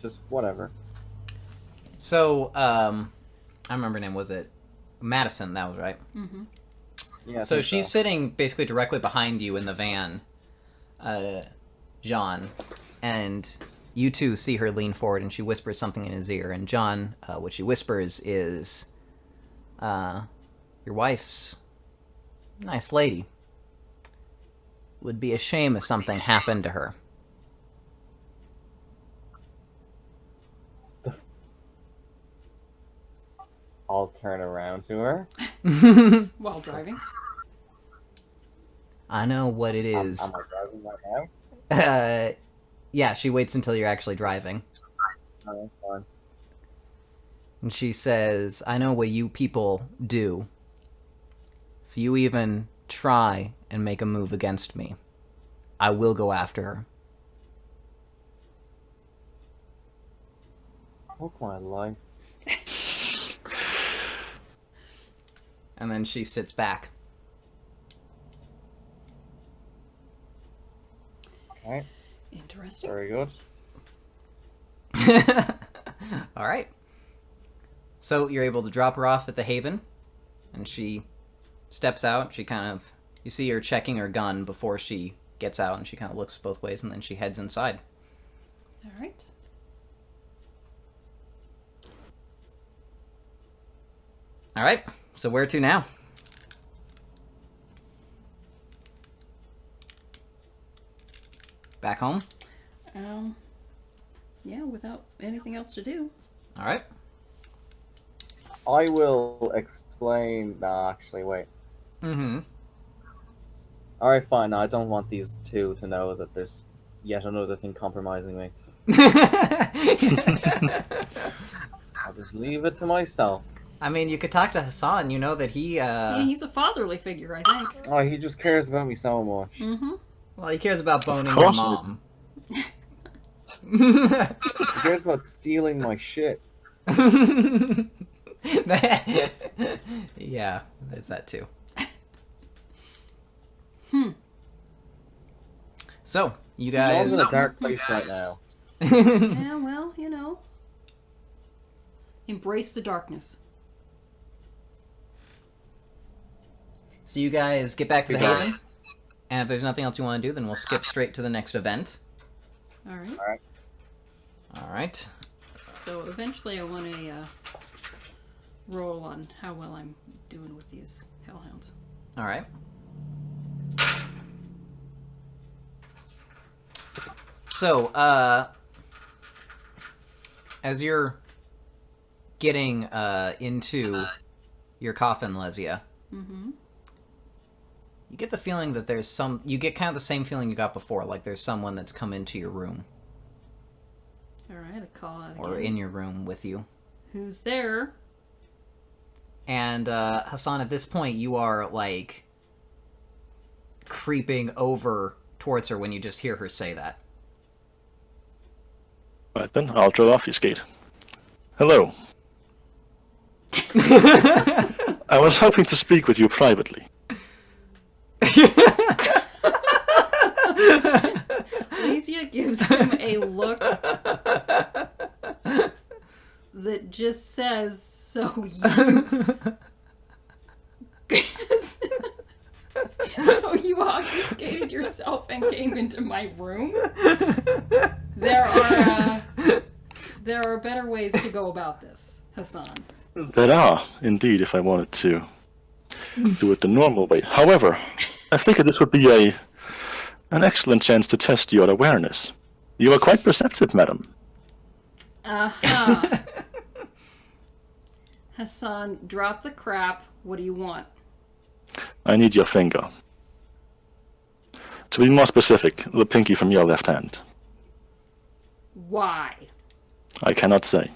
Just whatever. So, I remember her name, was it Madison? That was right. Mm-hmm. Yeah. I So think she's sitting basically directly behind you in the van, John, and you two see her lean forward and she whispers something in his ear. And John, what she whispers is, your wife's a nice lady. Would be a shame if something happened to her. I'll turn around to her. While driving. I know what it Am is. I driving right now? Yeah, she waits until you're actually driving. No, that's fine. And she says, I know what you people do. If you even try and make a move against me, I will go after her. Fuck my life. And then she sits back. Okay, Interesting. very good. All right. So you're able to drop her off at the Haven, and she steps out. She kind of, you see her checking her gun before she gets out, and she kind of looks both ways, and then she heads inside. All right. All right. So where to now? Back home? Yeah, without anything else to do. All right. I will explain. Nah, actually, wait. Mm-hmm. Alright, fine. No, I don't want these two to know that there's yet another thing compromising me. I'll just leave it to myself. I mean, you could talk to Hassan. You know that he, Yeah, he's a fatherly figure, I think. Oh, he just cares about me so much. Mm-hmm. well, he cares about boning your course he mom. He cares about stealing my shit. Yeah, there's that too. So, you I'm guys... in a dark place right now. Yeah, well, you know. Embrace the darkness. So you guys get back to the Goodbye. Haven, and if there's nothing else you want to do, then we'll skip straight to the next event. All right. All right. So eventually I want a roll on how well I'm doing with these hellhounds. All right. So, as you're getting into your coffin, Lesia, Mm-hmm. you get the feeling that there's some... You get kind of the same feeling you got before, like there's someone that's come into your room, All right, I call out or again. in your room with you. Who's there? And Hassan, at this point, you are like creeping over towards her when you just hear her say that. Right then, I'll try to obfuscate. Hello. I was hoping to speak with you privately. Alicia gives him a look that just says, "So so you obfuscated yourself and came into my room? There are better ways to go about this, Hassan." There are, indeed, if I wanted to do it the normal way. However, I figured this would be an excellent chance to test your awareness. You are quite perceptive, madam. Uh-huh. Hassan, drop the crap. What do you want? I need your finger. To be more specific, the pinky from your left hand. Why? I cannot say.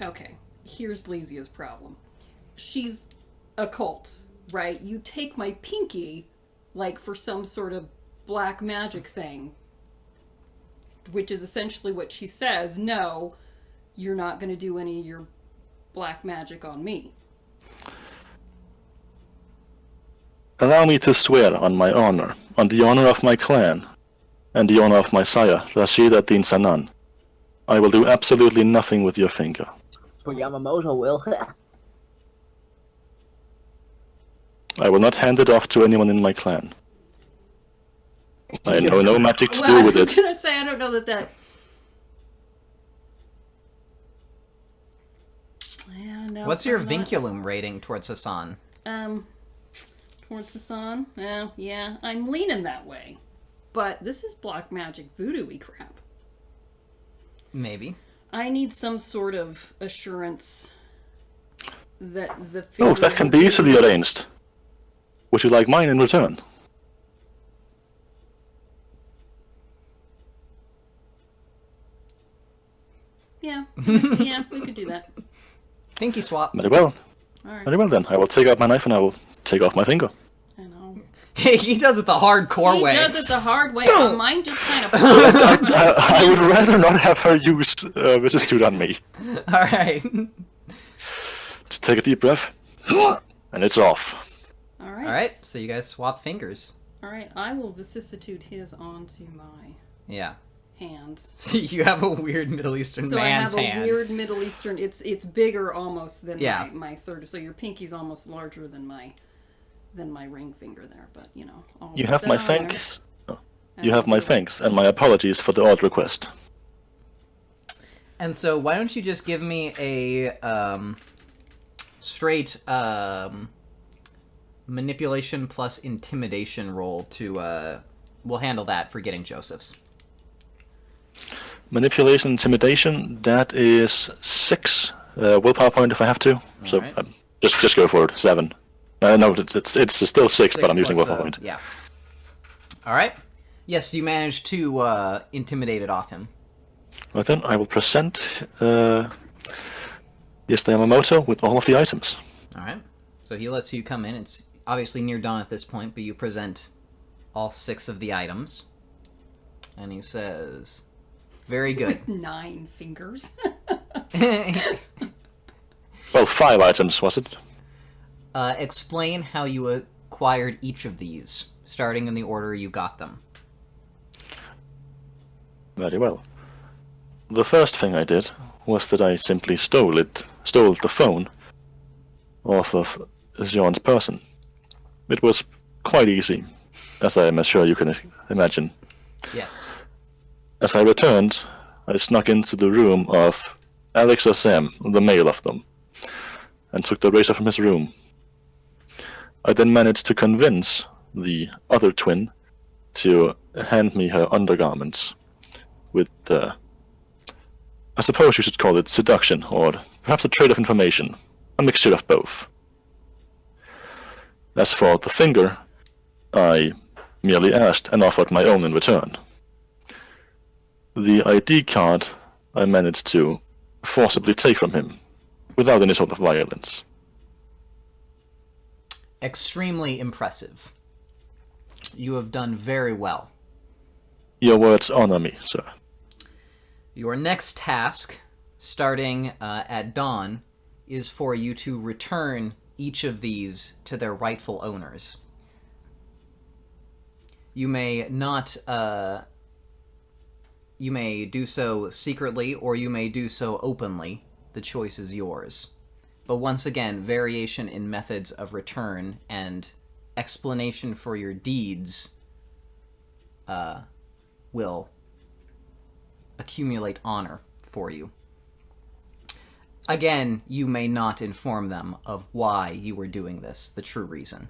Okay, here's Lysia's problem. She's a cult, right? You take my pinky, like, for some sort of black magic thing, which is essentially what she says. No, you're not going to do any of your black magic on me. Allow me to swear on my honor, on the honor of my clan, and the honor of my sire, Rashid ad-Din Sanan. I will do absolutely nothing with your finger. But Yamamoto will. I will not hand it off to anyone in my clan. I know no magic to do with I was it. going to say, I don't know that... Yeah, no, What's your I'm not- vinculum rating towards Hassan? Towards Hassan? Yeah, I'm leaning that way. But this is black magic voodoo-y crap. Maybe. I need some sort of assurance that the Oh, figure that can will be easily arranged. Would you like mine in return? Yeah, yeah, we could do that. Pinky swap. Very well. All right. Very well then. I will take out my knife and I will take off my finger. I know. He does it the hardcore He way. does it the hard way. Mine just kind of pops off and I would rather not have her use vicissitude on me. Alright. Just take a deep breath, and it's off. All right. Alright, so you guys swap fingers. All right. I will vicissitude his onto my Yeah. hand. So you have a weird Middle Eastern So I man's have a hand. weird Middle Eastern. It's bigger almost than Yeah. my third. So your pinky's almost larger than my ring finger there. But you know. I'll You put have that my on there. thanks. You have my thanks and my apologies for the odd request. And so why don't you just give me a straight manipulation plus intimidation roll to we'll handle that for getting Joseph's. Manipulation, intimidation, that is 6 willpower point if I have to. So Alright. just go for it. 7. No, it's still 6, but I'm using plus, willpower point. Yeah. Alright. Yes, you managed to intimidate it off him. Right then, I will present yes, the Yamamoto with all of the items. Alright. So he lets you come in. It's obviously near dawn at this point, but you present all 6 of the items. And he says, very good. 9 fingers. Well, 5 items, was it? Explain how you acquired each of these, starting in the order you got them. Very well. The first thing I did was that I simply stole the phone off of Jean's person. It was quite easy, as I am sure you can imagine. Yes. As I returned, I snuck into the room of Alex or Sam, the male of them, and took the razor from his room. I then managed to convince the other twin to hand me her undergarments with, I suppose you should call it seduction, or perhaps a trade of information, a mixture of both. As for the finger, I merely asked and offered my own in return. the ID card I managed to forcibly take from him without any sort of violence. Extremely impressive. You have done very well. Your words honor me, sir. Your next task, starting at dawn, is for you to return each of these to their rightful owners. You may not, you may do so secretly, or you may do so openly. The choice is yours. But once again, variation in methods of return and explanation for your deeds will accumulate honor for you. Again, you may not inform them of why you were doing this, the true reason.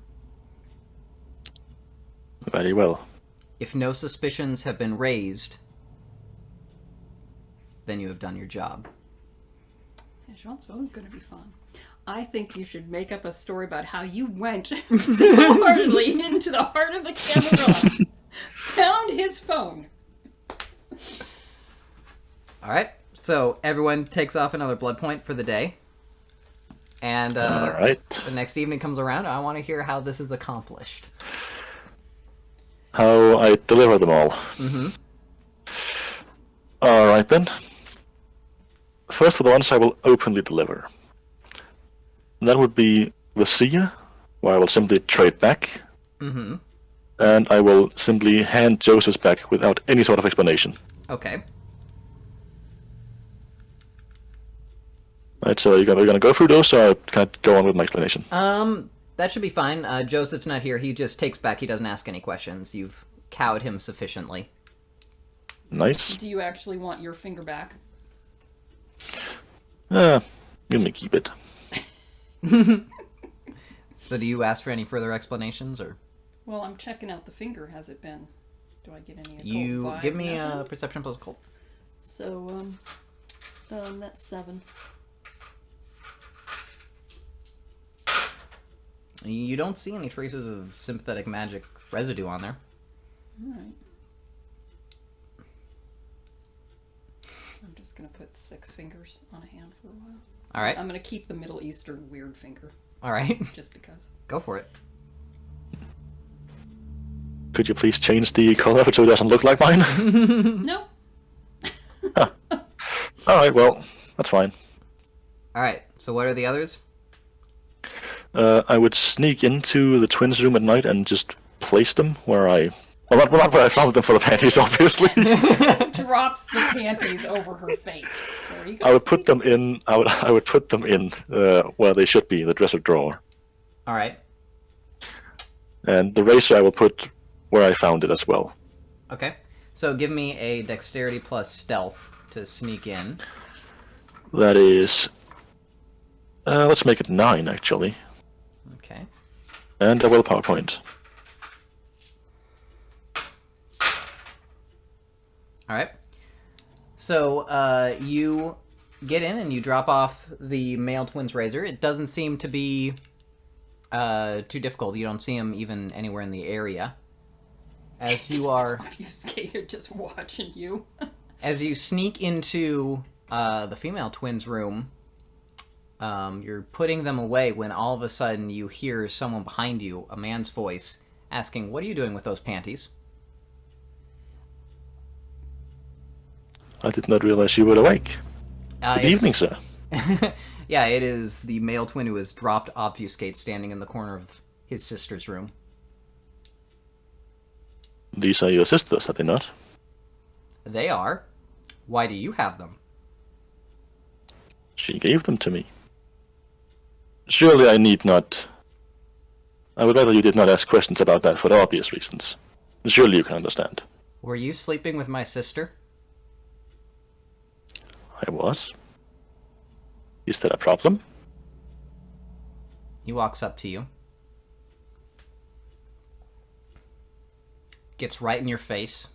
Very well. If no suspicions have been raised, then you have done your job. Yeah, Sean's phone's gonna be fun. I think you should make up a story about how you went single-heartedly into the heart of the Camarilla, found his phone. Alright, so everyone takes off another blood point for the day. And Alright. the next evening comes around, and I want to hear how this is accomplished. How I deliver them all. Mm-hmm. Alright then. First for the ones I will openly deliver. That would be the seer, where I will simply trade back. Mm-hmm. And I will simply hand Joseph's back without any sort of explanation. Okay. Right, so you're gonna go through those, or can I go on with my explanation? That should be fine. Joseph's not here. He just takes back. He doesn't ask any questions. You've cowed him sufficiently. Nice. Do you actually want your finger back? You may keep it. So do you ask for any further explanations, or? Well, I'm checking out the finger. Has it been? Do I get any occult You vibe? give me Nothing? a perception plus occult. So, that's 7. You don't see any traces of sympathetic magic residue on there. Alright. I'm just gonna put 6 fingers on a hand for a while. Alright. I'm gonna keep the Middle Eastern weird finger, Alright. just because. Go for it. Could you please change the color of it so it doesn't look like mine? No. Alright, well, that's fine. Alright, so what are the others? I would sneak into the twins' room at night and just place them where I... Well, not where I found them for the panties, obviously. Just drops the panties over her face. There you go. I would put them in... I would put them in where they should be, in the dresser drawer. Alright. And the razor I will put where I found it as well. Okay. So give me a dexterity plus stealth to sneak in. That is... let's make it 9, actually. Okay. And a willpower point. Alright. So, you get in and you drop off the male twin's razor. It doesn't seem to be too difficult. You don't see him even anywhere in the area. As you are... Obfuscated just watching you. As you sneak into the female twin's room, you're putting them away when all of a sudden you hear someone behind you, a man's voice, asking, "What are you doing with those panties?" I did not realize you were awake. Good evening, sir. Yeah, it is the male twin who has dropped Obfuscate standing in the corner of his sister's room. These are your sisters, are they not? They are. Why do you have them? She gave them to me. Surely I need not... I would rather you did not ask questions about that for obvious reasons. Surely you can understand. Were you sleeping with my sister? I was. Is that a problem? He walks up to you. Gets right in your face.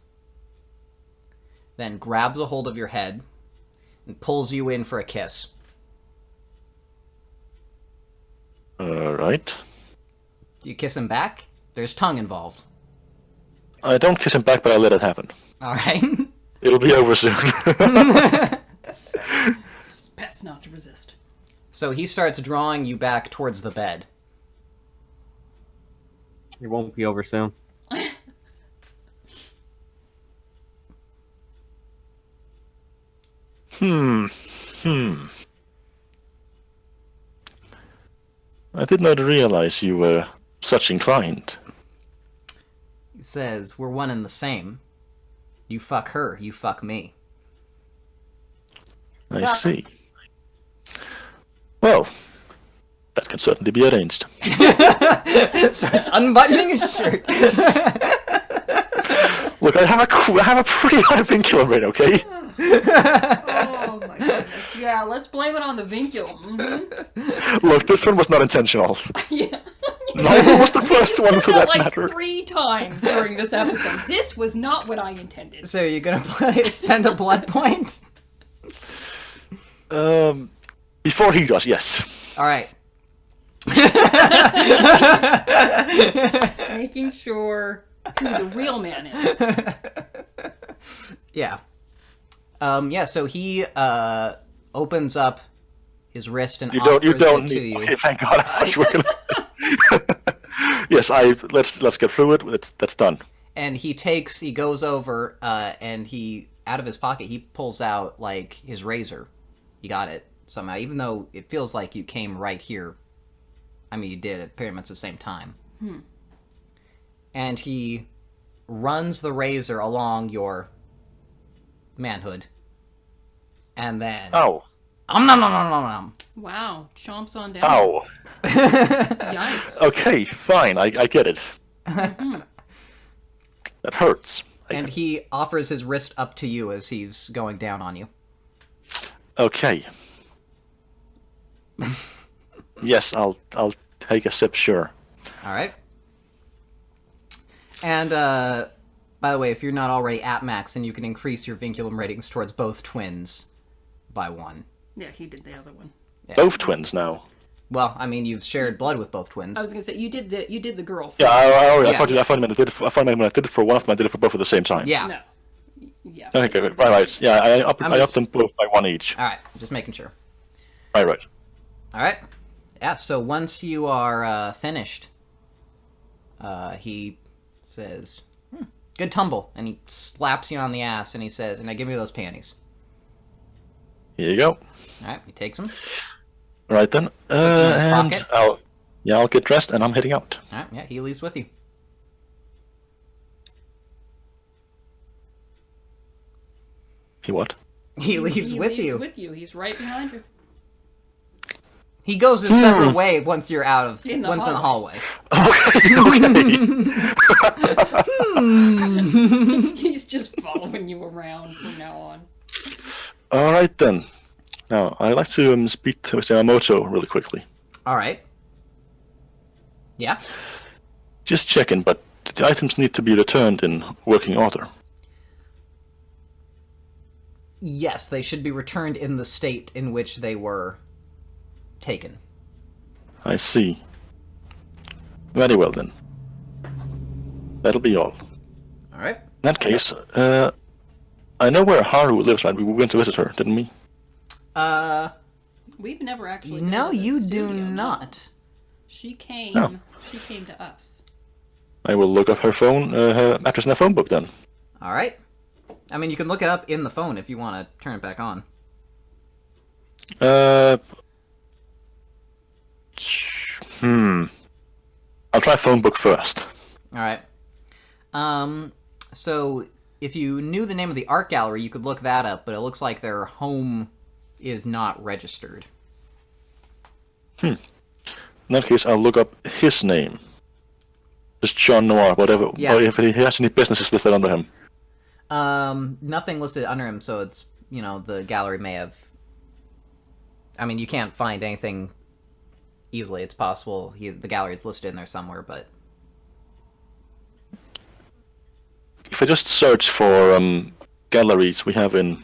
Then grabs a hold of your head and pulls you in for a kiss. Alright. You kiss him back? There's tongue involved. I don't kiss him back, but I let it happen. Alright. It'll be over soon. It's best not to resist. So he starts drawing you back towards the bed. It won't be over soon. I did not realize you were such inclined. He says, we're one and the same. You fuck her, you fuck me. I see. Well, that can certainly be arranged. Starts unbuttoning his shirt. Look, I have a pretty high vinculum rate, okay? Oh my goodness. Yeah, let's blame it on the vinculum. Mm-hmm. Look, this one was not intentional. Yeah. Neither was the first one, for that like matter. 3 times during this episode. This was not what I intended. So you're gonna spend a blood point? Before he does, yes. Alright. Making sure who the real man is. Yeah. Yeah, so he opens up his wrist and You offers don't it to need. you. Okay, thank God. I thought you were gonna. Yes, let's get through it. That's done. And he goes over, and he, out of his pocket, he pulls out, like, his razor. You got it, somehow. Even though it feels like you came right here. I mean, you did at pretty much the same time. And he runs the razor along your manhood. And then... Ow. Nom. Wow, chomps on down. Ow. Yikes. Okay, fine. I get it. That hurts. And he offers his wrist up to you as he's going down on you. Okay. Yes, I'll take a sip, sure. Alright. And, by the way, if you're not already at max, then you can increase your vinculum ratings towards both twins by 1. Yeah, he did the other one. Yeah. Both twins now. Well, I mean, you've shared blood with both twins. I was gonna say you did the girl. Yeah, I Yeah. thought I meant when I did it for one of them, I did it for both at the same time. Yeah. No. Yeah. Okay, good. Right. Yeah, I upped them both by 1 each. Alright, just making sure. Right. Alright. Yeah, so once you are finished, he says, good tumble. And he slaps you on the ass and he says, now give me those panties. Here you go. Alright, he takes them. Right then. in his And pocket. I'll get dressed and I'm heading out. Alright, yeah, he leaves with you. He what? He leaves with leaves you. with you. He's right behind you. He goes his separate way once you're out of In the once in the hallway. Okay. He's just following you around from now on. All right then. Now I'd like to speak to Mr. Yamamoto really quickly. Alright. Yeah? Just checking, but the items need to be returned in working order. Yes, they should be returned in the state in which they were taken. I see. Very well then. That'll be all. Alright. In that case, I know where Haru lives, right? We went to visit her, didn't we? We've never actually. been No, to the you studio, do no. not. She came. Oh. She came to us. I will look up her address in the phone book then. Alright. I mean, you can look it up in the phone if you want to turn it back on. I'll try phone book first. Alright. So, if you knew the name of the art gallery, you could look that up, but it looks like their home is not registered. In that case, I'll look up his name. Just John Noir, whatever. Yeah. Or if he has any businesses listed under him. Nothing listed under him, so it's, the gallery may have... I mean, you can't find anything easily. It's possible the gallery is listed in there somewhere, but... If I just search for galleries we have in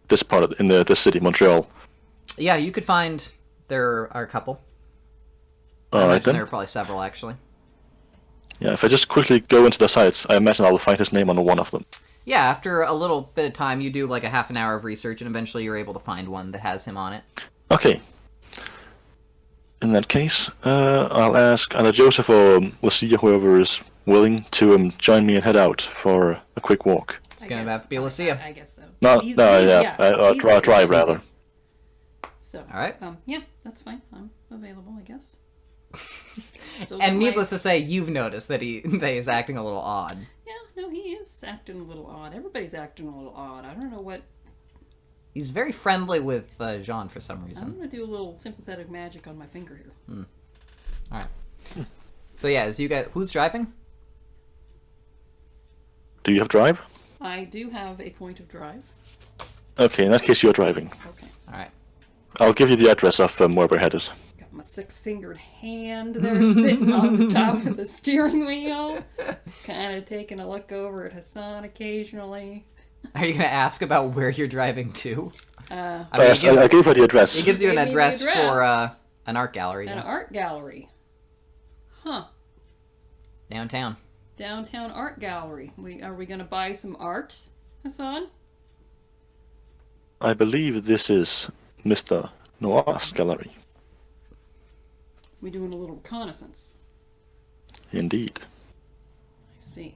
this part in this city, Montreal. Yeah, you could find... There are a couple. I All right imagine then. there are probably several, actually. Yeah, if I just quickly go into the sites, I imagine I'll find his name on one of them. Yeah, after a little bit of time, you do like a half an hour of research, and eventually you're able to find one that has him on it. Okay. In that case, I'll ask either Joseph or Lucia, whoever is willing, to join me and head out for a quick walk. It's gonna have to be Lucia. I guess so. No, These- no, these- yeah, these drive days, rather. easy. So, All right. yeah, that's fine. I'm available, I guess. Still And got my- needless to say, you've noticed that he is acting a little odd. Yeah, no, he is acting a little odd. Everybody's acting a little odd. I don't know what. He's very friendly with Jean for some I'm reason. gonna do a little sympathetic magic on my finger here. All right. So yeah, as you guys, who's driving? Do you have drive? I do have a point of drive. Okay, in that case, you're driving. Okay. All right. I'll give you the address of where we're headed. Got my 6-fingered hand there sitting on the top of the steering wheel. Kind of taking a look over at Hassan occasionally. Are you gonna ask about where you're driving to? I mean, Yes, I gave her the address. he gives you an Gave me the address for address. an art gallery An art gallery. Huh. downtown. Downtown art gallery. Are we gonna buy some art, Hassan? I believe this is Mr. Noir's gallery. We doing a little reconnaissance. Indeed. I see.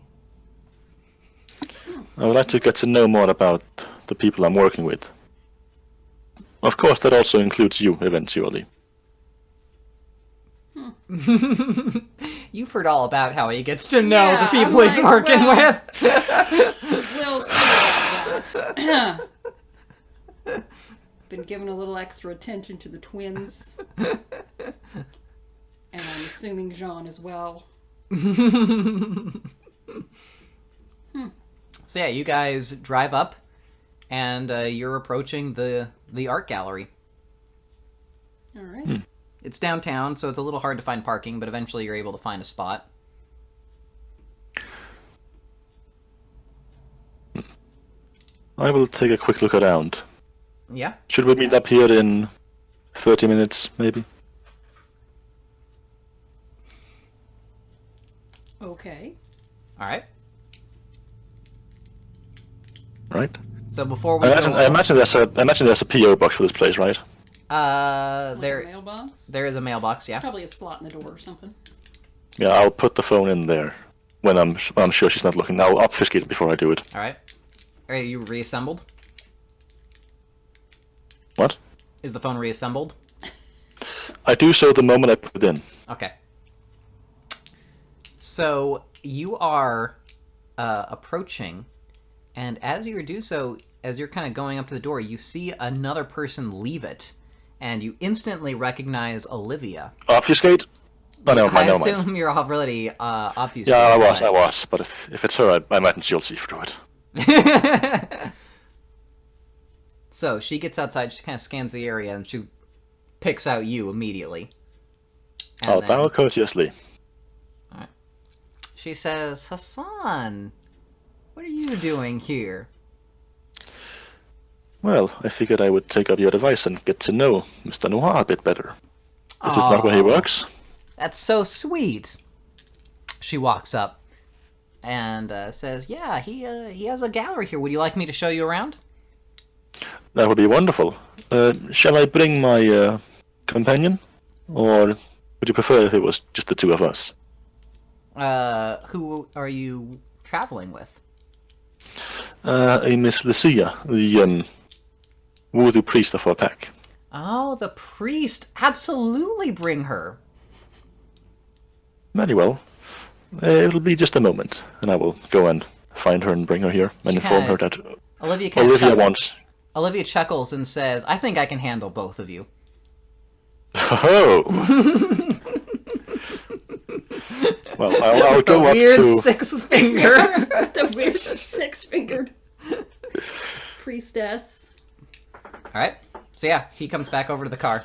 I would like to get to know more about the people I'm working with. Of course, that also includes you, eventually. You've heard all about how he gets to know Yeah, the people I'm he's like, working well- with. We'll see about that. Been giving a little extra attention to the twins. And I'm assuming Jean as well. So yeah, you guys drive up, and you're approaching the art gallery. All right. It's downtown, so it's a little hard to find parking, but eventually you're able to find a spot. I will take a quick look around. Yeah. Should we meet up here in 30 minutes, maybe? Okay. All right. Right? So before we I imagine there's a PO box for this place, right? Like a there mailbox? there is a mailbox. Yeah. Probably a slot in the door or something. Yeah, I'll put the phone in there when I'm sure she's not looking. I'll obfuscate it before I do it. All right. Are you reassembled? What? Is the phone reassembled? I do so the moment I put it in. Okay. So you are approaching, and as you do so, as you're kind of going up to the door, you see another person leave it, and you instantly recognize Olivia. Obfuscate? Oh, never mind, I never mind. assume you're already obvious. Yeah, I was. But if it's her, I imagine she'll see through it. So she gets outside, she kind of scans the area, and she picks out you immediately. And I'll then bow courteously. she says, "Hassan, what are you doing here?" Well, I figured I would take up your advice and get to know Mr. Noir a bit better. Is this not where he Aw. works? That's so sweet. She walks up and says, "Yeah, he has a gallery here. Would you like me to show you around?" That would be wonderful. Shall I bring my companion? Or would you prefer if it was just the two of us? Who are you traveling with? A Miss Lucia, the voodoo priest of our pack. Oh, the priest. Absolutely bring her. Very well. It'll be just a moment, and I will go and find her and bring her here and She inform her kinda- that Olivia kind Olivia wants. Olivia chuckles and says, "I think I can handle both of you." Oh! Well, I'll The go up weird to. sixth finger. The weird 6-fingered priestess. All right. So yeah, he comes back over to the car.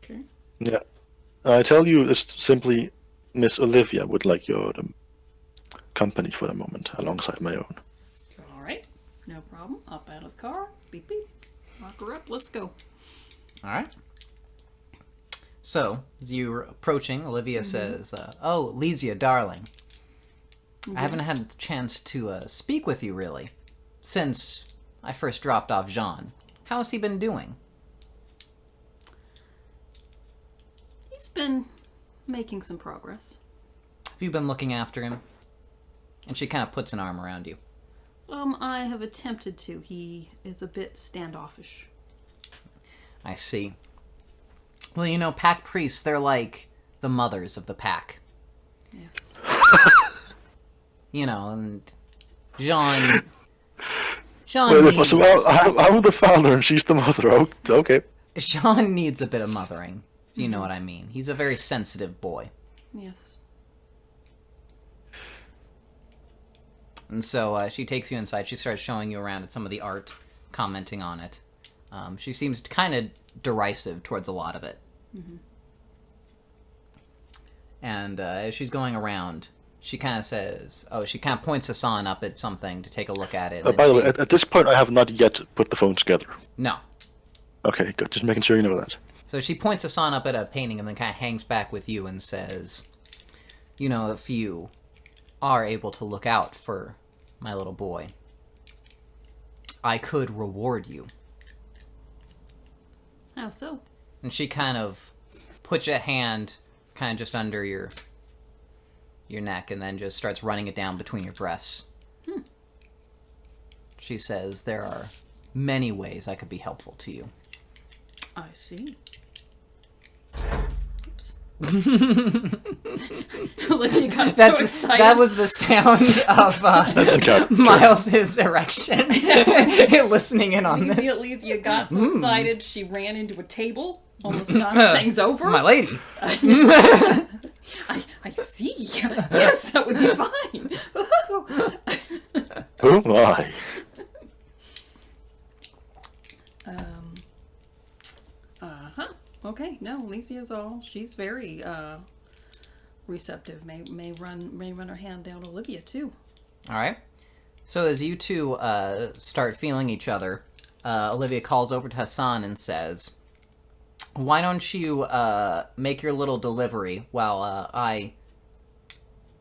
Okay. Yeah. I tell you, it's simply Miss Olivia would like your company for a moment alongside my own. All right. No problem. Up out of the car. Beep beep. Lock her up. Let's go. All right. So, as you're approaching, Olivia says, "Oh, Lysia, darling, I haven't had a chance to speak with you, really. since I first dropped off Jean. How has he been doing? He's been making some progress. Have you been looking after him? And she kind of puts an arm around you. I have attempted to. He is a bit standoffish. I see. Well, you know, pack priests, they're like the mothers of the pack. Yes. You know, and Jean... Well, needs, I'm the father and she's the mother. Okay. Jean needs a bit of mothering. You know what I mean. He's a very sensitive boy. Yes. And so she takes you inside. She starts showing you around at some of the art, commenting on it. She seems kind of derisive towards a lot of it. Mm-hmm. And as she's going around, she kind of says, she kind of points Hassan up at something to take a look at it. By the way, at this point, I have not yet put the phone together. No. Okay, good. Just making sure you know that. So she points Hassan up at a painting and then kind of hangs back with you and says, you know, if you are able to look out for my little boy, I could reward you. How so? And she kind of puts a hand kind of just under your neck and then just starts running it down between your breasts. She says, there are many ways I could be helpful to you. I see. Oops. Olivia got so excited. That was the sound of Miles' erection. Listening in on this. Alesia got so excited she ran into a table, almost knocked things over. My lady. I see. Yes, that would be fine. Oh my. Okay, no, Alicia's all. She's very receptive. May run her hand down Olivia too. All right. So as you two start feeling each other, Olivia calls over to Hassan and says, "Why don't you make your little delivery while I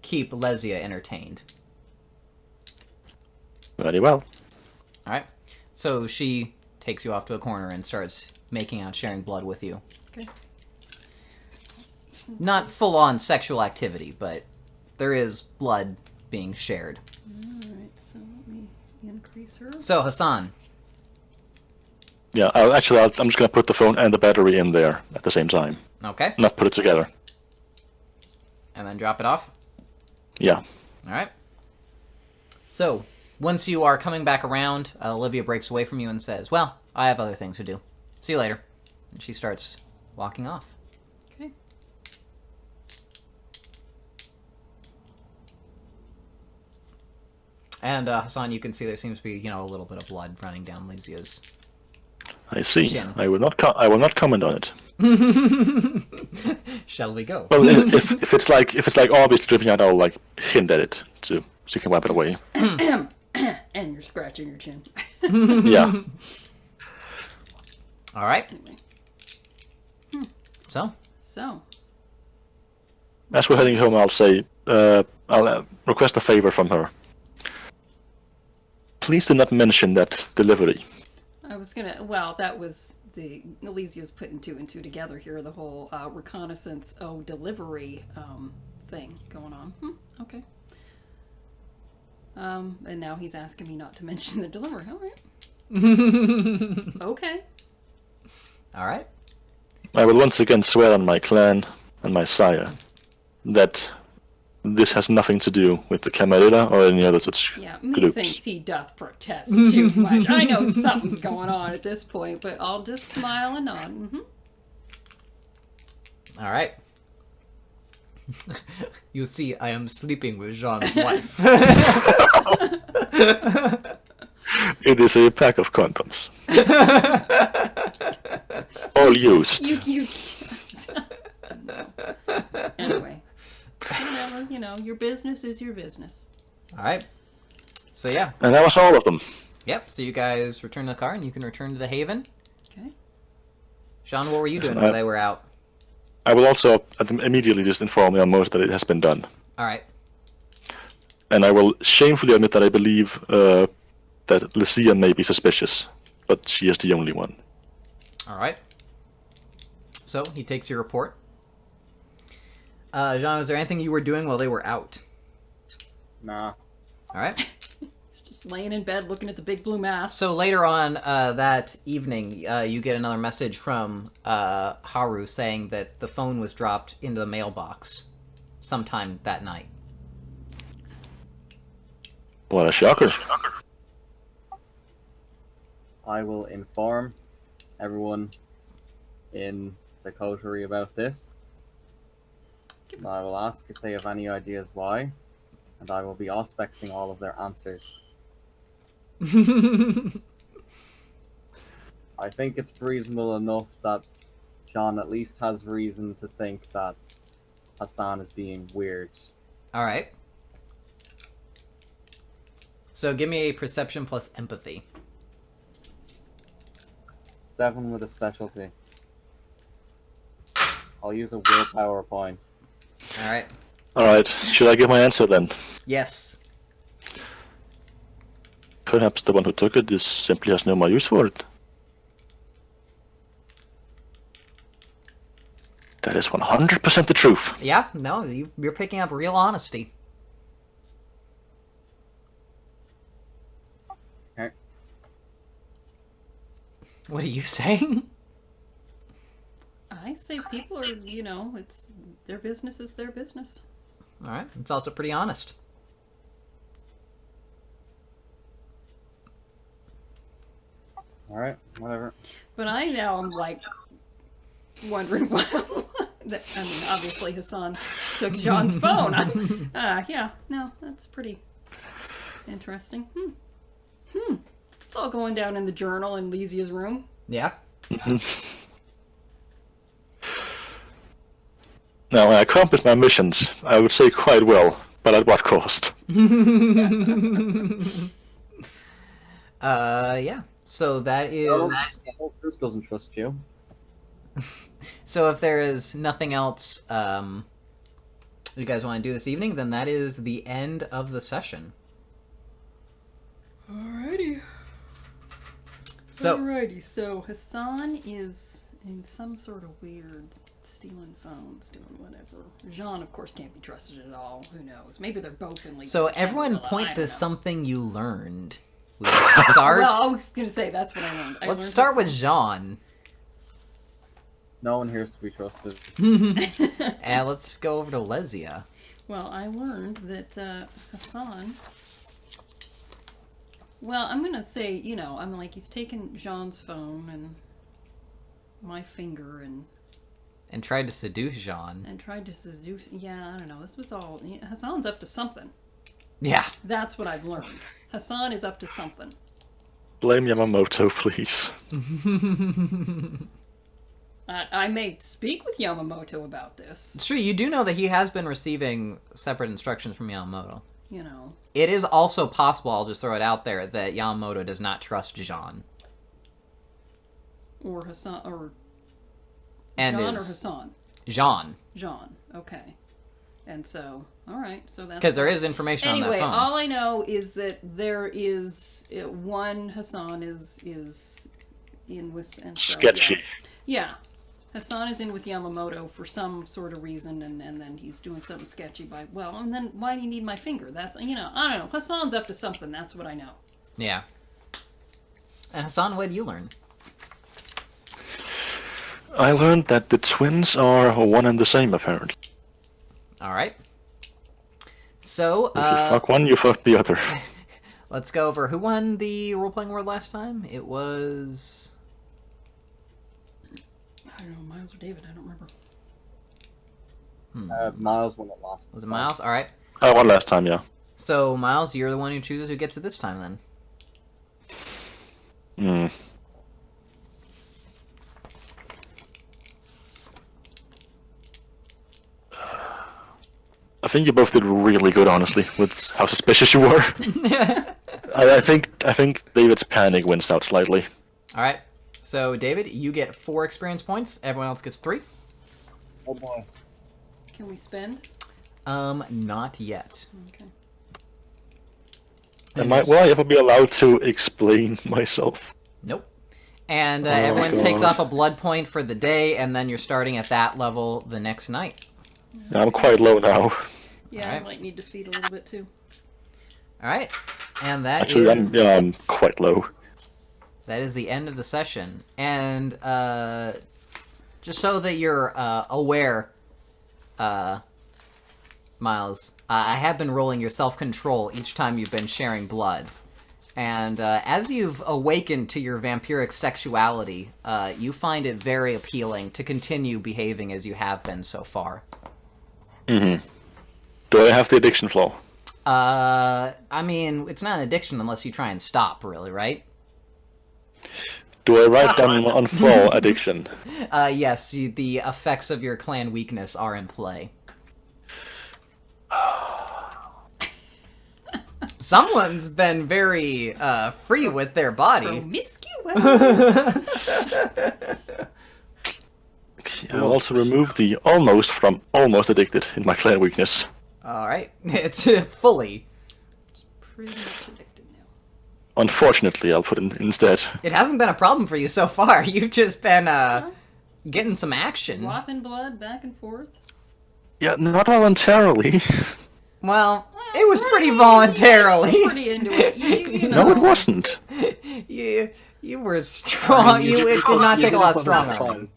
keep Lesia entertained?" Very well. All right. So she takes you off to a corner and starts making out, sharing blood with you. Okay. Not full-on sexual activity, but there is blood being shared. Alright, so let me increase her. So, Hassan. Yeah, I'm just going to put the phone and the battery in there at the same time. Okay. Not put it together. And then drop it off? Yeah. Alright. So, once you are coming back around, Olivia breaks away from you and says, well, I have other things to do. See you later. And she starts walking off. Okay. And Hassan, you can see there seems to be, a little bit of blood running down Lesia's. I see. Chin. I will not comment on it. Shall we go? Well, if it's like obviously dripping out, I'll like hint at it so you can wipe it away. And you're scratching your chin. Yeah. All right. Anyway. So, As we're heading home, I'll say I'll request a favor from her. Please do not mention that delivery. I was gonna. Well, that was the Alicia's putting two and two together here. The whole reconnaissance, delivery thing going on. Okay. And now he's asking me not to mention the delivery. All right. Okay. all right. I will once again swear on my clan and my sire that this has nothing to do with the Camarilla or any other such Yeah, groups. methinks he doth protest too much. I know something's going on at this point, but I'll just smile and nod. Mm-hmm. All right. You see, I am sleeping with Jean's wife. It is a pack of condoms. All used. You no. Anyway, whatever. Your business is your business. All right. So, yeah. And that was all of them. Yep. So you guys return to the car and you can return to the Haven. Okay. Sean, what were you doing while they were out? I will also immediately just inform Yamamoto that it has been done. All right. And I will shamefully admit that I believe that Lucia may be suspicious, but she is the only one. All right. So he takes your report. Jean, was there anything you were doing while they were out? Nah. All right. He's just laying in bed looking at the big blue mask. So later on that evening, you get another message from Haru saying that the phone was dropped into the mailbox sometime that night. What a shocker. I will inform everyone in the coterie about this. And I will ask if they have any ideas why, and I will be auspexing all of their answers. I think it's reasonable enough that John at least has reason to think that Hassan is being weird. All right. So give me a perception plus empathy. 7 with a specialty. I'll use a willpower point. All right. Alright, should I give my answer then? Yes. Perhaps the one who took it simply has no more use for it. That is 100% the truth. Yeah. No, you're picking up real honesty. Okay. What are you saying? I say people are, it's their business is their business. All right. It's also pretty honest. Alright, whatever. But I now am like wondering why. Obviously Hassan took Jean's phone. Yeah, no, that's pretty interesting. It's all going down in the journal in Lysia's room. Yeah. Now, I accomplished my missions, I would say quite well, but at what cost? Yeah. So that is. The whole group doesn't trust you. So if there is nothing else you guys want to do this evening, then that is the end of the session. Alrighty. So Hassan is in some sort of weird stealing phones, doing whatever. Jean, of course, can't be trusted at all. Who knows? Maybe they're both in league. So with everyone Chandler, point I to don't know. something you learned. We start. Well, I was going to say that's what I learned. Let's start with Jean. No one here is to be trusted. And let's go over to Lesia. Well, I learned that Hassan. Well, I'm gonna say, I'm like he's taken Jean's phone and my finger And tried to seduce Jean. and tried to seduce. Yeah, I don't know. This was all Hassan's up to something. Yeah. That's what I've learned. Hassan is up to something. Blame Yamamoto, please. I may speak with Yamamoto about this. It's true, you do know that he has been receiving separate instructions from Yamamoto. It is also possible, I'll just throw it out there, that Yamamoto does not trust Jean. Or Hassan, or And Jean or is Hassan. Jean. Jean. Okay. And so, all right. So that's Because there is information on that anyway. phone. All I know is that there is one Hassan is in with and so, Sketchy. Yeah. Hassan is in with Yamamoto for some sort of reason, and then he's doing something sketchy and then why do you need my finger? That's, I don't know. Hassan's up to something, that's what I know. Yeah. And Hassan, what did you learn? I learned that the twins are one and the same, apparently. Alright. So, If you fuck one, you fuck the other. let's go over who won the role-playing award last time. It was... I don't know, Miles or David, I don't remember. Miles won it last. Was it Miles? Alright. I won last time, yeah. So, Miles, you're the one who chooses who gets it this time, then. I think you both did really good, honestly, with how suspicious you were. I think David's panic wins out slightly. Alright. So, David, you get 4 experience points. Everyone else gets 3. Oh boy. Can we spend? Not yet. Okay. Will I ever be allowed to explain myself? Nope. And everyone God. takes off a blood point for the day, and then you're starting at that level the next night. I'm quite low now. Yeah, Alright. I might need to feed a little bit too. All right, and that Actually, is I'm quite low. that is the end of the session. And just so that you're aware, Miles, I have been rolling your self-control each time you've been sharing blood. And as you've awakened to your vampiric sexuality, you find it very appealing to continue behaving as you have been so far. Mm-hmm. Do I have the addiction flaw? I mean, it's not an addiction unless you try and stop, really, right? Do I write down on flaw addiction? Yes, the effects of your clan weakness are in play. Someone's been very free with their body. Promiscuous. I'll also remove the almost from almost addicted in my clan weakness. Alright, it's fully. Pretty much addicted now. Unfortunately, I'll put in instead. It hasn't been a problem for you so far. You've just been getting some action. Swapping blood back and forth. Yeah, not voluntarily. Well, it was pretty voluntarily. You were pretty into it. You know. No, it wasn't. You were strong. It did not take a lot of strong arm.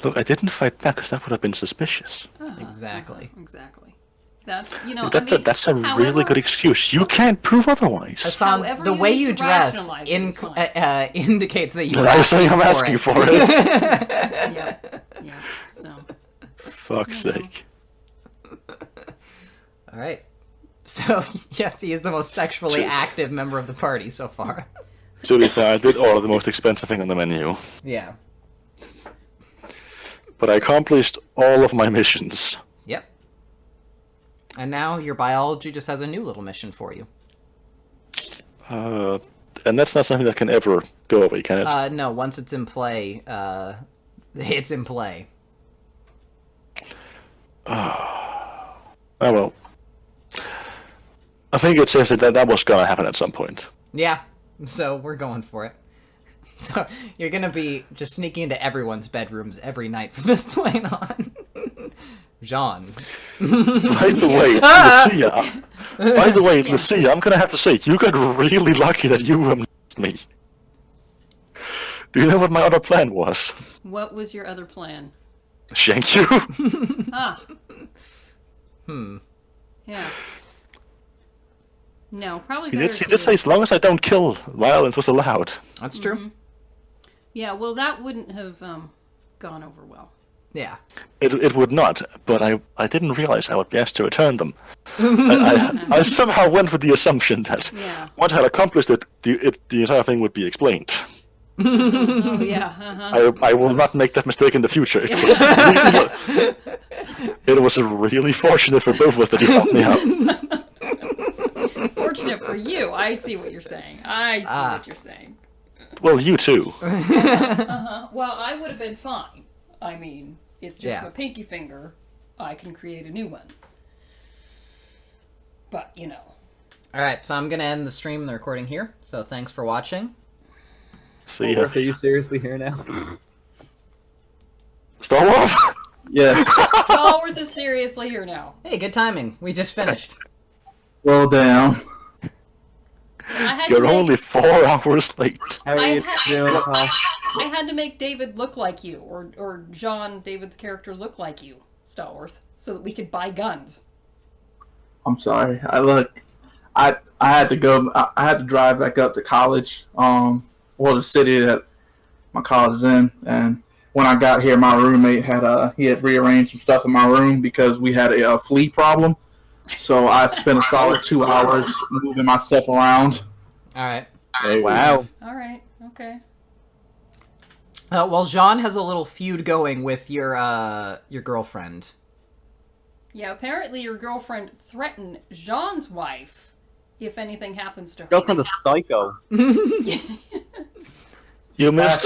Look, I didn't fight back because that would have been suspicious. Exactly. Exactly. That's, you know, That's a however- really good excuse. You can't prove otherwise. Hassan, However the you way need you to dress rationalize it is fine. indicates that you. I was saying I'm asking for it. Yeah. Yeah. So. Fuck's You know. sake. All right. So yes, he is the most sexually active member of the party so far. To be fair, I did order the most expensive thing on the menu. Yeah. But I accomplished all of my missions. Yep. And now your biology just has a new little mission for you. And that's not something that can ever go away, can it? No, once it's in play, it's in play. Oh well. I think it's safe that was gonna happen at some point. Yeah. So we're going for it. So you're gonna be just sneaking into everyone's bedrooms every night from this point on. Jean. By the way, Lucia, I'm gonna have to say, you got really lucky that you missed me. Do you know what my other plan was? What was your other plan? Shank you. Ah. Yeah. No, probably He better did to- say as long as I don't kill, violence was allowed. That's true. Yeah, well, that wouldn't have gone over well. Yeah. It would not, but I didn't realize I would be asked to return them. I somehow went with the assumption that Yeah. once I had accomplished it, the entire thing would be explained. Oh, yeah. Uh-huh. I will not make that mistake in the future. It was really fortunate for both of us that he helped me out. Fortunate for you. I see what you're saying. I see what you're saying. Well, you too. Well, I would have been fine. I mean, it's just Yeah. my pinky finger. I can create a new one. But, you know. Alright, so I'm gonna end the stream and the recording here. So thanks for watching. See ya. Are you seriously here now? Star Wars? Yes. Stallworth is seriously here now. Hey, good timing. We just finished. Well, damn. I had You're to make, only 4 hours late. How are you doing, Paul? I had to make David look like you, or John, David's character, look like you, Stallworth, so that we could buy guns. I'm sorry. I had to go. I had to drive back up to college. The city that my college is in, and when I got here, my roommate had rearranged some stuff in my room because we had a flea problem. So I spent a solid 2 hours moving my stuff around. Alright. Wow. All right, okay. Well, Jean has a little feud going with your girlfriend. Yeah, apparently your girlfriend threatened Jean's wife if anything happens to her. Girlfriend is psycho. You missed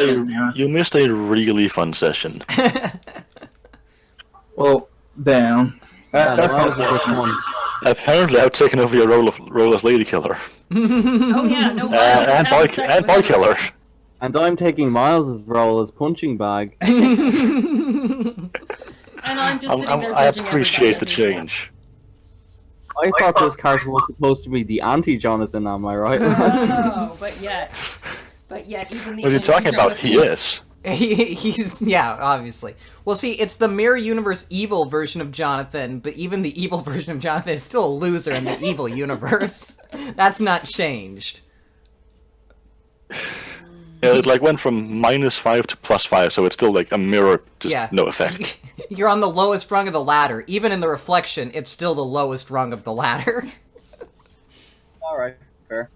a really fun session. Well, damn. That That sounds was like one. Apparently, I've taken over your role as lady killer Oh yeah, no, Miles is having sex and with boy everyone. killer. And I'm taking Miles' role as punching bag. And I'm just sitting there I judging appreciate the everybody as usual. change. I thought this character was supposed to be the anti-Jonathan, am I right? Oh, but yet, even the What are you talking about? He is. He's yeah, obviously. Well, see, it's the mirror universe evil version of Jonathan, but even the evil version of Jonathan is still a loser in the evil universe. That's not changed. Yeah, it like went from -5 to +5, so it's still like a mirror, just Yeah. no effect. You're on the lowest rung of the ladder. Even in the reflection, it's still the lowest rung of the ladder. Alright, fair.